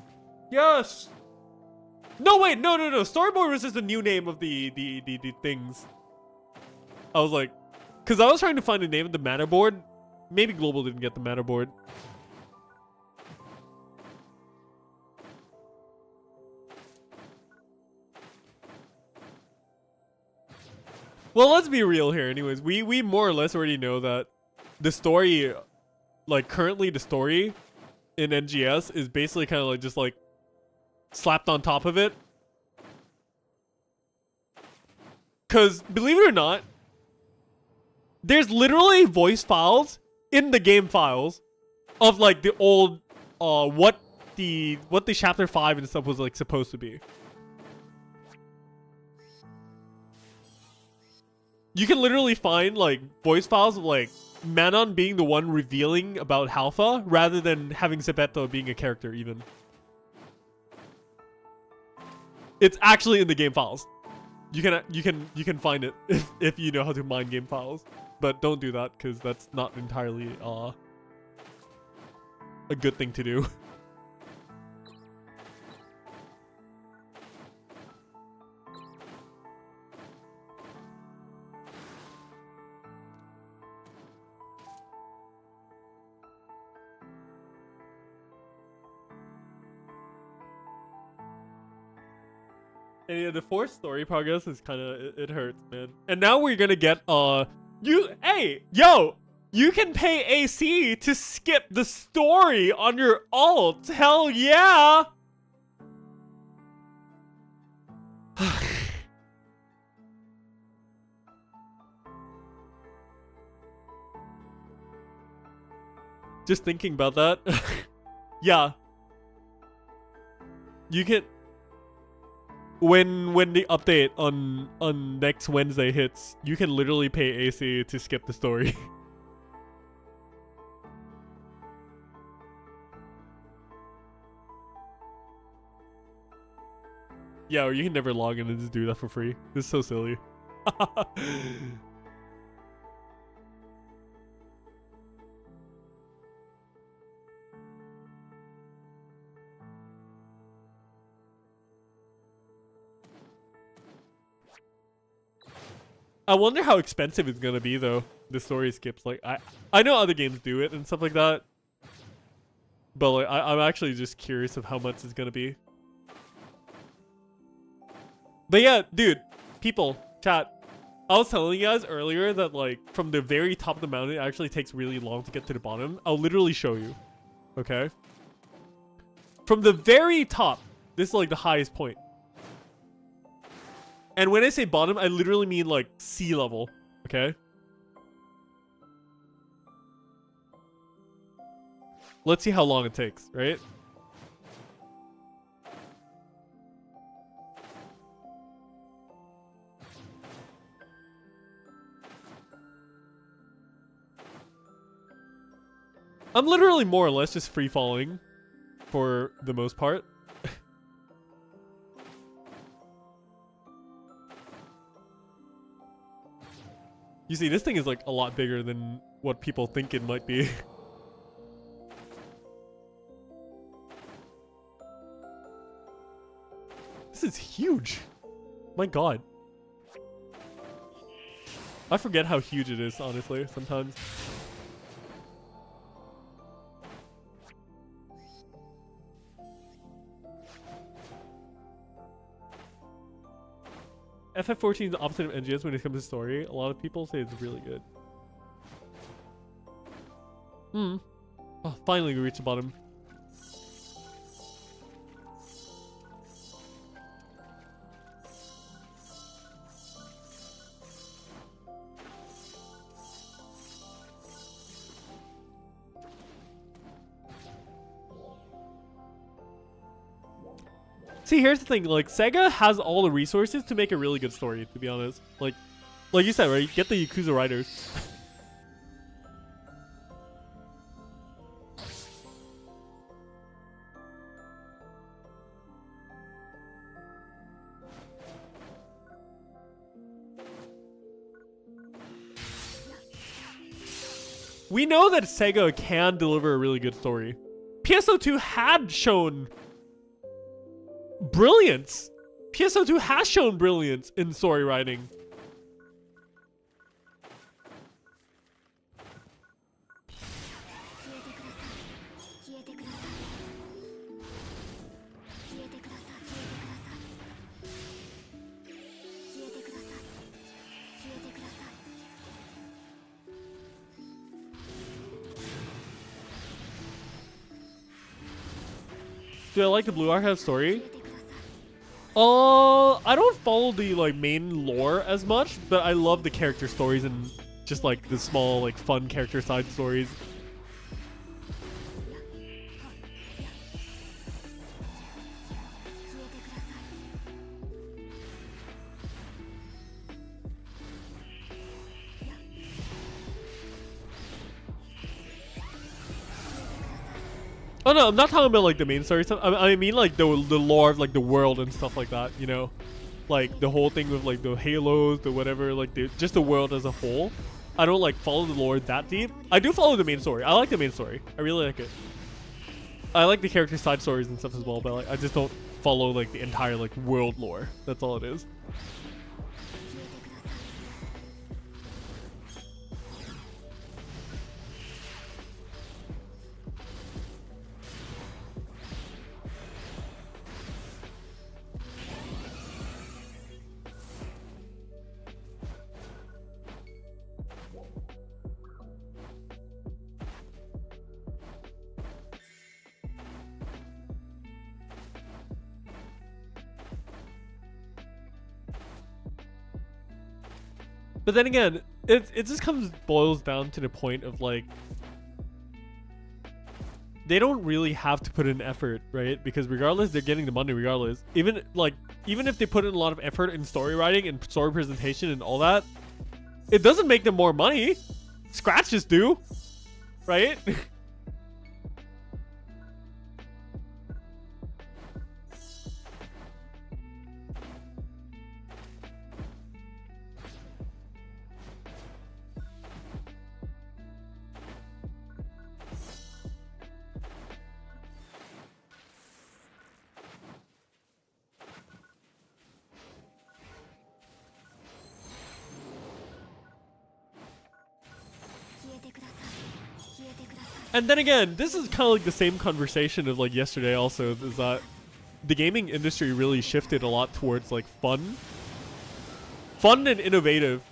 Yes. No, wait, no. Storyboard was just a new name of the things. I was like, because I was trying to find the name of the mana board. Maybe Global didn't get the mana board. Well, let's be real here anyways. We more or less already know that the story, like currently the story in NGS is basically kind of like just like slapped on top of it. Because believe it or not, there's literally voice files in the game files of like the old what the chapter 5 and stuff was like supposed to be. You can literally find like voice files of like Manon being the one revealing about Halpha rather than having Zebeto being a character even. It's actually in the game files. You can find it if you know how to mine game files. But don't do that because that's not entirely a good thing to do. And yeah, the fourth story progress is kind of it hurts, man. And now we're gonna get you can pay AC to skip the story on your alt. Hell yeah! Just thinking about that. Yeah. You can when the update on next Wednesday hits, you can literally pay AC to skip the story. Yeah, or you can never log in and just do that for free. This is so silly. I wonder how expensive it's gonna be though. The story skips. Like I know other games do it and stuff like that, but like I'm actually just curious of how much it's gonna be. But yeah, dude, people, chat. I was telling you guys earlier that like from the very top of the mountain, it actually takes really long to get to the bottom. I'll literally show you. Okay. From the very top, this is like the highest point. And when I say bottom, I literally mean like sea level. Okay. Let's see how long it takes, right? I'm literally more or less just free falling for the most part. You see, this thing is like a lot bigger than what people think it might be. This is huge. My god. I forget how huge it is, honestly, sometimes. FF14 is the opposite of NGS when it comes to story. A lot of people say it's really good. Oh, finally we reached the bottom. See, here's the thing, like, SEGA has all the resources to make a really good story, to be honest. Like you said, right? Get the Yakuza writers. We know that SEGA can deliver a really good story. PSO2 had shown brilliance. PSO2 has shown brilliance in story writing. Do I like the Blue Archive story? I don't follow the like main lore as much, but I love the character stories and just like the small like fun character side stories. Oh no, I'm not talking about like the main story stuff. I mean like the lore of like the world and stuff like that, you know? Like the whole thing with like the halos, the whatever, like just the world as a whole. I don't like follow the lore that deep. I do follow the main story. I like the main story. I really like it. I like the character side stories and stuff as well, but like I just don't follow like the entire like world lore. That's all it is. But then again, it just boils down to the point of like they don't really have to put in effort, right? Because regardless, they're getting the money regardless. Even if they put in a lot of effort in story writing and story presentation and all that, it doesn't make them more money. Scratches do, right? And then again, this is kind of like the same conversation of like yesterday also, is that the gaming industry really shifted a lot towards like fun and innovative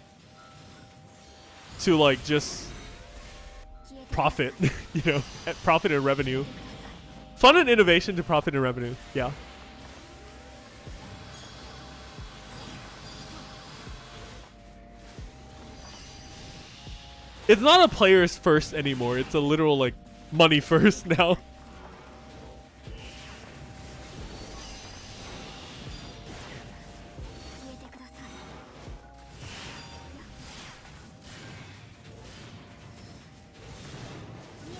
to like just profit, you know, profit and revenue. Fun and innovation to profit and revenue, yeah. It's not a players first anymore. It's a literal like money first now.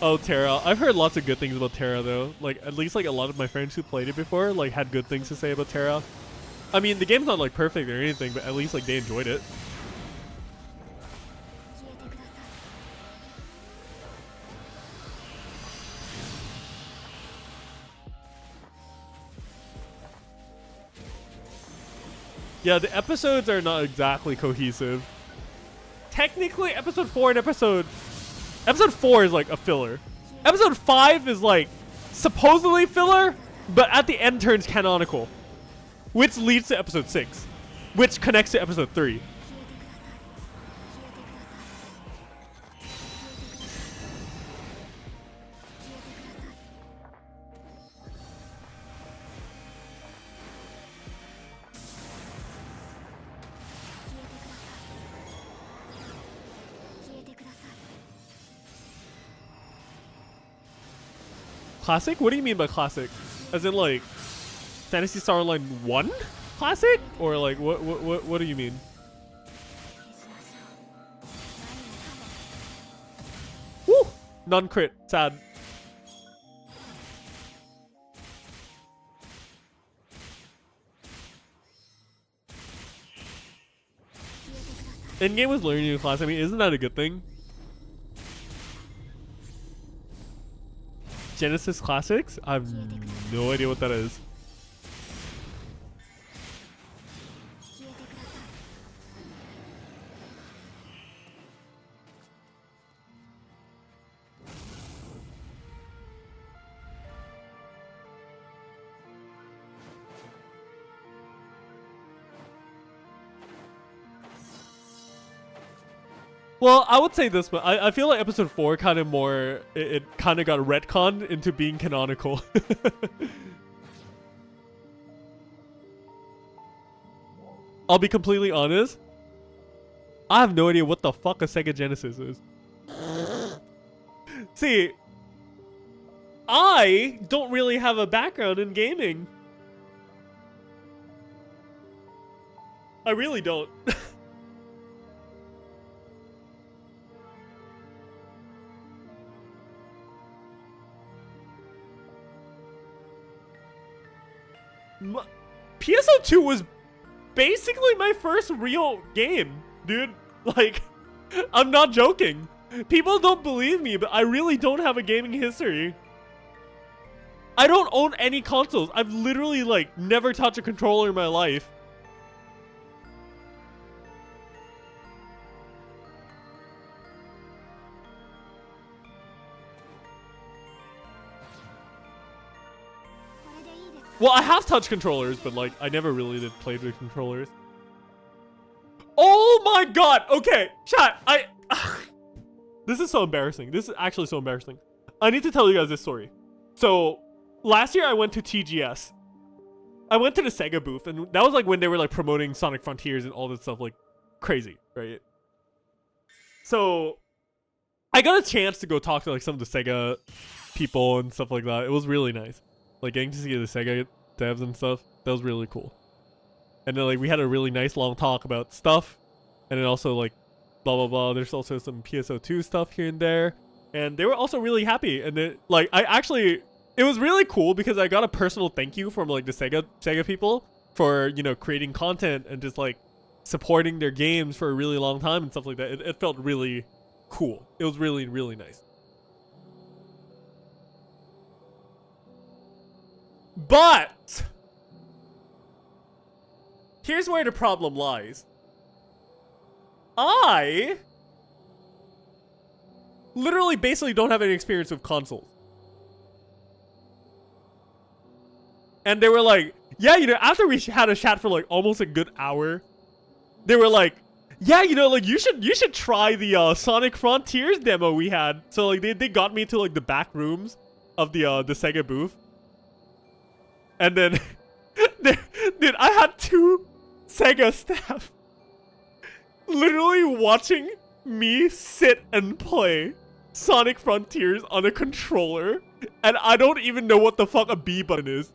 Oh, Terra. I've heard lots of good things about Terra though. Like at least like a lot of my friends who played it before like had good things to say about Terra. I mean, the game's not like perfect or anything, but at least like they enjoyed it. Yeah, the episodes are not exactly cohesive. Technically, episode 4 and episode 4 is like a filler. Episode 5 is like supposedly filler, but at the end turns canonical, which leads to episode 6, which connects to episode 3. Classic? What do you mean by classic? As in like Phantasy Star Online 1 classic? Or like what do you mean? Woo! Non-crit. Sad. Endgame was learning new class. I mean, isn't that a good thing? Genesis Classics? I have no idea what that is. Well, I would say this, but I feel like episode 4 kind of more, it kind of got retconned into being canonical. I'll be completely honest. I have no idea what the fuck a Sega Genesis is. See, I don't really have a background in gaming. I really don't. PSO2 was basically my first real game, dude. Like, I'm not joking. People don't believe me, but I really don't have a gaming history. I don't own any consoles. I've literally, like, never touched a controller in my life. Well, I have touched controllers, but like I never really did play with controllers. Oh my god! Okay, chat. This is so embarrassing. This is actually so embarrassing. I need to tell you guys this story. So last year I went to TGS. I went to the Sega booth, and that was like when they were like promoting Sonic Frontiers and all this stuff, like crazy, right? So I got a chance to go talk to like some of the Sega people and stuff like that. It was really nice. Like getting to see the Sega devs and stuff. That was really cool. And then like we had a really nice long talk about stuff, and then also like blah blah blah. There's also some PSO2 stuff here and there, and they were also really happy. And then like it was really cool because I got a personal thank you from like the Sega people for, you know, creating content and just like supporting their games for a really long time and stuff like that. It felt really cool. It was really, really nice. But here's where the problem lies. I literally basically don't have any experience with consoles. And they were like, yeah, you know, after we had a chat for like almost a good hour, they were like, yeah, you know, like you should try the Sonic Frontiers demo we had. So like they got me to like the back rooms of the Sega booth. And then dude, I had 2 Sega staff literally watching me sit and play Sonic Frontiers on a controller, and I don't even know what the fuck a B button is.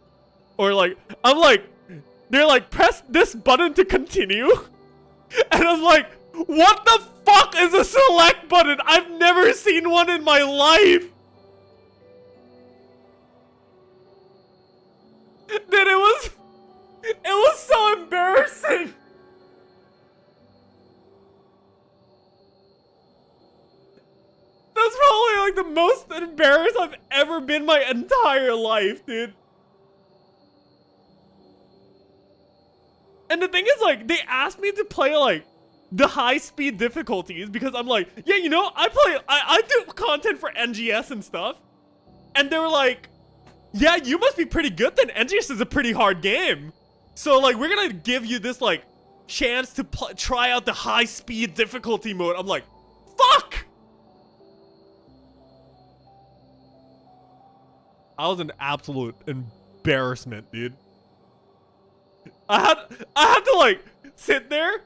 Or like, I'm like, they're like, press this button to continue. And I'm like, what the fuck is a select button? I've never seen one in my life. Dude, it was so embarrassing. That's probably like the most embarrassed I've ever been my entire life, dude. And the thing is, like, they asked me to play, like, the high-speed difficulties because I'm like, yeah, you know, I do content for NGS and stuff. And they were like, yeah, you must be pretty good then. NGS is a pretty hard game. So, like, we're gonna give you this, like, chance to try out the high-speed difficulty mode. I'm like, fuck! I was an absolute embarrassment, dude. I had to like sit there,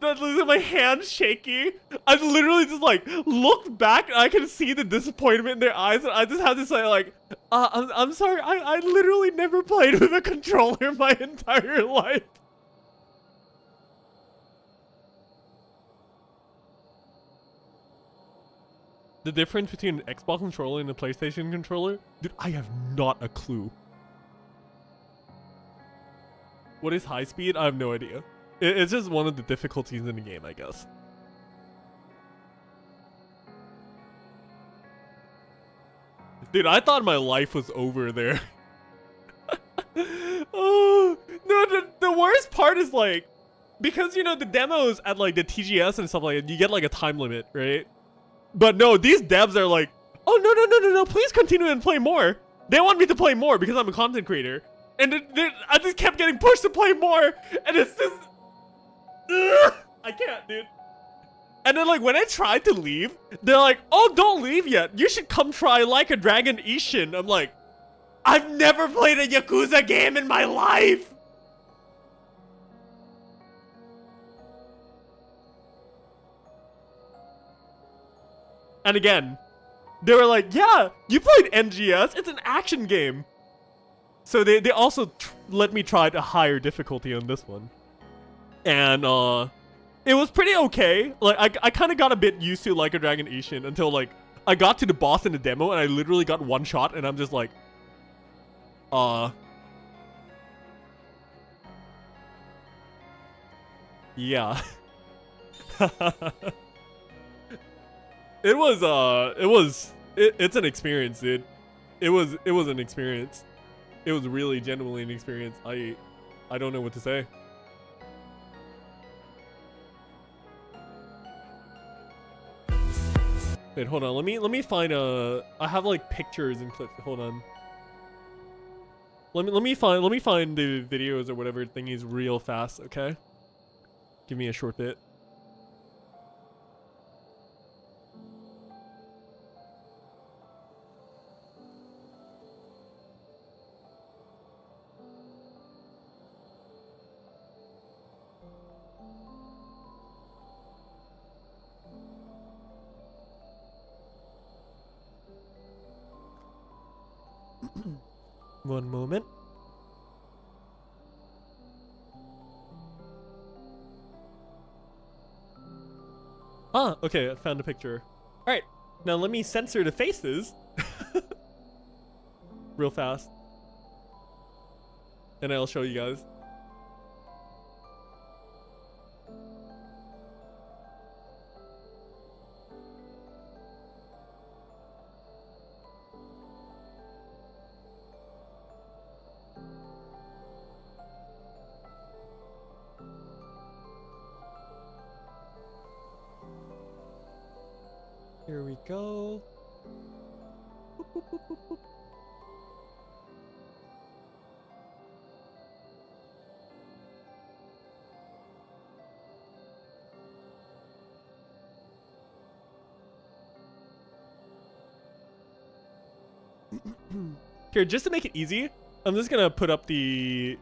my hands shaky. I literally just like looked back and I could see the disappointment in their eyes, and I just had to say like, I'm sorry, I literally never played with a controller my entire life. The difference between an Xbox controller and a PlayStation controller? Dude, I have not a clue. What is high speed? I have no idea. It's just one of the difficulties in the game, I guess. Dude, I thought my life was over there. Oh, no, the worst part is like, because, you know, the demos at like the TGS and stuff like that, you get like a time limit, right? But no, these devs are like, oh, no, please continue and play more. They want me to play more because I'm a content creator. And I just kept getting pushed to play more, and it's just, I can't, dude. And then like when I tried to leave, they're like, oh, don't leave yet. You should come try Like a Dragon Ishin. I'm like, I've never played a Yakuza game in my life. And again, they were like, yeah, you played NGS. It's an action game. So they also let me try a higher difficulty on this one. And it was pretty okay. Like I kind of got a bit used to Like a Dragon Ishin until like I got to the boss in the demo and I literally got one shot and I'm just like, yeah. It's an experience, dude. It was an experience. It was really genuinely an experience. I don't know what to say. Wait, hold on. Let me find I have like pictures and clips. Hold on. Let me find the videos or whatever thingies real fast, okay? Give me a short bit. One moment. Ah, okay, I found a picture. Alright, now let me censor the faces. Real fast. And I'll show you guys. Here we go. Boop, boop, boop, boop, boop. Here, just to make it easy, I'm just gonna put up the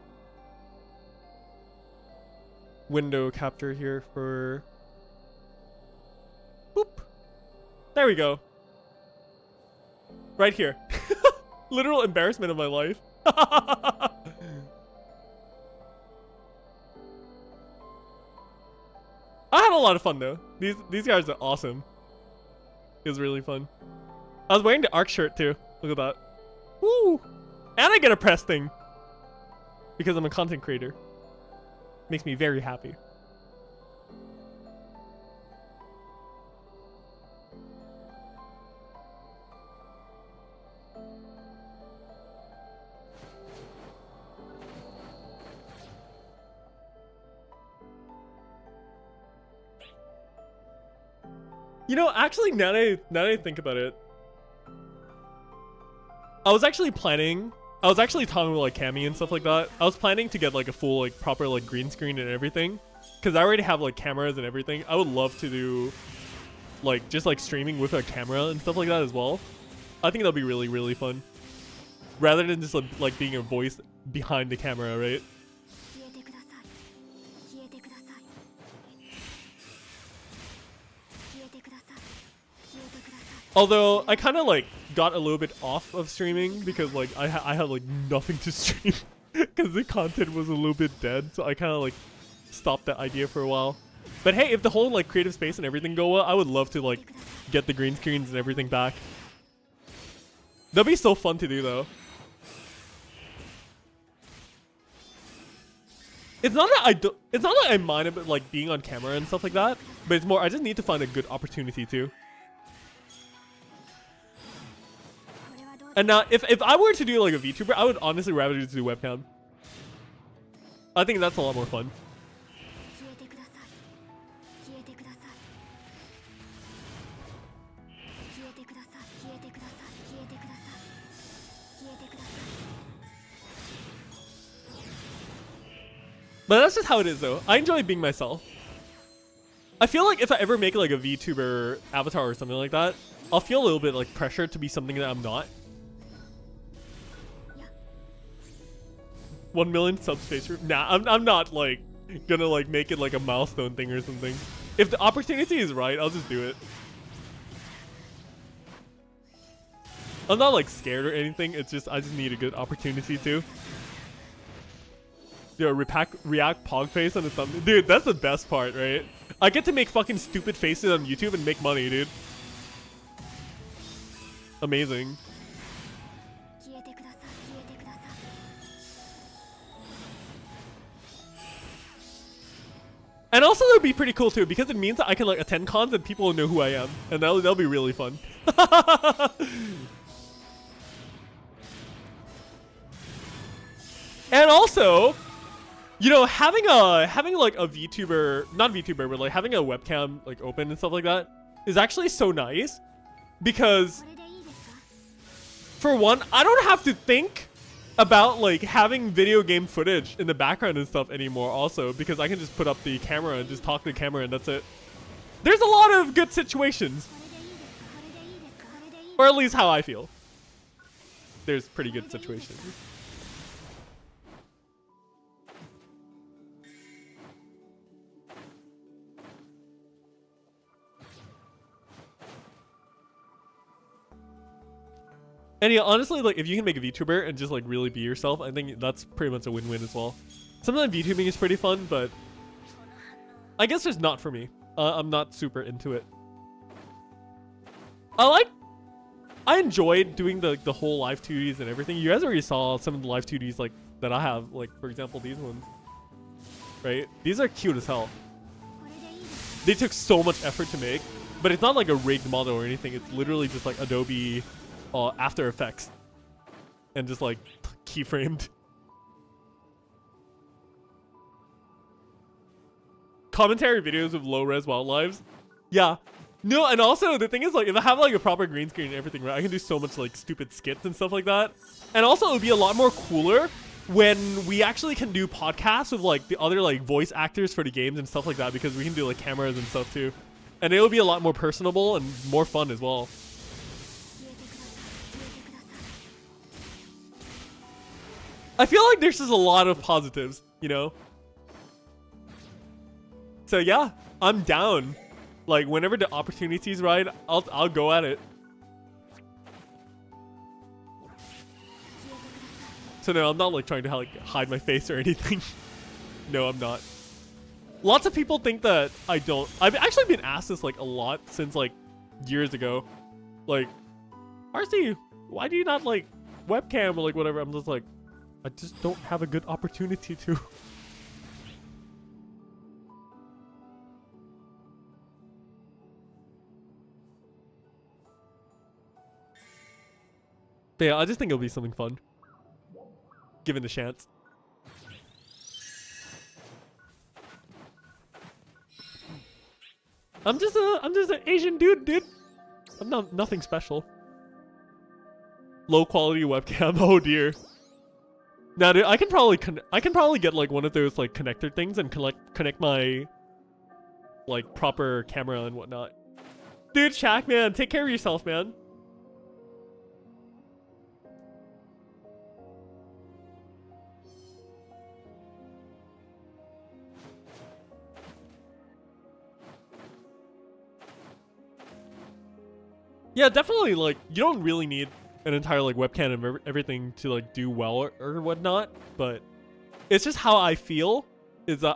window capture here for boop. There we go. Right here. Literal embarrassment of my life. I had a lot of fun though. These guys are awesome. It was really fun. I was wearing the ARC shirt too. Look at that. Woo! And I get a press thing. Because I'm a content creator. Makes me very happy. You know, actually, now that I think about it, I was actually talking with like Cammy and stuff like that. I was planning to get like a full like proper like green screen and everything, because I already have like cameras and everything. I would love to do like just like streaming with a camera and stuff like that as well. I think that'll be really, really fun, rather than just like being a voice behind the camera, right? Although I kind of like got a little bit off of streaming because like I had like nothing to stream because the content was a little bit dead, so I kind of like stopped that idea for a while. But hey, if the whole like creative space and everything go well, I would love to like get the green screens and everything back. That'd be so fun to do though. It's not that I mind about like being on camera and stuff like that, but it's more I just need to find a good opportunity too. And now, if I were to do like a VTuber, I would honestly rather just do webcam. I think that's a lot more fun. But that's just how it is though. I enjoy being myself. I feel like if I ever make like a VTuber avatar or something like that, I'll feel a little bit like pressure to be something that I'm not. 1 million subspace room. Nah, I'm not like gonna like make it like a milestone thing or something. If the opportunity is right, I'll just do it. I'm not like scared or anything. It's just I just need a good opportunity to. Yo, react pog face on the thumbnail. Dude, that's the best part, right? I get to make fucking stupid faces on YouTube and make money, dude. Amazing. And also that would be pretty cool too, because it means that I can like attend cons and people will know who I am. And that'll be really fun. And also, you know, having like a VTuber, not VTuber, but like having a webcam like open and stuff like that is actually so nice, because for one, I don't have to think about like having video game footage in the background and stuff anymore also, because I can just put up the camera and just talk to the camera and that's it. There's a lot of good situations, or at least how I feel. There's pretty good situations. And yeah, honestly, like if you can make a VTuber and just like really be yourself, I think that's pretty much a win-win as well. Sometimes VTubing is pretty fun, but I guess it's not for me. I'm not super into it. I enjoyed doing the whole live 2Ds and everything. You guys already saw some of the live 2Ds like that I have, like for example these ones. Right? These are cute as hell. They took so much effort to make, but it's not like a rigged model or anything. It's literally just like Adobe After Effects and just like keyframed. Commentary videos of low-res wildlives. Yeah. No, and also the thing is, like, if I have like a proper green screen and everything, right, I can do so much like stupid skits and stuff like that. And also it would be a lot more cooler when we actually can do podcasts with like the other like voice actors for the games and stuff like that, because we can do like cameras and stuff too. And it'll be a lot more personable and more fun as well. I feel like there's just a lot of positives, you know? So yeah, I'm down. Like whenever the opportunity's right, I'll go at it. So no, I'm not like trying to like hide my face or anything. No, I'm not. Lots of people think that I don't. I've actually been asked this like a lot since like years ago. Like, RC, why do you not like webcam or like whatever? I'm just like, I just don't have a good opportunity to. But yeah, I just think it'll be something fun, given the chance. I'm just an Asian dude. I'm nothing special. Low quality webcam. Oh dear. Now, dude, I can probably get like one of those like connector things and connect my like proper camera and whatnot. Dude, Shaq, man, take care of yourself, man. Yeah, definitely, like, you don't really need an entire, like, webcam and everything to, like, do well or whatnot, but it's just how I feel.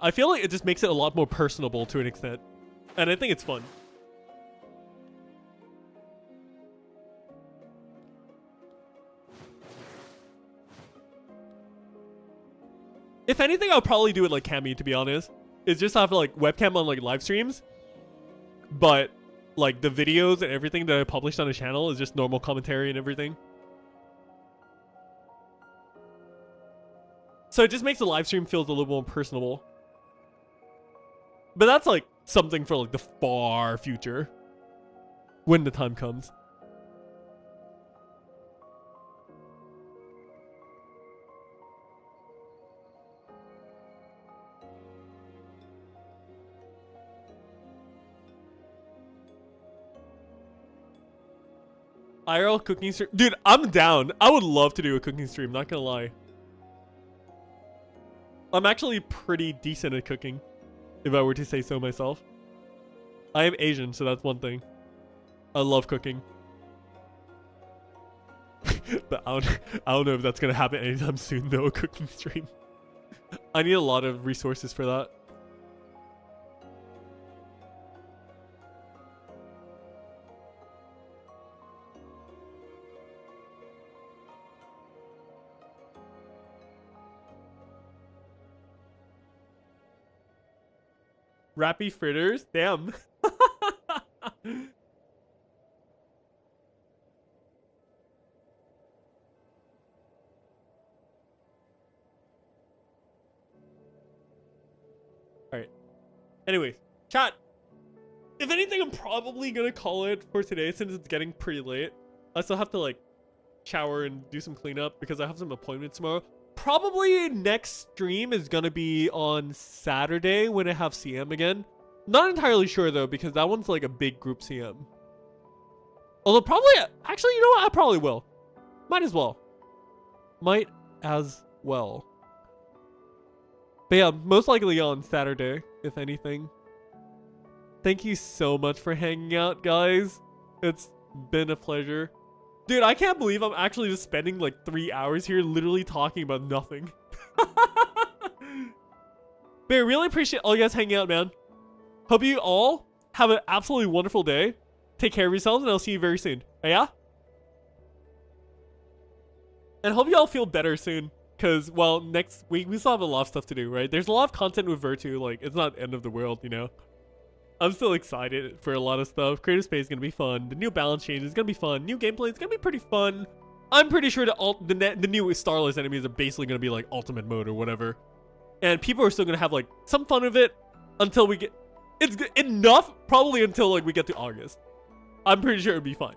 I feel like it just makes it a lot more personable to an extent, and I think it's fun. If anything, I'll probably do it like Cammy, to be honest. It's just have, like, webcam on, like, live streams, but like the videos and everything that I published on the channel is just normal commentary and everything. So it just makes the live stream feel a little more personable. But that's like something for like the far future, when the time comes. IRL cooking stream. Dude, I'm down. I would love to do a cooking stream, not gonna lie. I'm actually pretty decent at cooking, if I were to say so myself. I am Asian, so that's one thing. I love cooking. But I don't know if that's gonna happen anytime soon though, a cooking stream. I need a lot of resources for that. Rappy fritters? Damn. Alright. Anyways, chat. If anything, I'm probably gonna call it for today since it's getting pretty late. I still have to like shower and do some cleanup because I have some appointments tomorrow. Probably next stream is gonna be on Saturday when I have CM again. Not entirely sure though, because that one's like a big group CM. Although probably, actually, you know what? I probably will. Might as well. Might as well. But yeah, most likely on Saturday, if anything. Thank you so much for hanging out, guys. It's been a pleasure. Dude, I can't believe I'm actually just spending like 3 hours here literally talking about nothing. But I really appreciate all you guys hanging out, man. Hope you all have an absolutely wonderful day. Take care of yourselves, and I'll see you very soon. Yeah? And hope you all feel better soon. Because, well, next week, we still have a lot of stuff to do, right? There's a lot of content with Virtu. Like, it's not the end of the world, you know? I'm still excited for a lot of stuff. Creative Space is going to be fun. The new balance change is going to be fun. New gameplay is going to be pretty fun. I'm pretty sure the new Starless enemies are basically going to be like ultimate mode or whatever. And people are still going to have like some fun with it until we get... It's enough probably until like we get to August. I'm pretty sure it'll be fine.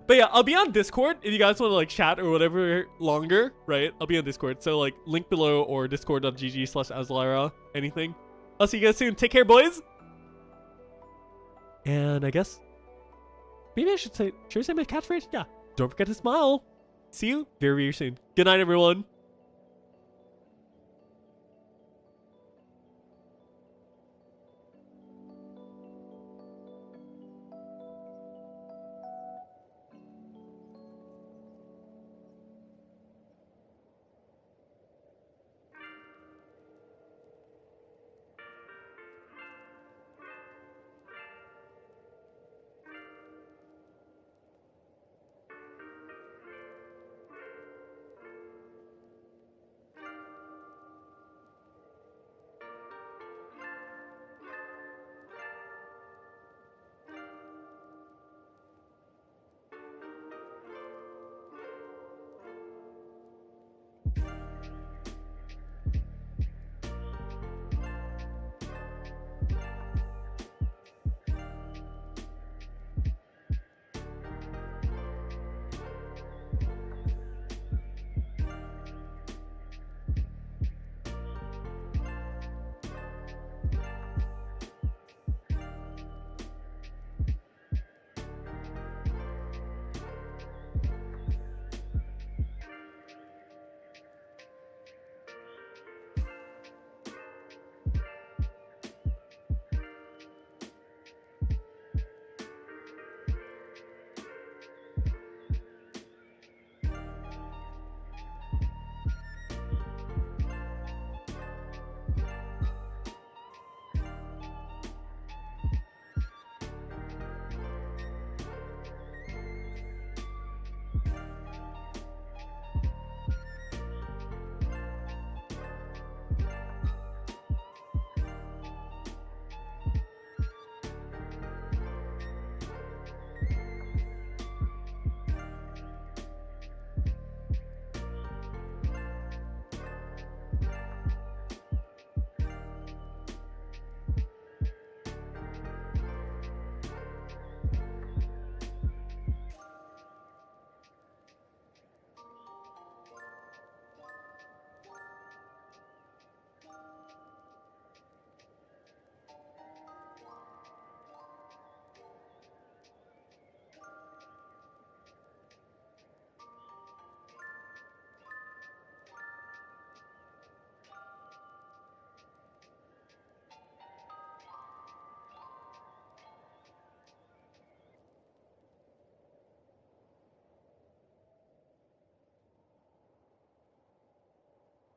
But yeah, I'll be on Discord if you guys want to like chat or whatever longer, right? I'll be on Discord. So like link below or discord.gg/Azlara, anything. I'll see you guys soon. Take care, boys. And I guess maybe I should say my catchphrase? Yeah. Don't forget to smile. See you very, very soon. Good night, everyone.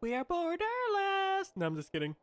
We are borderless. No, I'm just kidding.